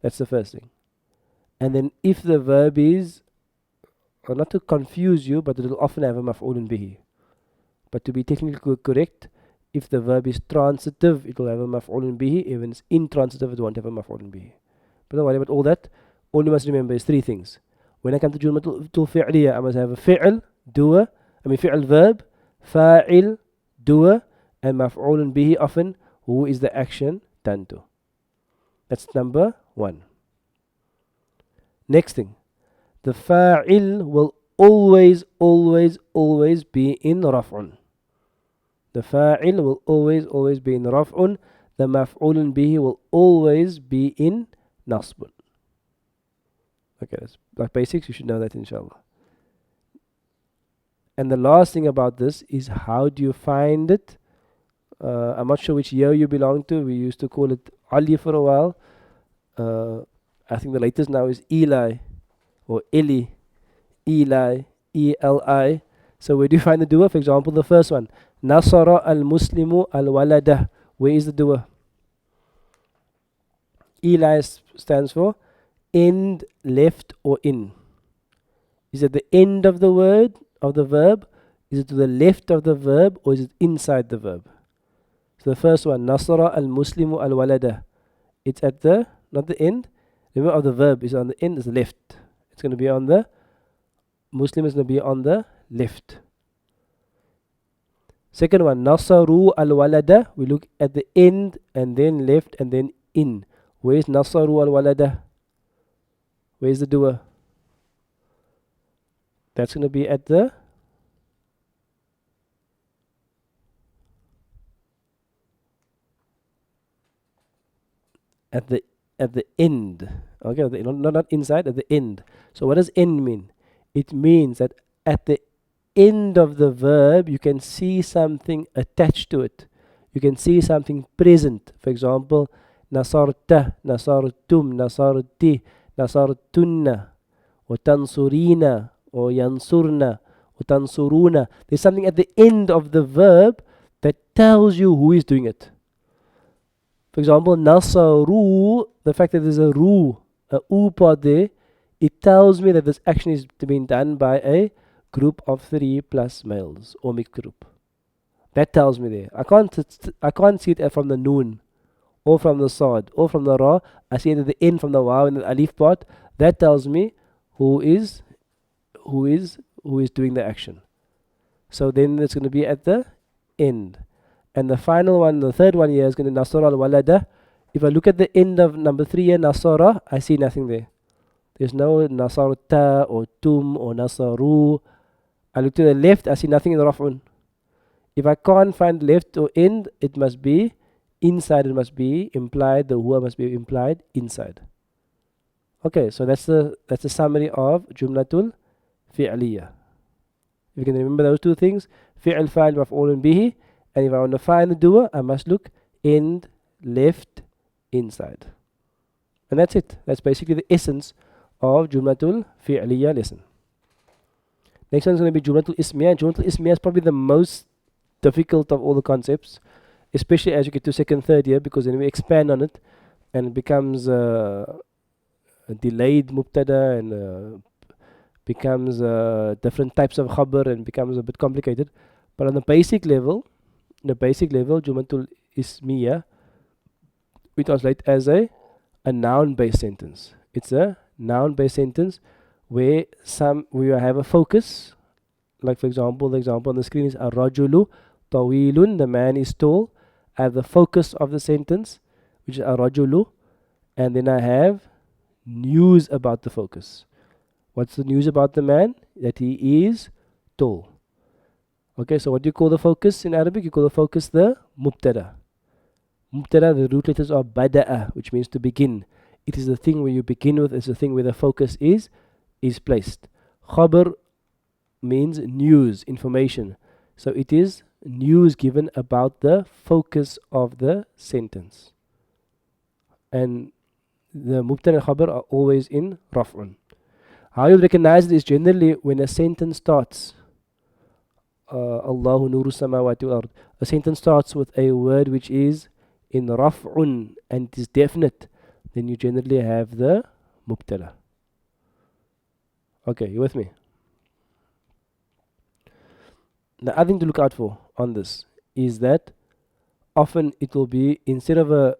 That's the first thing. And then if the verb is, or not to confuse you, but it will often have a maf'ulun bihi. But to be technically correct, if the verb is transitive, it will have a maf'ulun bihi. Even if it's intransitive, it won't have a maf'ulun bihi. But don't worry about all that. All you must remember is three things. When I come to jumlatul fi'liya, I must have a fi'l, doer, fi'l verb, fa'il, doer, and maf'ulun bihi often, who is the action done to. That's number one. Next thing. The fa'il will always be in raf'un. The fa'il will always be in raf'un. The maf'ulun bihi will always be in nasbun. Okay, that's like basics. You should know that, inshallah. And the last thing about this is, how do you find it? I'm not sure which year you belong to. We used to call it Ali for a while. I think the latest now is Eli or Eli. Eli, E-L-I. So where do you find the doer? For example, the first one, Nasara al-Muslimu al-Walada. Where is the doer? Eli stands for end, left, or in. Is it the end of the word, of the verb? Is it to the left of the verb, or is it inside the verb? So the first one, Nasara al-Muslimu al-Walada. It's at the, not the end. Remember, of the verb is on the end, is the left. It's going to be on the, Muslim is going to be on the left. Second one, Nasaru al-Walada. We look at the end, and then left, and then in. Where is Nasaru al-Walada? Where is the doer? That's going to be at the end. Okay, not inside, at the end. So what does end mean? It means that at the end of the verb, you can see something attached to it. You can see something present. For example, nasarta, nasartum, nasarti, nasartunna, or tansurina, or yansurna, or tansuruna. There's something at the end of the verb that tells you who is doing it. For example, nasaru, the fact that there's a ru, a u part there, it tells me that this action is being done by a group of 3 plus males, or mixed group. That tells me there. I can't see it from the noon, or from the sad, or from the ra. I see it at the end from the waw and the alif part. That tells me who is doing the action. So then it's going to be at the end. And the final one, the third one here, is going to be Nasara al-Walada. If I look at the end of number 3 here, Nasara, I see nothing there. There's no Nasarta or Tum or Nasaru. I look to the left, I see nothing in the Raf'un. If I can't find left or end, it must be inside, it must be implied, the huwa must be implied inside. Okay, so that's the summary of Jumlatul Fi'liya. If you can remember those two things, Fi'l Fa'il Maf'ulun Bihi, and if I want to find the doer, I must look end, left, inside. And that's it. That's basically the essence of Jumlatul Fi'liya lesson. Next one is going to be Jumlatul Ismiya. Jumlatul Ismiya is probably the most difficult of all the concepts, especially as you get to second, third year, because then we expand on it and it becomes a delayed mubtada and becomes different types of khabar and becomes a bit complicated. But on the basic level, Jumatul Ismiya, we translate as a noun-based sentence. It's a noun-based sentence where we have a focus. Like for example, the example on the screen is ar-rajulu tawilun, the man is tall. I have the focus of the sentence, which is ar-rajulu, and then I have news about the focus. What's the news about the man? That he is tall. Okay, so what do you call the focus in Arabic? You call the focus the mubtada. Mubtada, the root letters are bada'a, which means to begin. It is the thing where you begin with, it's the thing where the focus is placed. Khabar means news, information. So it is news given about the focus of the sentence. And the mubtada and khabar are always in raf'un. How you recognize it is generally when a sentence starts. Allahu nuru samawati wal ard. A sentence starts with a word which is in raf'un and it is definite. Then you generally have the mubtada. Okay, you with me? The other thing to look out for on this is that often it will be, instead of a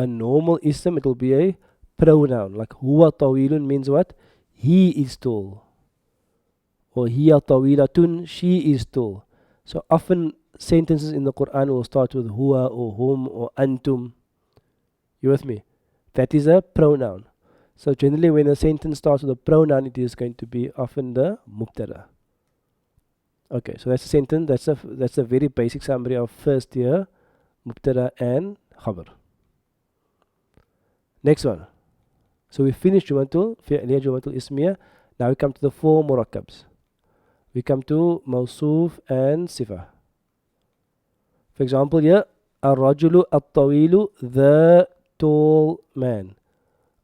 normal ism, it will be a pronoun. Like huwa tawilun means what? He is tall. Or hiya tawilatun, she is tall. So often sentences in the Quran will start with huwa or hum or antum. You with me? That is a pronoun. So generally when a sentence starts with a pronoun, it is going to be often the mubtada. Okay, so that's a sentence. That's a very basic summary of first year mubtada and khabar. Next one. So we finished Jumatul Fi'liya, Jumatul Ismiya. Now we come to the four murakkabs. We come to Mawsuf and Sifa. For example, here, Ar-Rajulu At-Tawilu, the tall man.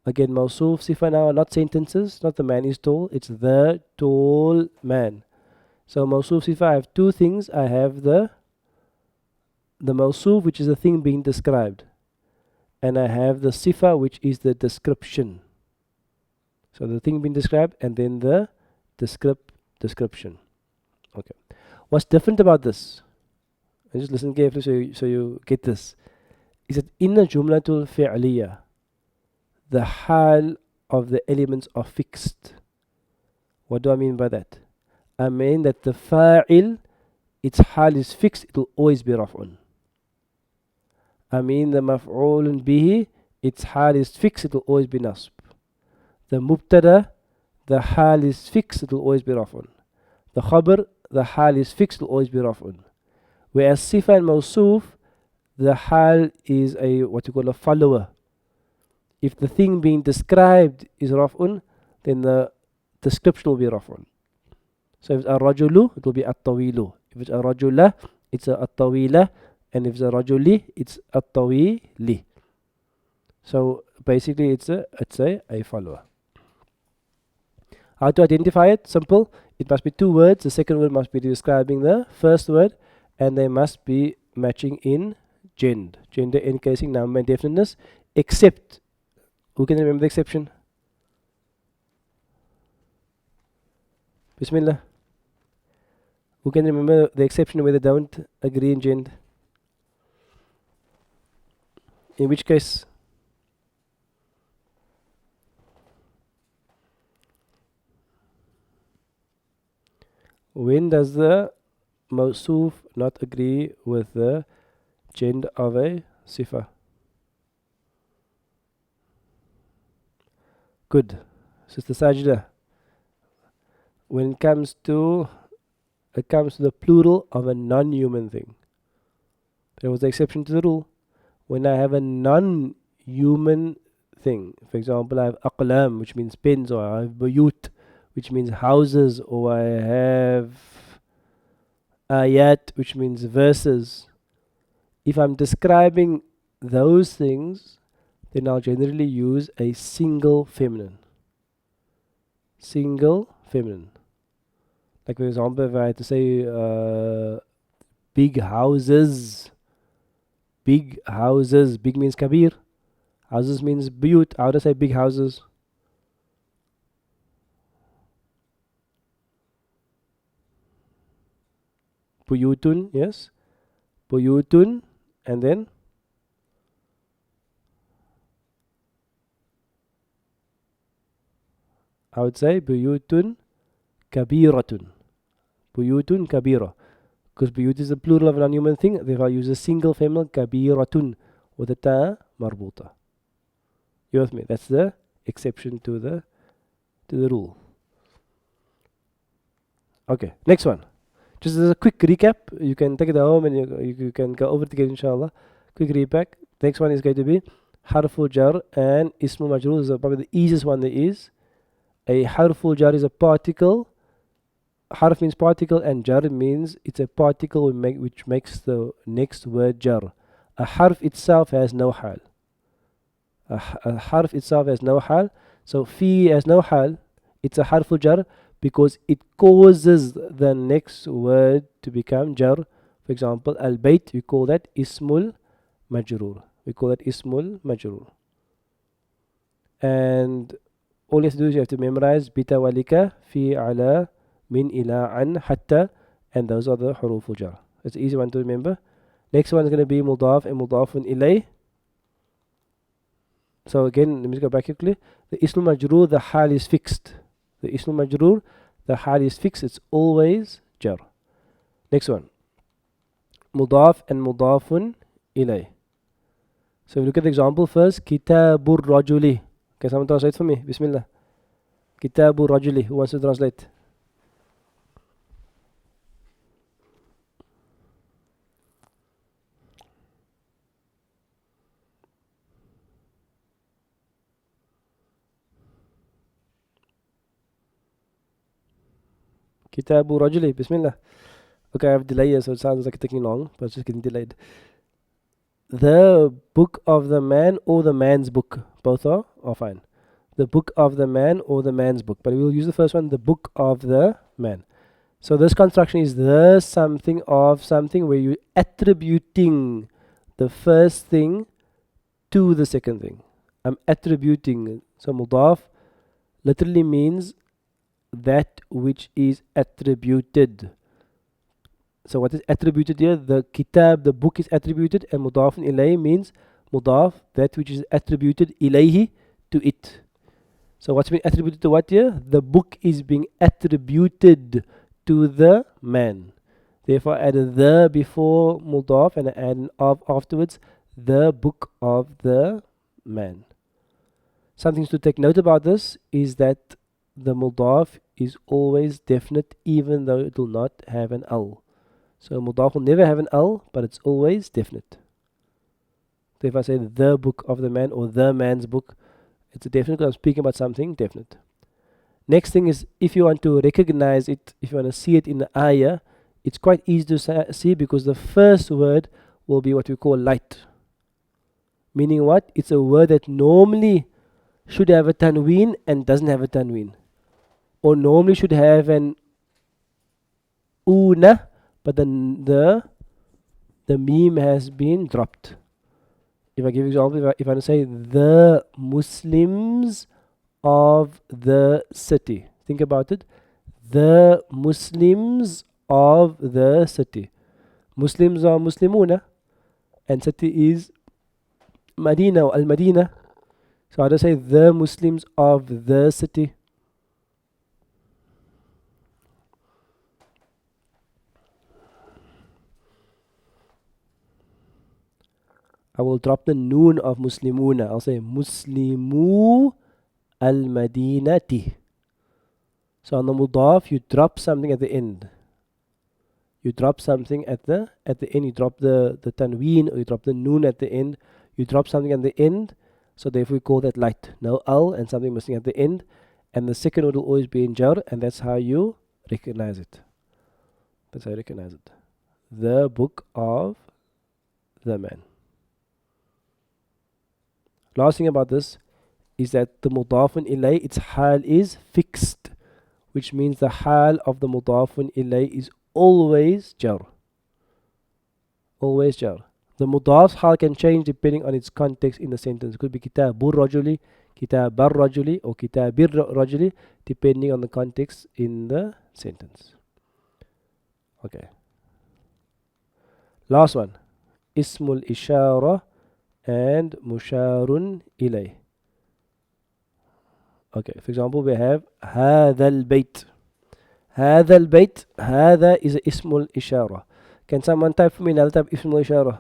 Again, Mawsuf, Sifa now are not sentences, not the man is tall, it's the tall man. So Mawsuf, Sifa, I have two things. I have the Mawsuf, which is the thing being described. And I have the Sifa, which is the description. So the thing being described and then the description. Okay. What's different about this? And just listen carefully so you get this. Is that in the Jumlatul Fi'liya, the hal of the elements are fixed. What do I mean by that? I mean that the fa'il, its hal is fixed, it will always be raf'un. I mean the maf'ulun bihi, its hal is fixed, it will always be nasb. The mubtada, the hal is fixed, it will always be raf'un. The khabar, the hal is fixed, it will always be raf'un. Whereas sifa and mawsuf, the hal is what you call a follower. If the thing being described is raf'un, then the description will be raf'un. So if it's ar-rajulu, it will be at-tawilu. If it's ar-rajula, it's at-tawila. And if it's ar-rajuli, it's at-tawili. So basically it's a follower. How to identify it? Simple. It must be two words. The second word must be describing the first word, and they must be matching in gender encasing number and definiteness, except, who can remember the exception? Bismillah. Who can remember the exception where they don't agree in gender? In which case? When does the mawsuf not agree with the gender of a sifa? Good. Sister Sajida. When it comes to the plural of a non-human thing. There was the exception to the rule. When I have a non-human thing, for example, I have aqlam, which means pens, or I have bayut, which means houses, or I have ayat, which means verses. If I'm describing those things, then I'll generally use a single feminine. Single feminine. Like for example, if I had to say big houses, big means kabir, houses means bayut. How do I say big houses? Buyutun, yes. Buyutun, and then I would say buyutun kabiratun. Buyutun kabira. Because buyut is the plural of a non-human thing, therefore I use a single feminine kabiratun with a ta marbuta. You with me? That's the exception to the rule. Okay, next one. Just as a quick recap, you can take it home and you can go over it again, inshallah. Quick recap. Next one is going to be harful jar and ismu majrur is probably the easiest one there is. A harful jar is a particle. Harf means particle and jar means it's a particle which makes the next word jar. A harf itself has no hal. A harf itself has no hal. So fi has no hal. It's a harful jar because it causes the next word to become jar. For example, al-bayt, we call that ismul majrur. We call that ismul majrur. And all you have to do is you have to memorize bita walika, fi ala, min ila an, hatta, and those are the huruful jar. It's an easy one to remember. Next one is going to be mudaf and mudafun ilay. So again, let me just go back quickly. The ismul majrur, the hal is fixed. The ismul majrur, the hal is fixed. It's always jar. Next one. Mudaf and mudafun ilay. So if we look at the example first. Kitabur rajuli. Can someone translate for me? Bismillah. Kitabur rajuli. Who wants to translate? Kitabu rajuli. Bismillah. Okay, I have delay here, so it sounds like it's taking long, but it's just getting delayed. The book of the man or the man's book. Both are fine. The book of the man or the man's book. But we will use the first one, the book of the man. So this construction is the something of something where you're attributing the first thing to the second thing. I'm attributing. So mudaf literally means that which is attributed. So what is attributed here? The kitab, the book is attributed, and mudafun ilayhi means mudaf, that which is attributed ilayhi, to it. So what's been attributed to what here? The book is being attributed to the man. Therefore add the before mudaf and add an of afterwards, the book of the man. Something to take note about this is that the mudaf is always definite even though it will not have an al. So mudaf will never have an al, but it's always definite. So if I say the book of the man or the man's book, it's a definite because I'm speaking about something definite. Next thing is, if you want to recognize it, if you want to see it in the ayah, it's quite easy to see because the first word will be what we call light. Meaning what? It's a word that normally should have a tanween and doesn't have a tanween. Or normally should have an una, but then the meme has been dropped. If I give you an example, if I say the Muslims of the city, think about it. The Muslims of the city. Muslims are Muslimuna, and city is Medina or Al Medina. So how do I say the Muslims of the city? I will drop the noon of Muslimuna. I'll say Muslimu al-Madinati. So on the mudaf, you drop something at the end. You drop something at the end. You drop the tanween, or you drop the noon at the end. You drop something at the end. So therefore we call that light. No al and something missing at the end. And the second word will always be in jar, and that's how you recognize it. That's how you recognize it. The book of the man. Last thing about this is that the mudafun ilay, its hal is fixed, which means the hal of the mudafun ilay is always jar. Always jar. The mudaf's hal can change depending on its context in the sentence. It could be kitabur rajuli, kitabar rajuli, or kitabir rajuli, depending on the context in the sentence. Okay. Last one. Ismul ishara and musharun ilay. Okay, for example, we have هذا البيت. هذا البيت. هذا is اسم الإشارة. Can someone type for me another type اسم الإشارة?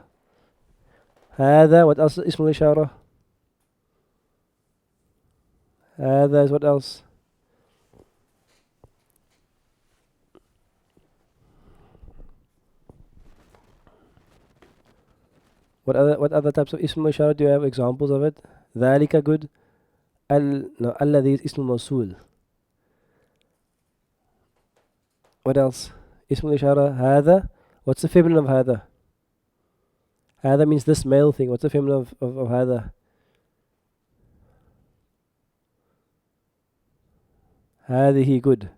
هذا, what else is اسم الإشارة? هذا is what else? What other types of اسم الإشارة do you have examples of it? ذلك good. No, الذي is اسم الموصول. What else? اسم الإشارة هذا. What's the feminine of هذا? هذا means this male thing. What's the feminine of هذا? هذه good.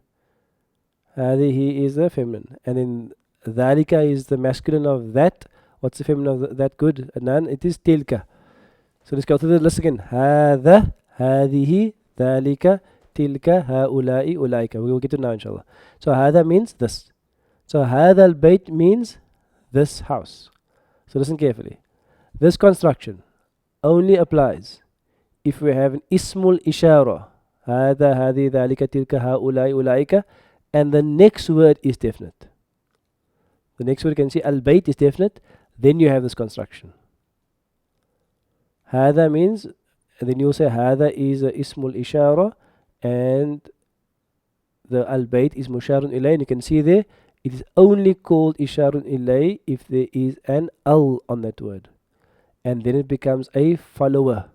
هذه is the feminine. And then ذلك is the masculine of that. What's the feminine of that good? None. It is تلك. So let's go through the list again. هذا, هذه, ذلك, تلك, هؤلاء, أولئك. We will get to it now inshallah. So هذا means this. So هذا البيت means this house. So listen carefully. This construction only applies if we have an ismul ishara. هذا, هذه, ذلك, تلك, هؤلاء, أولئك. And the next word is definite. The next word you can see al-bayt is definite. Then you have this construction. هذا means, and then you'll say هذا is ismul ishara and the al-bayt is musharun ilay. And you can see there, it is only called isharun ilay if there is an al on that word. And then it becomes a follower.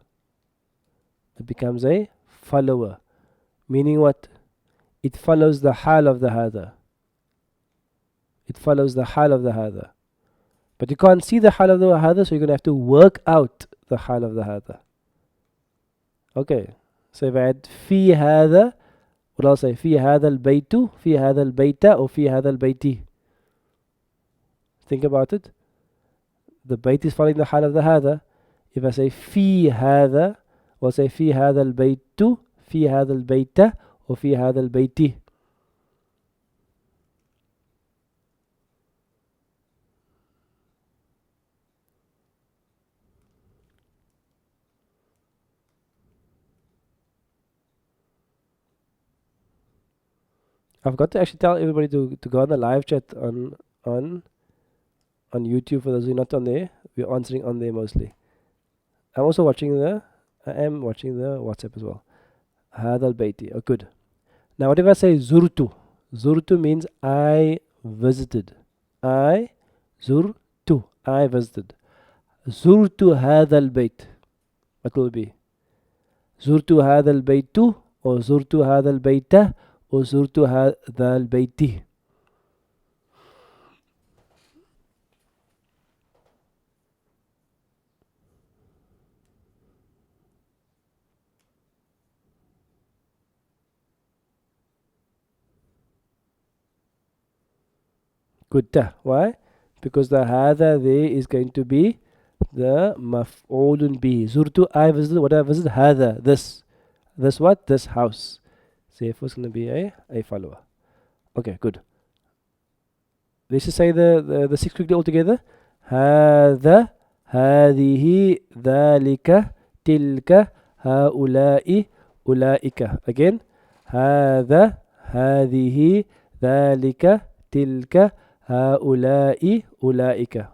It becomes a follower. Meaning what? It follows the hal of the hada. It follows the hal of the hada. But you can't see the hal of the hada, so you're going to have to work out the hal of the hada. Okay. So if I had fi hada, what else say? Fi hada al-baytu, fi hada al-bayta, or fi hada al-bayti. Think about it. The bayt is following the hal of the hada. If I say fi hada, or say fi hada al-baytu, fi hada al-bayta, or fi hada al-bayti. I've got to actually tell everybody to go on the live chat on YouTube. For those who are not on there, we're answering on there mostly. I am watching the WhatsApp as well. هذا البيت. Oh, good. Now what if I say zurtu? Zurtu means I visited. I zurtu. I visited. Zurtu هذا البيت. What will it be? زرت هذا البيت or زرت هذا البيت or زرت هذا البيت. Good. Why? Because the هذا there is going to be the مفعول به. زرت, I visited. What I visited? هذا, this. This what? This house. So therefore it's going to be a follower. Okay, good. Let's just say the six quickly all together. هذا, هذه, ذلك, تلك, هؤلاء, أولئك. Again. هذا, هذه, ذلك, تلك, هؤلاء, أولئك.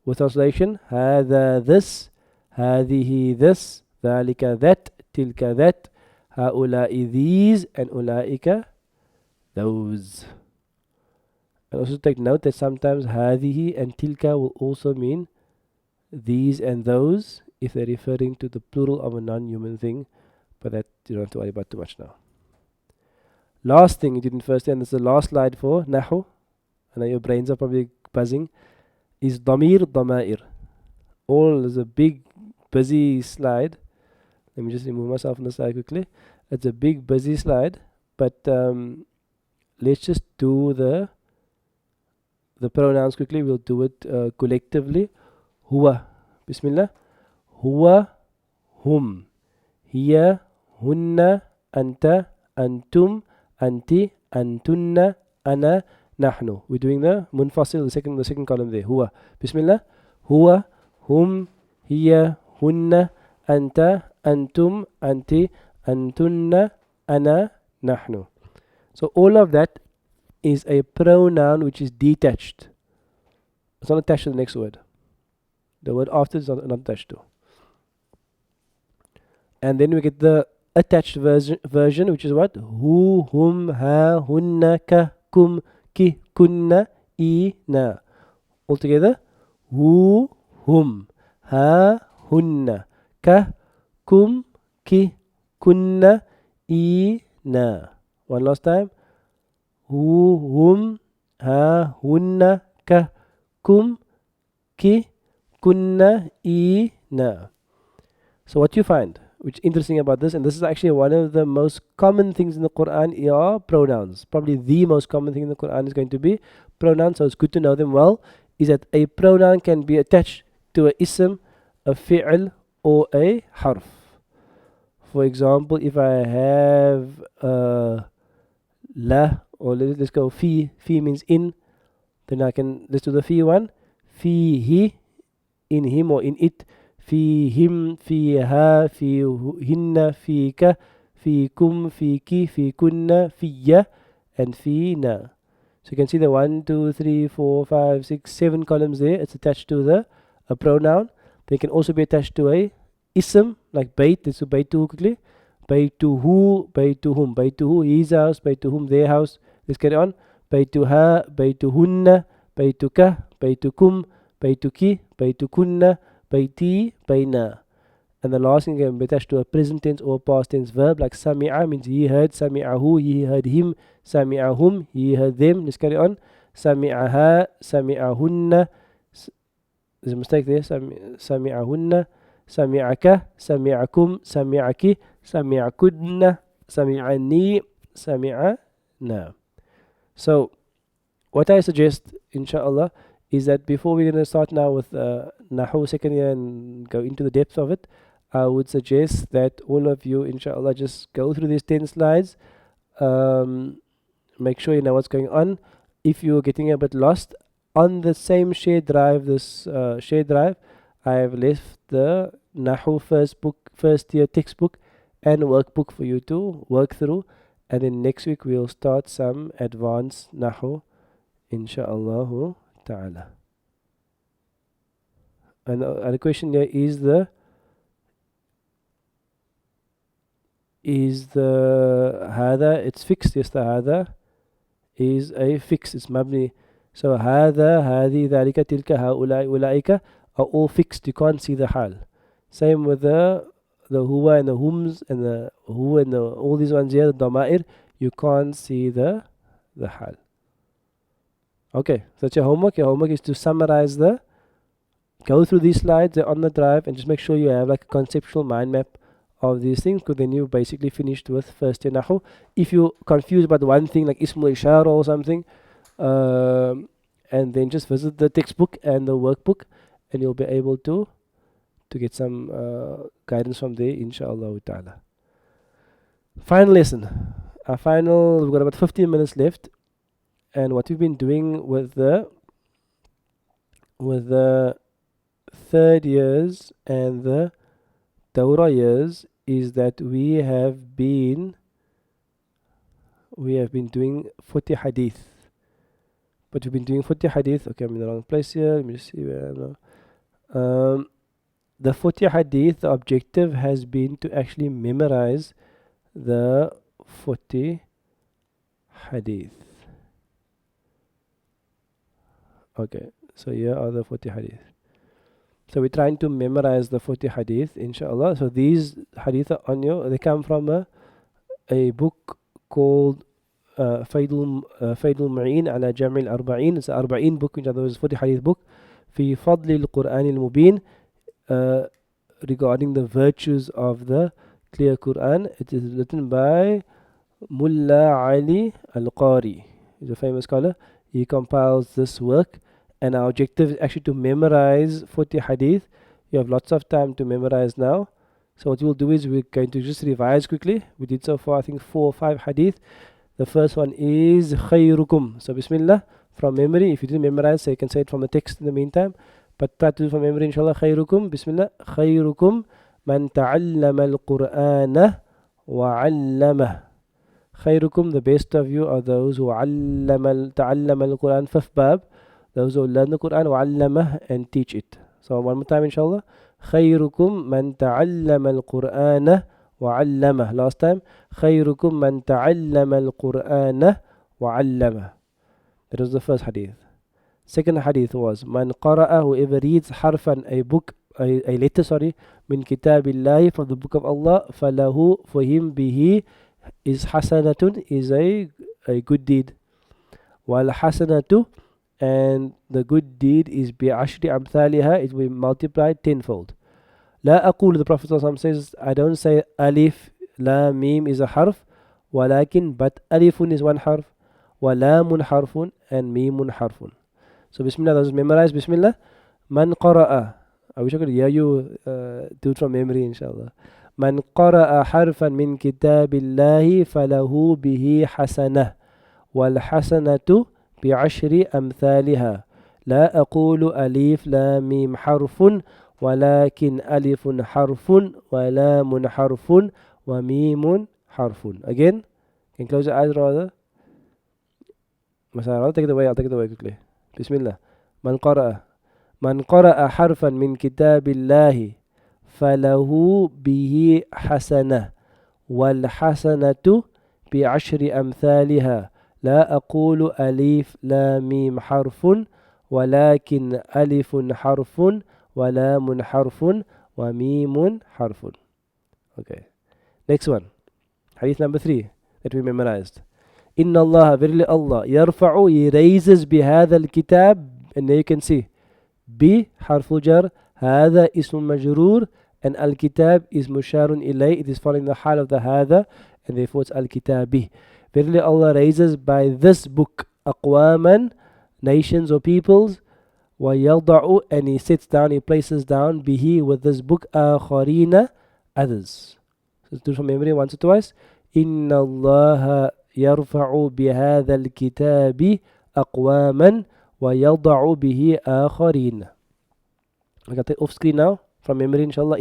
With translation, هذا this, هذه this, ذلك that, تلك that, هؤلاء these, and أولئك those. And also take note that sometimes هذه and tilka will also mean these and those if they're referring to the plural of a non-human thing, but that you don't have to worry about too much now. Last thing you didn't first, and this is the last slide for Nahu. I know your brains are probably buzzing. Is damir, damair. All is a big busy slide. Let me just remove myself from the slide quickly. It's a big busy slide, but let's just do the pronouns quickly. We'll do it collectively. Huwa. Bismillah. Huwa, hum. Hiya, hunna, anta, antum, anti, antunna, ana, nahnu. We're doing the munfasil, the second column there. Huwa. Bismillah. Huwa, hum, hiya, hunna, anta, antum, anti, antunna, ana, nahnu. So all of that is a pronoun which is detached. It's not attached to the next word. The word after is not attached to. And then we get the attached version, which is what? Hu, hum, ha, hunna, ka, kum, ki, kunna, I, na. Altogether, hu, hum, ha, hunna, ka, kum, ki, kunna, I, na. One last time. Hu, hum, ha, hunna, ka, kum, ki, kunna, I, na. So what you find, which is interesting about this, and this is actually one of the most common things in the Quran, are pronouns. Probably the most common thing in the Quran is going to be pronouns, so it's good to know them well, is that a pronoun can be attached to a ism, a fi'l, or a harf. For example, if I have la, or let's go fi means in, then let's do the fi one. Fihi, in him or in it. فيهم فيها فيهن فيك فيكم فيك فيكن في and فينا. So you can see the 1, 2, 3, 4, 5, 6, 7 columns there. It's attached to a pronoun. They can also be attached to a ism, like bait. Let's do baytuhu quickly. Baytuhu, baytuhum. Baytuhu, his house. Baytuhum, their house. Let's carry on. Baytuha, baytuhunna, baytuka, baytukum, baytuki, baytukunna, bayti, bayna. And the last thing can be attached to a present tense or past tense verb, like sami'a means he heard, sami'ahu, he heard him, sami'ahum, he heard them. Let's carry on. Sami'aha, sami'ahunna. There's a mistake there. Sami'ahunna, sami'aka, sami'akum, sami'aki, sami'akunna, sami'ani, sami'ana. So, what I suggest, inshallah, is that before we're going to start now with Nahu second year and go into the depth of it, I would suggest that all of you, inshallah, just go through these 10 slides. Make sure you know what's going on. If you're getting a bit lost, on the same shared drive, I have left the Nahu first year textbook and workbook for you to work through. And then next week we'll start some advanced Nahu, inshallah ta'ala. And the question here is the hada, it's fixed. Yes, the hada is a fix, it's mabni. So hada, hadi, dhalika, tilka, haulai, ulaika are all fixed. You can't see the hal. Same with the huwa and the hums and the hu and all these ones here, the dama'ir, you can't see the hal. Okay, so that's your homework. Your homework is to summarize go through these slides, they're on the drive, and just make sure you have like a conceptual mind map of these things, because then you've basically finished with first year Nahu. If you're confused about one thing like Ismul Ishara or something, and then just visit the textbook and the workbook, and you'll be able to get some guidance from there, inshallah ta'ala. Final lesson. We've got about 15 minutes left. And what we've been doing with the third years and the Dawra years is that we have been doing 40 hadith. But we've been doing 40 hadith. Okay, I'm in the wrong place here. Let me just see where I am. The 40 hadith, the objective has been to actually memorize the 40 hadith. Okay, so here are the 40 hadith. So we're trying to memorize the 40 hadith, inshallah. So these hadith are on you. They come from a book called Faidul Mu'in ala Jami' al-Arba'in. It's an Arba'in book, which is a 40 hadith book. Fi Fadli al-Quran al-Mubin, regarding the virtues of the clear Quran. It is written by Mullah Ali al-Qari. He's a famous scholar. He compiles this work, and our objective is actually to memorize 40 hadith. You have lots of time to memorize now. So what we'll do is we're going to just revise quickly. We did so far, I think, 4 or 5 hadith. The first one is khayrukum. So Bismillah, from memory. If you didn't memorize, so you can say it from the text in the meantime. But try to do it from memory, inshallah. Khayrukum. Bismillah. Khayrukum man ta'allama al-Qur'ana wa 'allamah. Khayrukum, the best of you are those who ta'allama al-Quran, fifth bab, those who learn the Quran, wa 'allamah, and teach it. So one more time, inshallah. Khayrukum man ta'allama al-Qur'ana wa 'allamah. Last time. Khayrukum man ta'allama al-Qur'ana wa 'allamah. That was the first hadith. Second hadith was man qara'a, whoever reads harfan, a book, a letter, sorry, min kitabillahi, from the book of Allah, falahu, for him, bihi, is hasanatun, is a good deed. Wal hasanatu, and the good deed is bi ashri amthaliha, it will be multiplied tenfold. La aqul, the Prophet says, I don't say alif, la, mim is a harf, walakin, but alifun is one harf, wa lamun harfun, and mimun harfun. So Bismillah, those memorize. Bismillah. Man qara'a. I wish I could hear you do it from memory, inshallah. Man qara'a harfan min kitabillahi falahu bihi hasanah. Wal hasanatu bi'ashri amthaliha. La aqulu alif la mim harfun, walakin alifun harfun, wa lamun harfun, wa mimun harfun. Again, can you close your eyes rather? Mashallah, I'll take it away quickly. Bismillah. Man qara'a harfan min kitabillahi falahu bihi hasanah, wal hasanatu bi'ashri amthaliha. La aqulu alif la mim harfun, walakin alifun harfun, wa lamun harfun, wa mimun harfun. Okay. Next one. Hadith number 3 that we memorized. Inna Allah, verily Allah, yarfa'u, he raises bihadha al-kitab, and there you can see, bi harfu jar, hadha ismun majroor, and al-kitab is musharun ilay, it is following the hal of the hadha, and therefore it's al-kitabi. Verily Allah raises by this book aqwaman, nations or peoples, wa yada'u, and he sets down, he places down, bihi, with this book, akharina, others. So let's do it from memory once or twice. Inna Allah يرفع بهذا الكتاب أقواما ويضع به آخرين. I got it off screen now from memory, inshallah.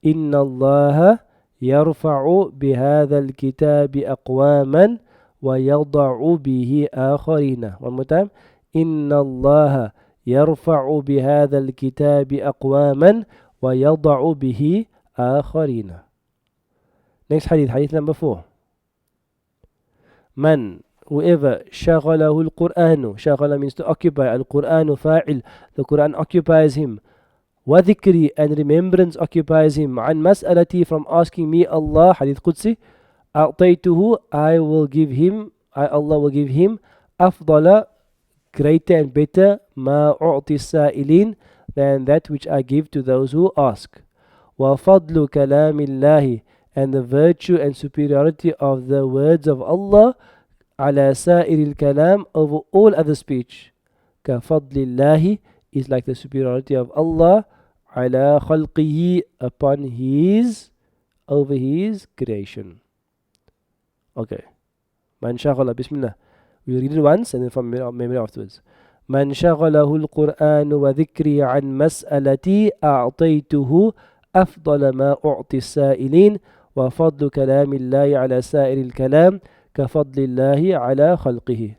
إن الله يرفع بهذا الكتاب أقواما ويضع به آخرين. One more time. إن الله يرفع بهذا الكتاب أقواما ويضع به آخرين. Next hadith, hadith number 4. Man, whoever, shaghalahu al-Qur'anu, shaghala means to occupy, al-Qur'anu fa'il, the Qur'an occupies him, wa dhikri, and remembrance occupies him, an mas'alati, from asking me Allah, hadith Qudsi, a'taytuhu, Allah will give him, afdala, greater and better, ma u'ti sa'ilin, than that which I give to those who ask. Wa fadlu kalamillahi, and the virtue and superiority of the words of Allah, ala sa'iril kalam, over all other speech. Ka fadlillahi, is like the superiority of Allah, ala khalqihi, upon his, over his creation. Okay. Man shaghala, bismillah. We read it once and then from memory afterwards. Man shaghalahu al-Qur'an wa dhikri an mas'alati a'taytuhu afdala ma u'ti as-sa'ilin. وفضل كلام الله على سائر الكلام كفضل الله على خلقه.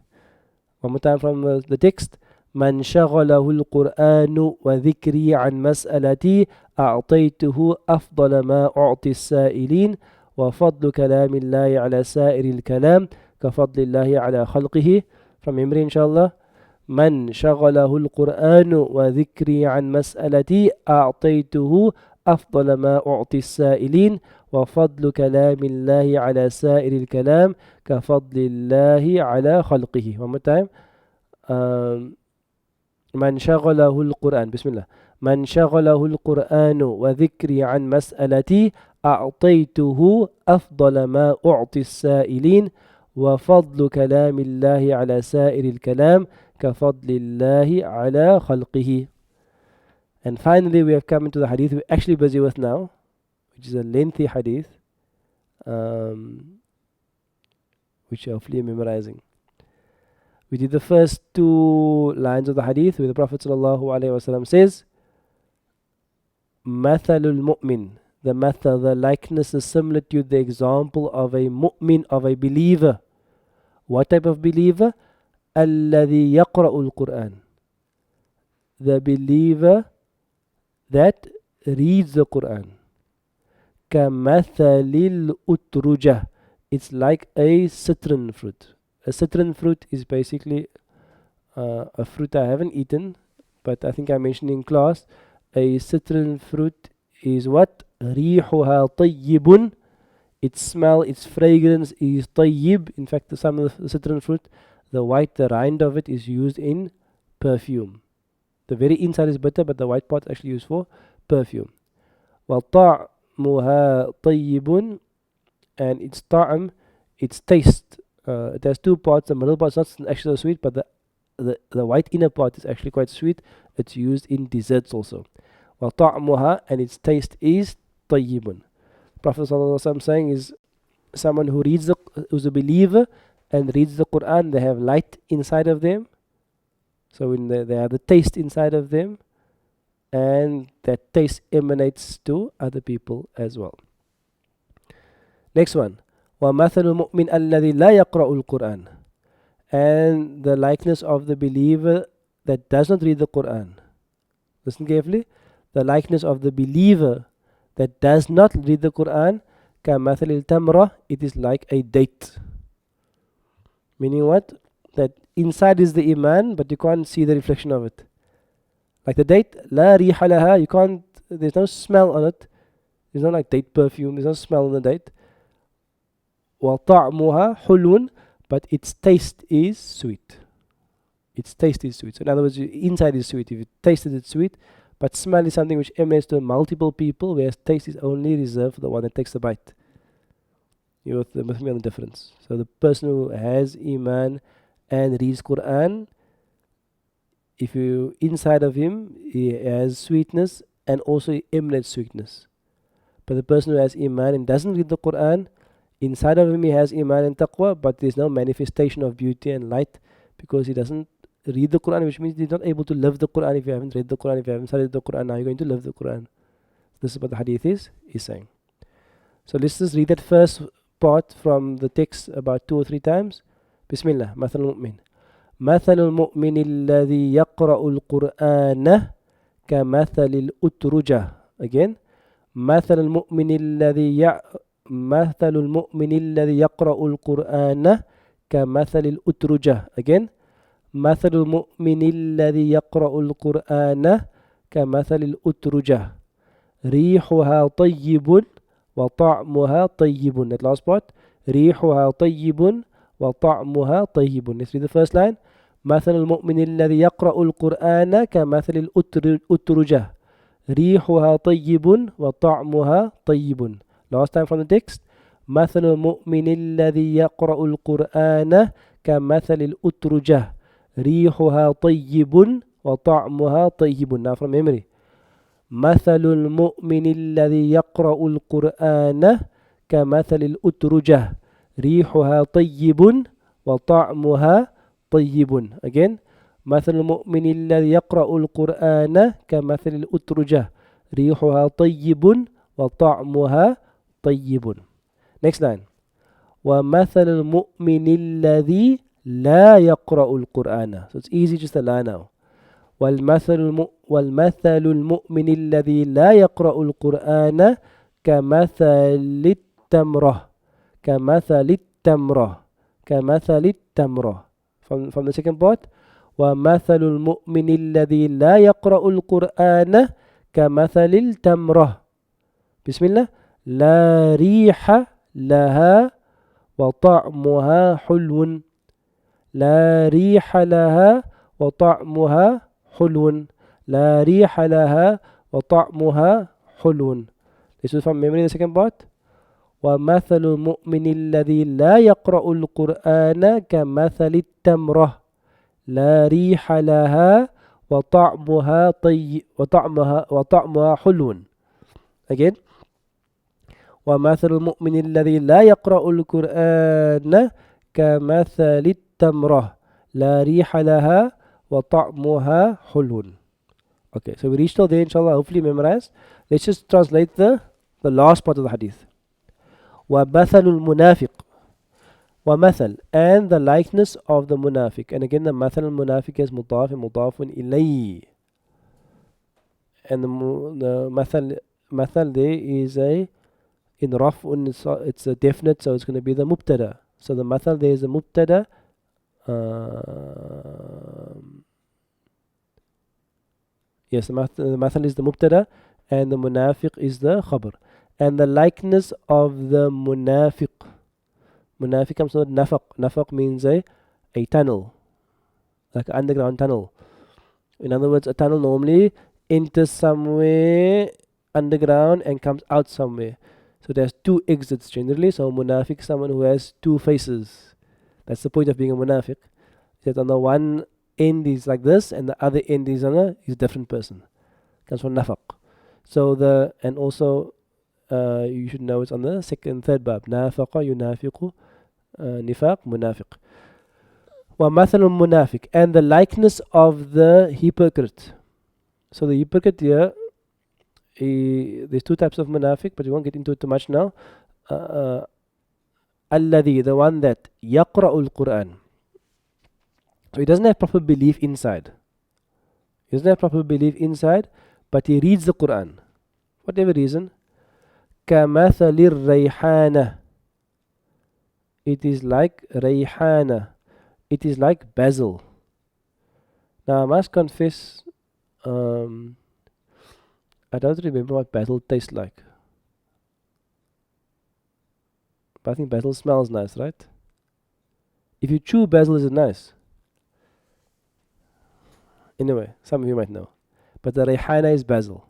One more time from the text. من شغله القرآن وذكري عن مسألتي أعطيته أفضل ما أعطي السائلين وفضل كلام الله على سائر الكلام كفضل الله على خلقه. From memory, inshallah. من شغله القرآن وذكري عن مسألتي أعطيته أفضل ما أعطي السائلين وفضل كلام الله على سائر الكلام كفضل الله على خلقه. One more time. من شغله القرآن, بسم الله. من شغله القرآن وذكري عن مسألتي أعطيته أفضل ما أعطي السائلين وفضل كلام الله على سائر الكلام كفضل الله على خلقه. And finally, we have come into the hadith we're actually busy with now, which is a lengthy hadith. which hopefully you're memorizing. We did the first two lines of the hadith where the Prophet ﷺ says, Mathalul mu'min. The mathal, the likeness is similar to the example of a mu'min, of a believer. What type of believer? Alladhi yaqra'ul Qur'an. The believer that reads the Qur'an. Kamathalil utrujah. It's like a citron fruit. A citron fruit is basically a fruit I haven't eaten, but I think I mentioned in class. A citron fruit is what? Rihuha tayyibun. Its smell, its fragrance is tayyib. In fact, some of the citron fruit, the white, the rind of it is used in perfume. The very inside is bitter, but the white part is actually used for perfume. Well, ta'muha tayyibun, and its ta'am, its taste. It has two parts. The middle part is not actually so sweet, but the white inner part is actually quite sweet. It's used in desserts also. Well, ta'muha, and its taste is tayyibun. Prophet ﷺ saying is someone who who's a believer and reads the Quran, they have light inside of them. So when they have the taste inside of them, and that taste emanates to other people as well. Next one. وَمَثَلُ الْمُؤْمِنِ الَّذِي لَا يَقْرَأُ الْقُرْآنَ. And the likeness of the believer that does not read the Quran. Listen carefully. The likeness of the believer that does not read the Quran, كَمَثَلِ الْتَمْرَةِ. It is like a date. Meaning what? That inside is the iman, but you can't see the reflection of it. Like the date, la riha laha, you can't, there's no smell on it. There's no like date perfume, there's no smell on the date. Wa ta'muha hulun, but its taste is sweet. Its taste is sweet. So in other words, inside is sweet. If you tasted it sweet, but smell is something which emanates to multiple people, whereas taste is only reserved for the one that takes the bite. You must be on the difference. So the person who has iman and reads Quran, if you inside of him, he has sweetness and also he emanates sweetness. But the person who has iman and doesn't read the Quran, inside of him he has iman and taqwa, but there's no manifestation of beauty and light because he doesn't read the Quran, which means he's not able to live the Quran. If you haven't read the Quran, if you haven't studied the Quran, now you're going to live the Quran. This is what the hadith is saying. So let's just read that first part from the text about 2 or 3 times. Bismillah. مثل المؤمن مثل المؤمن الذي يقرأ القرآن كمثل الأترجة. Again. مثل المؤمن الذي يقرأ القرآن كمثل الأترجة. Again. مثل المؤمن الذي يقرأ القرآن كمثل الأترجة ريحها طيب وطعمها طيب. That last part. ريحها طيب وطعمها طيب. Let's read the first line. مثل المؤمن الذي يقرأ القرآن كمثل الأترجة ريحها طيب وطعمها طيب. Last time from the text. مثل المؤمن الذي يقرأ القرآن كمثل الأترجة ريحها طيب وطعمها طيب. Now from memory. مثل المؤمن الذي يقرأ القرآن كمثل الأترجة ريحها طيب وطعمها طيب. Again. مثل المؤمن الذي يقرأ القرآن كمثل الأترجة ريحها طيب وطعمها طيب. Next line. ومثل المؤمن الذي لا يقرأ القرآن. So it's easy, just a line now. والمثل المؤمن الذي لا يقرأ القرآن كمثل التمرة كمثل التمرة. From the second part. ومثل المؤمن الذي لا يقرأ القرآن كمثل التمرة. بسم الله. لا ريح لها وطعمها حلو. لا ريح لها وطعمها حلو. لا ريح لها وطعمها حلو. This is from memory, the second part. ومثل المؤمن الذي لا يقرأ القرآن كمثل التمرة لا ريح لها وطعمها وطعمها حلو. Again. ومثل المؤمن الذي لا يقرأ القرآن كمثل التمرة لا ريح لها وطعمها حلو. Okay, so we reached till there, inshallah, hopefully memorize. Let's just translate the last part of the hadith. وَمَثَلُ الْمُنَافِقِ وَمَثَل, and the likeness of the munafiq. And again, the مثل المنافق is مضاف and مضاف إليه. And the مثل there is in raf, it's a definite, so it's going to be the mubtada. So the مثل there is a mubtada. Yes, the مثل is the mubtada, and the munafiq is the khabar. And the likeness of the munafiq. Munafiq comes from nafaq. Nafaq means a tunnel, like an underground tunnel. In other words, a tunnel normally enters somewhere underground and comes out somewhere. So there's two exits generally. So munafiq is someone who has two faces. That's the point of being a munafiq. That on the one end is like this, and the other end is a different person. Comes from nafaq. So and also you should know it's on the second, third bab. Nafaqa, yunafiqu, nifaq, munafiq. وَمَثَلُ الْمُنَافِقِ, and the likeness of the hypocrite. So the hypocrite here, there's two types of munafiq, but we won't get into it too much now. الَّذِي, the one that يَقْرَأُ الْقُرْآنِ. So he doesn't have proper belief inside. He doesn't have proper belief inside, but he reads the Quran. Whatever reason. كَمَثَلِ الرَّيْحَانَةِ, it is like rayhana. It is like basil. Now I must confess, I don't remember what basil tastes like. But I think basil smells nice, right? If you chew basil, is it nice? Anyway, some of you might know. But the rayhana is basil.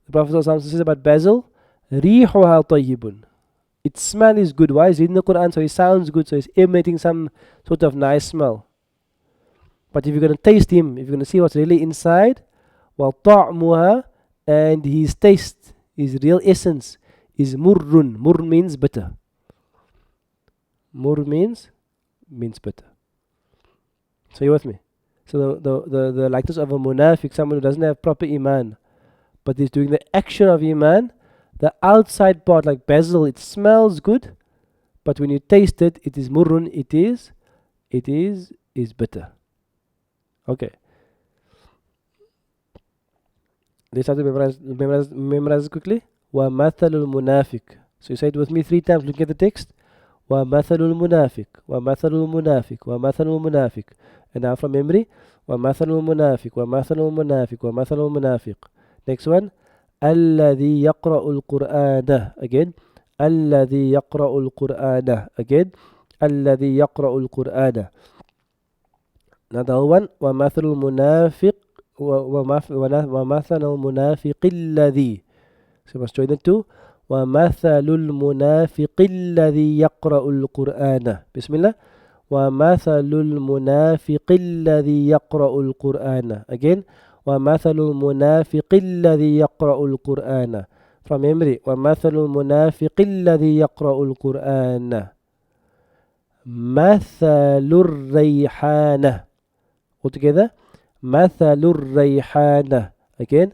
The Prophet ﷺ says about basil, رِيحُهَا طَيِّبٌ. Its smell is good. Why? He's reading the Quran, so it sounds good, so he's emanating some sort of nice smell. But if you're going to taste him, if you're going to see what's really inside, وَطَعْمُهَا, and his taste, his real essence, is murrun. Murr means bitter. Murr means bitter. So you're with me? So the likeness of a munafiq, someone who doesn't have proper iman, but is doing the action of iman, the outside part, like basil, it smells good, but when you taste it, it is murrun, it is bitter. Okay. Let's start to memorize quickly. وَمَثَلُ الْمُنَافِقِ. So you say it with me 3 times, looking at the text. وَمَثَلُ الْمُنَافِقِ وَمَثَلُ الْمُنَافِقِ وَمَثَلُ الْمُنَافِقِ. And now from memory. وَمَثَلُ الْمُنَافِقِ وَمَثَلُ الْمُنَافِقِ وَمَثَلُ الْمُنَافِقِ. Next one. الذي يقرأ القرآن. Again. الذي يقرأ القرآن. Again. الذي يقرأ القرآن. Another one. ومثل المنافق ومثل المنافق الذي. So you must join the two. ومثل المنافق الذي يقرأ القرآن. بسم الله. ومثل المنافق الذي يقرأ القرآن. Again. وَمَثَلُ الْمُنَافِقِ الَّذِي يَقْرَأُ الْقُرْآنَ. From memory. وَمَثَلُ الْمُنَافِقِ الَّذِي يَقْرَأُ الْقُرْآنَ. مَثَلُ الرَّيْحَانَةِ. Altogether. مَثَلُ الرَّيْحَانَةِ. Again.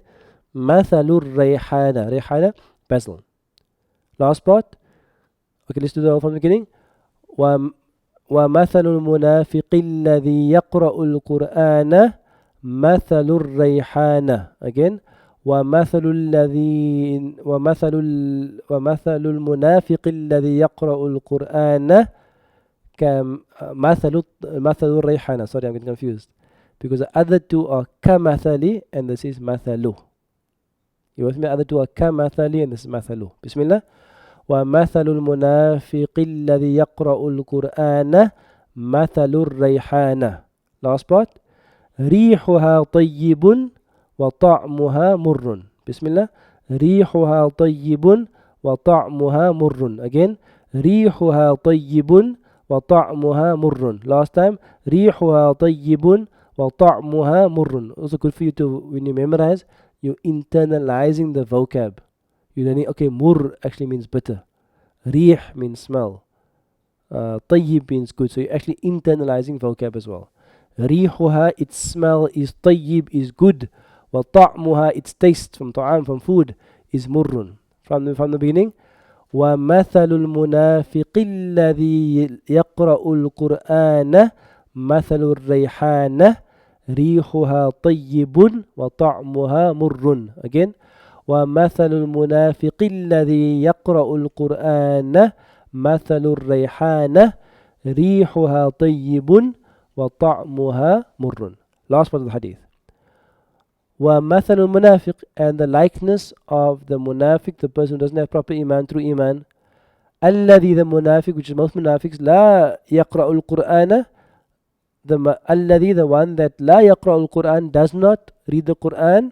مَثَلُ الرَّيْحَانَةِ. Rayhana, basil. Last part. Okay, let's do the whole from the beginning. وَمَثَلُ الْمُنَافِقِ الَّذِي يَقْرَأُ الْقُرْآنَ مثل الريحانة. Again. ومثل المنافق الذي يقرأ القرآن مثل الريحانة. Sorry, I'm getting confused. Because the other two are كمثل and this is مثل. You with me? The other two are كمثل and this is مثل. بسم الله. ومثل المنافق الذي يقرأ القرآن مثل الريحانة. Last part. ريحها طيب وطعمها مر. بسم الله. ريحها طيب وطعمها مر. Again. ريحها طيب وطعمها مر. Last time. ريحها طيب وطعمها مر. Also good for you to, when you memorize, you're internalizing the vocab. You're learning, okay, mur actually means bitter. Rih means smell. Tayyib means good. So you're actually internalizing vocab as well. Rihuha, its smell is tayyib, is good. Wa ta'muha, its taste from ta'am, from food, is murrun. From the beginning. ومثل المنافق الذي يقرأ القرآن مثل الريحانة ريحها طيب وطعمها مر. Again. ومثل المنافق الذي يقرأ القرآن مثل الريحانة ريحها طيب وطعمها مر. Last part of the hadith. ومثل المنافق, and the likeness of the munafiq, the person who doesn't have proper iman through iman. الذي, the munafiq, which is most munafiqs, لا يقرأ القرآن, الذي, the one that لا يقرأ القرآن, does not read the Quran.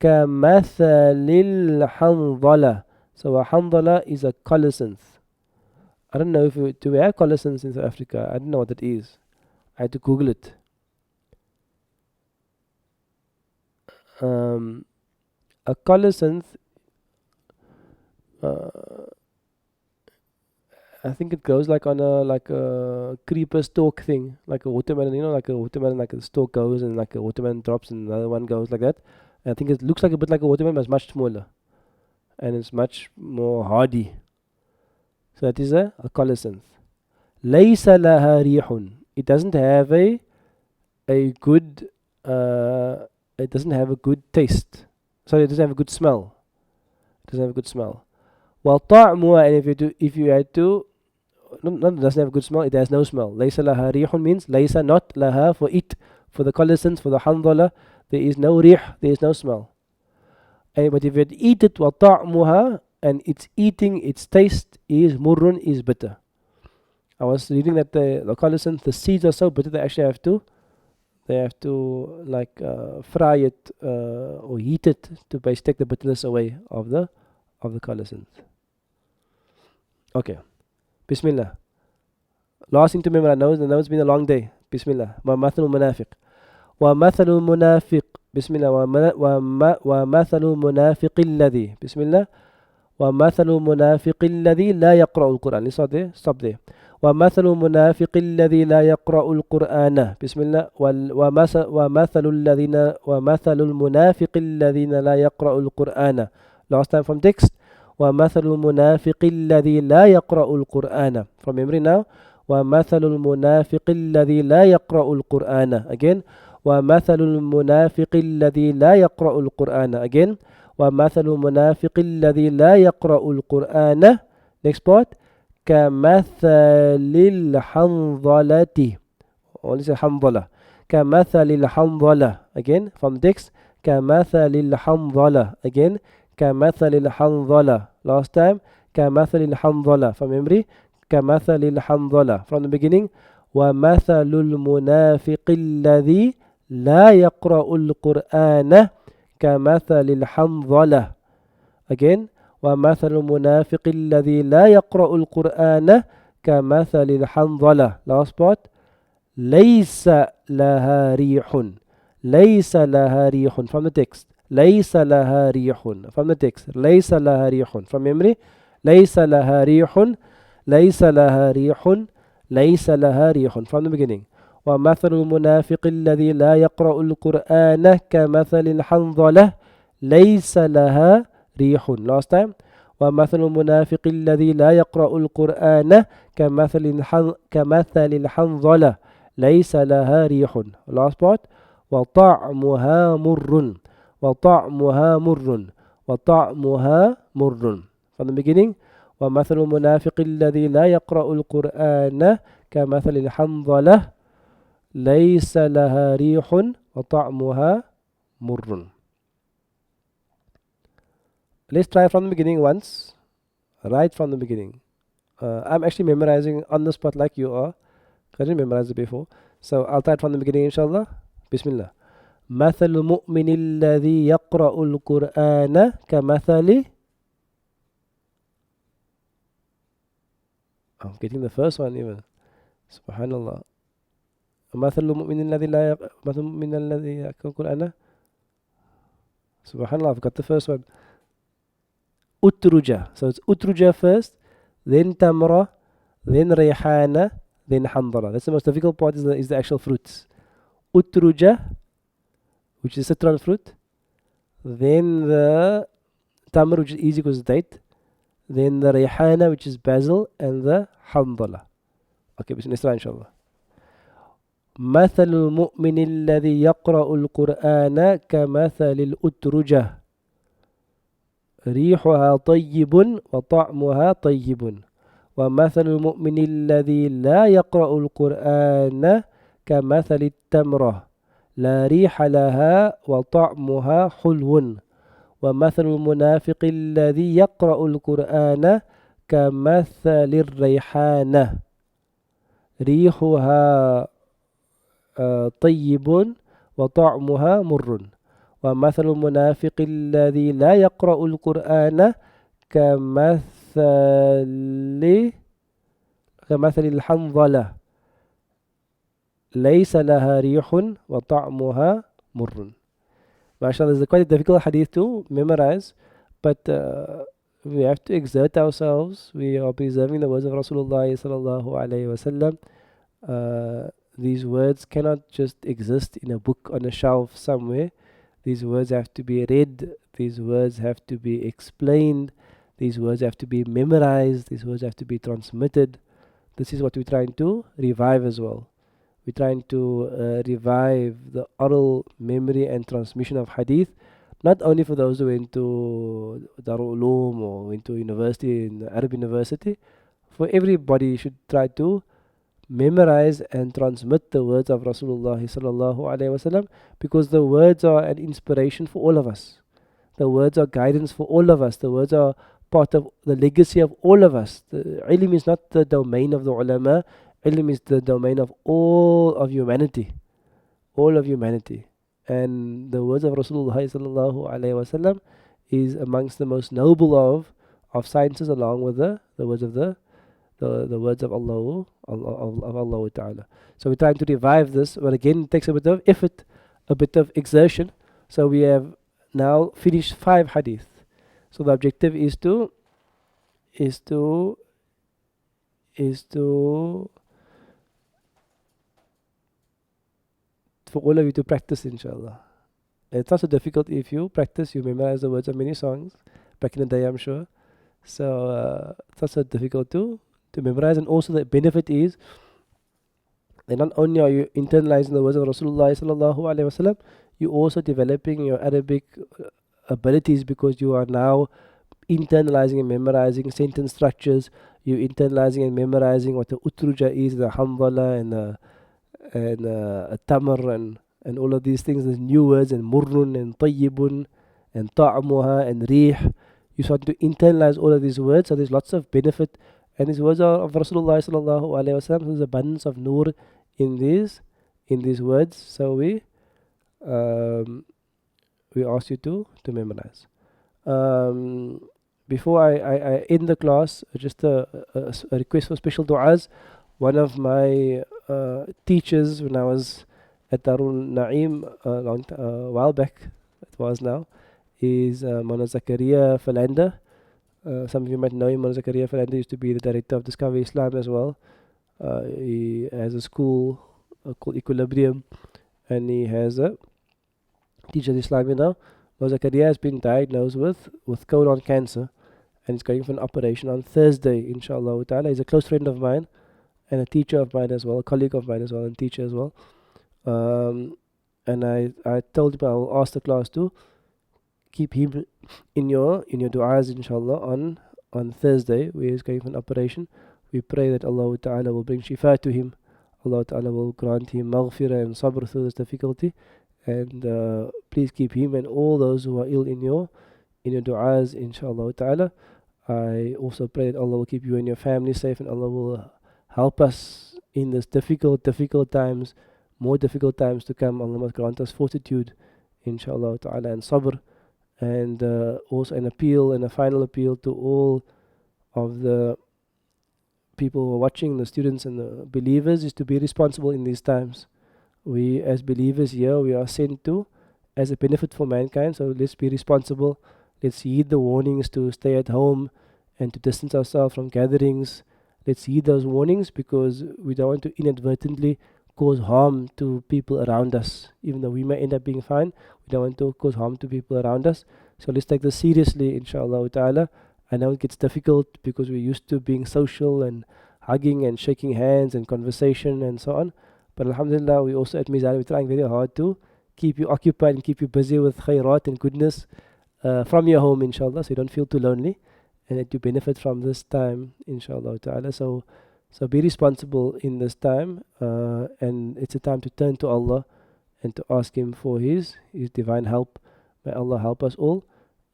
كمثل الحنظلة. So a handala is a colocynth. I don't know if do we have colocynths in South Africa. I don't know what that is. I had to Google it. A colocynth, I think it goes like on a creeper stalk thing, like a watermelon, like a watermelon, like the stalk goes and like a watermelon drops and another one goes like that. And I think it looks like a bit like a watermelon, but it's much smaller and it's much more hardy. So that is a colocynth. لَيْسَ لَهَا رِيحٌ. It doesn't have a good it doesn't have a good taste. Sorry, it doesn't have a good smell. It doesn't have a good smell. While طعمها, and if you had to, not it doesn't have a good smell, it has no smell. لَيْسَ لَهَا رِيحٌ means لَيْسَ, not, لَهَا, for it, for the colocynth, for the handala, there is no rih, there is no smell. But if you eat it, وَطَعْمُهَا, and its eating, its taste is murrun, is bitter. I was reading that the colocynth, the seeds are so bitter they actually have to like fry it or heat it to basically take the bitterness away of the colocynth. Okay, Bismillah. Last thing to remember, I know it's been a long day. Bismillah. وَمَثَلُ الْمُنَافِقِ وَمَثَلُ الْمُنَافِقِ Bismillah. وَمَثَلُ الْمُنَافِقِ الَّذِي Bismillah. وَمَثَلُ الْمُنَافِقِ الَّذِي لَا يَقْرَأُ الْقُرْآنِ. Let's stop there. وَمَثَلُ الْمُنَافِقِ الَّذِي لَا يَقْرَأُ الْقُرْآنَ Bismillah. وَمَثَلُ الْمُنَافِقِ الَّذِينَ لَا يَقْرَأُ الْقُرْآنَ. Last time from text. وَمَثَلُ الْمُنَافِقِ الَّذِي لَا يَقْرَأُ الْقُرْآنَ. From memory now. وَمَثَلُ الْمُنَافِقِ الَّذِي لَا يَقْرَأُ الْقُرْآنَ. Again. وَمَثَلُ الْمُنَافِقِ الَّذِي لَا يَقْرَأُ الْقُرْآنَ. Again. وَمَثَلُ الْمُنَافِقِ الَّذِي لَا يَقْرَأُ الْقُرْآنَ. Next part. كَمَثَلِ الْحَنظَلَةِ. Only say حنظلة. كَمَثَلِ الْحَنظَلَةِ. Again. From the text. كَمَثَلِ الْحَنظَلَةِ. Again. كَمَثَلِ الْحَنظَلَةِ. Last time. كَمَثَلِ الْحَنظَلَةِ. From memory. كَمَثَلِ الْحَنظَلَةِ. From the beginning. وَمَثَلُ الْمُنَافِقِ الَّذِي لَا يَقْرَأُ الْقُرْآنَ كَمَثَلِ الْحَنظَلَةِ. Again. وَمَثَلُ الْمُنَافِقِ الَّذِي لَا يَقْرَأُ الْقُرْآنَ كَمَثَلِ الْحَنظَلَةِ. Last part. لَيْسَ لَهَا رِيحٌ. لَيْسَ لَهَا رِيحٌ. From the text. لَيْسَ لَهَا رِيحٌ. From the text. لَيْسَ لَهَا رِيحٌ. From memory. لَيْسَ لَهَا رِيحٌ. لَيْسَ لَهَا رِيحٌ. لَيْسَ لَهَا رِيحٌ. From the beginning. وَمَثَلُ الْمُنَافِقِ الَّذِي لَا يَقْرَأُ الْقُرْآنَ كَمَثَلِ الْحَنظَلَةِ لَيْسَ لَهَا رِيحٌ. Last time. وَمَثَلُ الْمُنَافِقِ الَّذِي لَا يَقْرَأُ الْقُرْآنَ كَمَثَلِ الْحَنظَلَةِ لَيْسَ لَهَا رِيحٌ. Last part. وَطَعْمُهَا مُرٌّ. وَطَعْمُهَا مُرٌّ. وَطَعْمُهَا مُرٌّ. From the beginning. وَمَثَلُ الْمُنَافِقِ الَّذِي لَا يَقْرَأُ الْقُرْآنَ كَمَثَلِ الْحَنظَلَةِ لَيْسَ لَهَا رِيحٌ وَطَعْمُهَا مُرٌّ. Let's try from the beginning once. Right from the beginning. I'm actually memorizing on the spot like you are. I didn't memorize it before. So I'll try it from the beginning inshallah. Bismillah. مثل المؤمن الذي يقرأ القرآن كمثل. I'm getting the first one even. Subhanallah. مثل المؤمن الذي لا مثل المؤمن الذي يقرأ القرآن. Subhanallah, I've got the first one. Utruja. So it's Utruja first, then Tamra, then rayhana, then handala. That's the most difficult part, is the actual fruits. Utruja, which is citron fruit. Then the tamr, which is easy because it's date. Then the rayhana, which is basil, and the handala. Okay, bismillah, inshallah. مثل المؤمن الذي يقرأ القرآن كمثل الأترجة ريحها طيب وطعمها طيب ومثل المؤمن الذي لا يقرأ القرآن كمثل التمرة لا ريح لها وطعمها حلو ومثل المنافق الذي يقرأ القرآن كمثل الريحانة ريحها طيب وطعمها مر ومثل المنافق الذي لا يقرأ القرآن كمثل الحنظلة ليس لها ريح وطعمها مر. MashaAllah, this is quite a difficult hadith to memorize, but we have to exert ourselves. We are preserving the words of Rasulullah sallallahu alayhi wasallam. These words cannot just exist in a book on a shelf somewhere. These words have to be read. These words have to be explained. These words have to be memorized. These words have to be transmitted. This is what we're trying to revive as well. We're trying to revive the oral memory and transmission of hadith, not only for those who went to Darul Uloom or went to university, in Arab university. For everybody should try to memorize and transmit the words of Rasulullah sallallahu alaihi wasallam, because the words are an inspiration for all of us. The words are guidance for all of us. The words are part of the legacy of all of us. The ilm is not the domain of the ulama. Ilm is the domain of all of humanity. All of humanity. And the words of Rasulullah sallallahu alaihi wasallam is amongst the most noble of sciences, along with the words of the words of Allah Ta'ala. So we're trying to revive this, but again it takes a bit of effort, a bit of exertion. So we have now finished 5 hadith. So the objective is for all of you to practice, inshallah. It's not so difficult if you practice, you memorize the words of many songs back in the day, I'm sure. So it's not so difficult to memorize, and also the benefit is that not only are you internalizing the words of Rasulullah sallallahu alaihi wasallam, you're also developing your Arabic abilities, because you are now internalizing and memorizing sentence structures. You're internalizing and memorizing what the utruja is, the hamdala and a tamar and all of these things, the new words, and murrun and tayyibun and ta'amuha and rih. You start to internalize all of these words, so there's lots of benefit. And these words are of Rasulullah sallallahu alaihi wasallam. So there's abundance of nur in these words. So we ask you to memorize. Before I end the class, just a request for special du'as. One of my teachers when I was at Darul Naim a while back, it was now, is Mona Zakaria Philander. Some of you might know him. Mona Zakaria Philander used to be the director of Discover Islam as well. He has a school called Equilibrium, and he has a teacher of Islam now. Mona Zakaria has been diagnosed with colon cancer, and he's going for an operation on Thursday, inshallah ta'ala. He's a close friend of mine and a teacher of mine as well, a colleague of mine as well, and teacher as well. And I told him I will ask the class to keep him in your du'as, inshallah, on Thursday, where he's going for an operation. We pray that Allah Ta'ala will bring shifa to him. Allah Ta'ala will grant him maghfirah and sabr through this difficulty. And please keep him and all those who are ill in your du'as, inshallah Ta'ala. I also pray that Allah will keep you and your family safe, and Allah will help us in this difficult times, more difficult times to come. Allah must grant us fortitude, inshallah Ta'ala, and sabr. And also an appeal, and a final appeal to all of the people who are watching, the students and the believers, is to be responsible in these times. We as believers here, we are sent to as a benefit for mankind, so let's be responsible. Let's heed the warnings to stay at home and to distance ourselves from gatherings let's heed those warnings, because we don't want to inadvertently cause harm to people around us. Even though we may end up being fine, we don't want to cause harm to people around us. So let's take this seriously, inshallah ta'ala. I know it gets difficult because we're used to being social and hugging and shaking hands and conversation and so on. But alhamdulillah, we also at Mizan, we're trying very hard to keep you occupied and keep you busy with khairat and goodness from your home, inshallah, so you don't feel too lonely and that you benefit from this time, inshallah ta'ala. So be responsible in this time, and it's a time to turn to Allah and to ask Him for His divine help. May Allah help us all.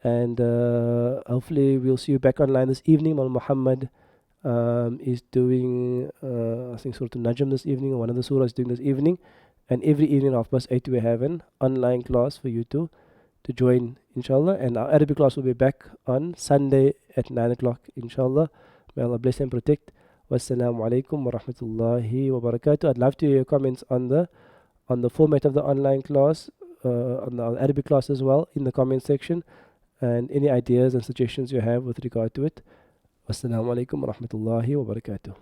And hopefully we'll see you back online this evening. Mal Muhammad is doing, I think, Surah Al-Najm this evening, or one of the surahs doing this evening. And every evening at 8:30 we have an online class for you to join, inshallah. And our Arabic class will be back on Sunday at 9 o'clock, inshallah. May Allah bless and protect. Wassalamu alaikum wa rahmatullahi wa barakatuh. I'd love to hear your comments on the format of the online class, on the Arabic class as well, in the comment section, and any ideas and suggestions you have with regard to it. Wassalamu alaikum wa rahmatullahi wa barakatuh.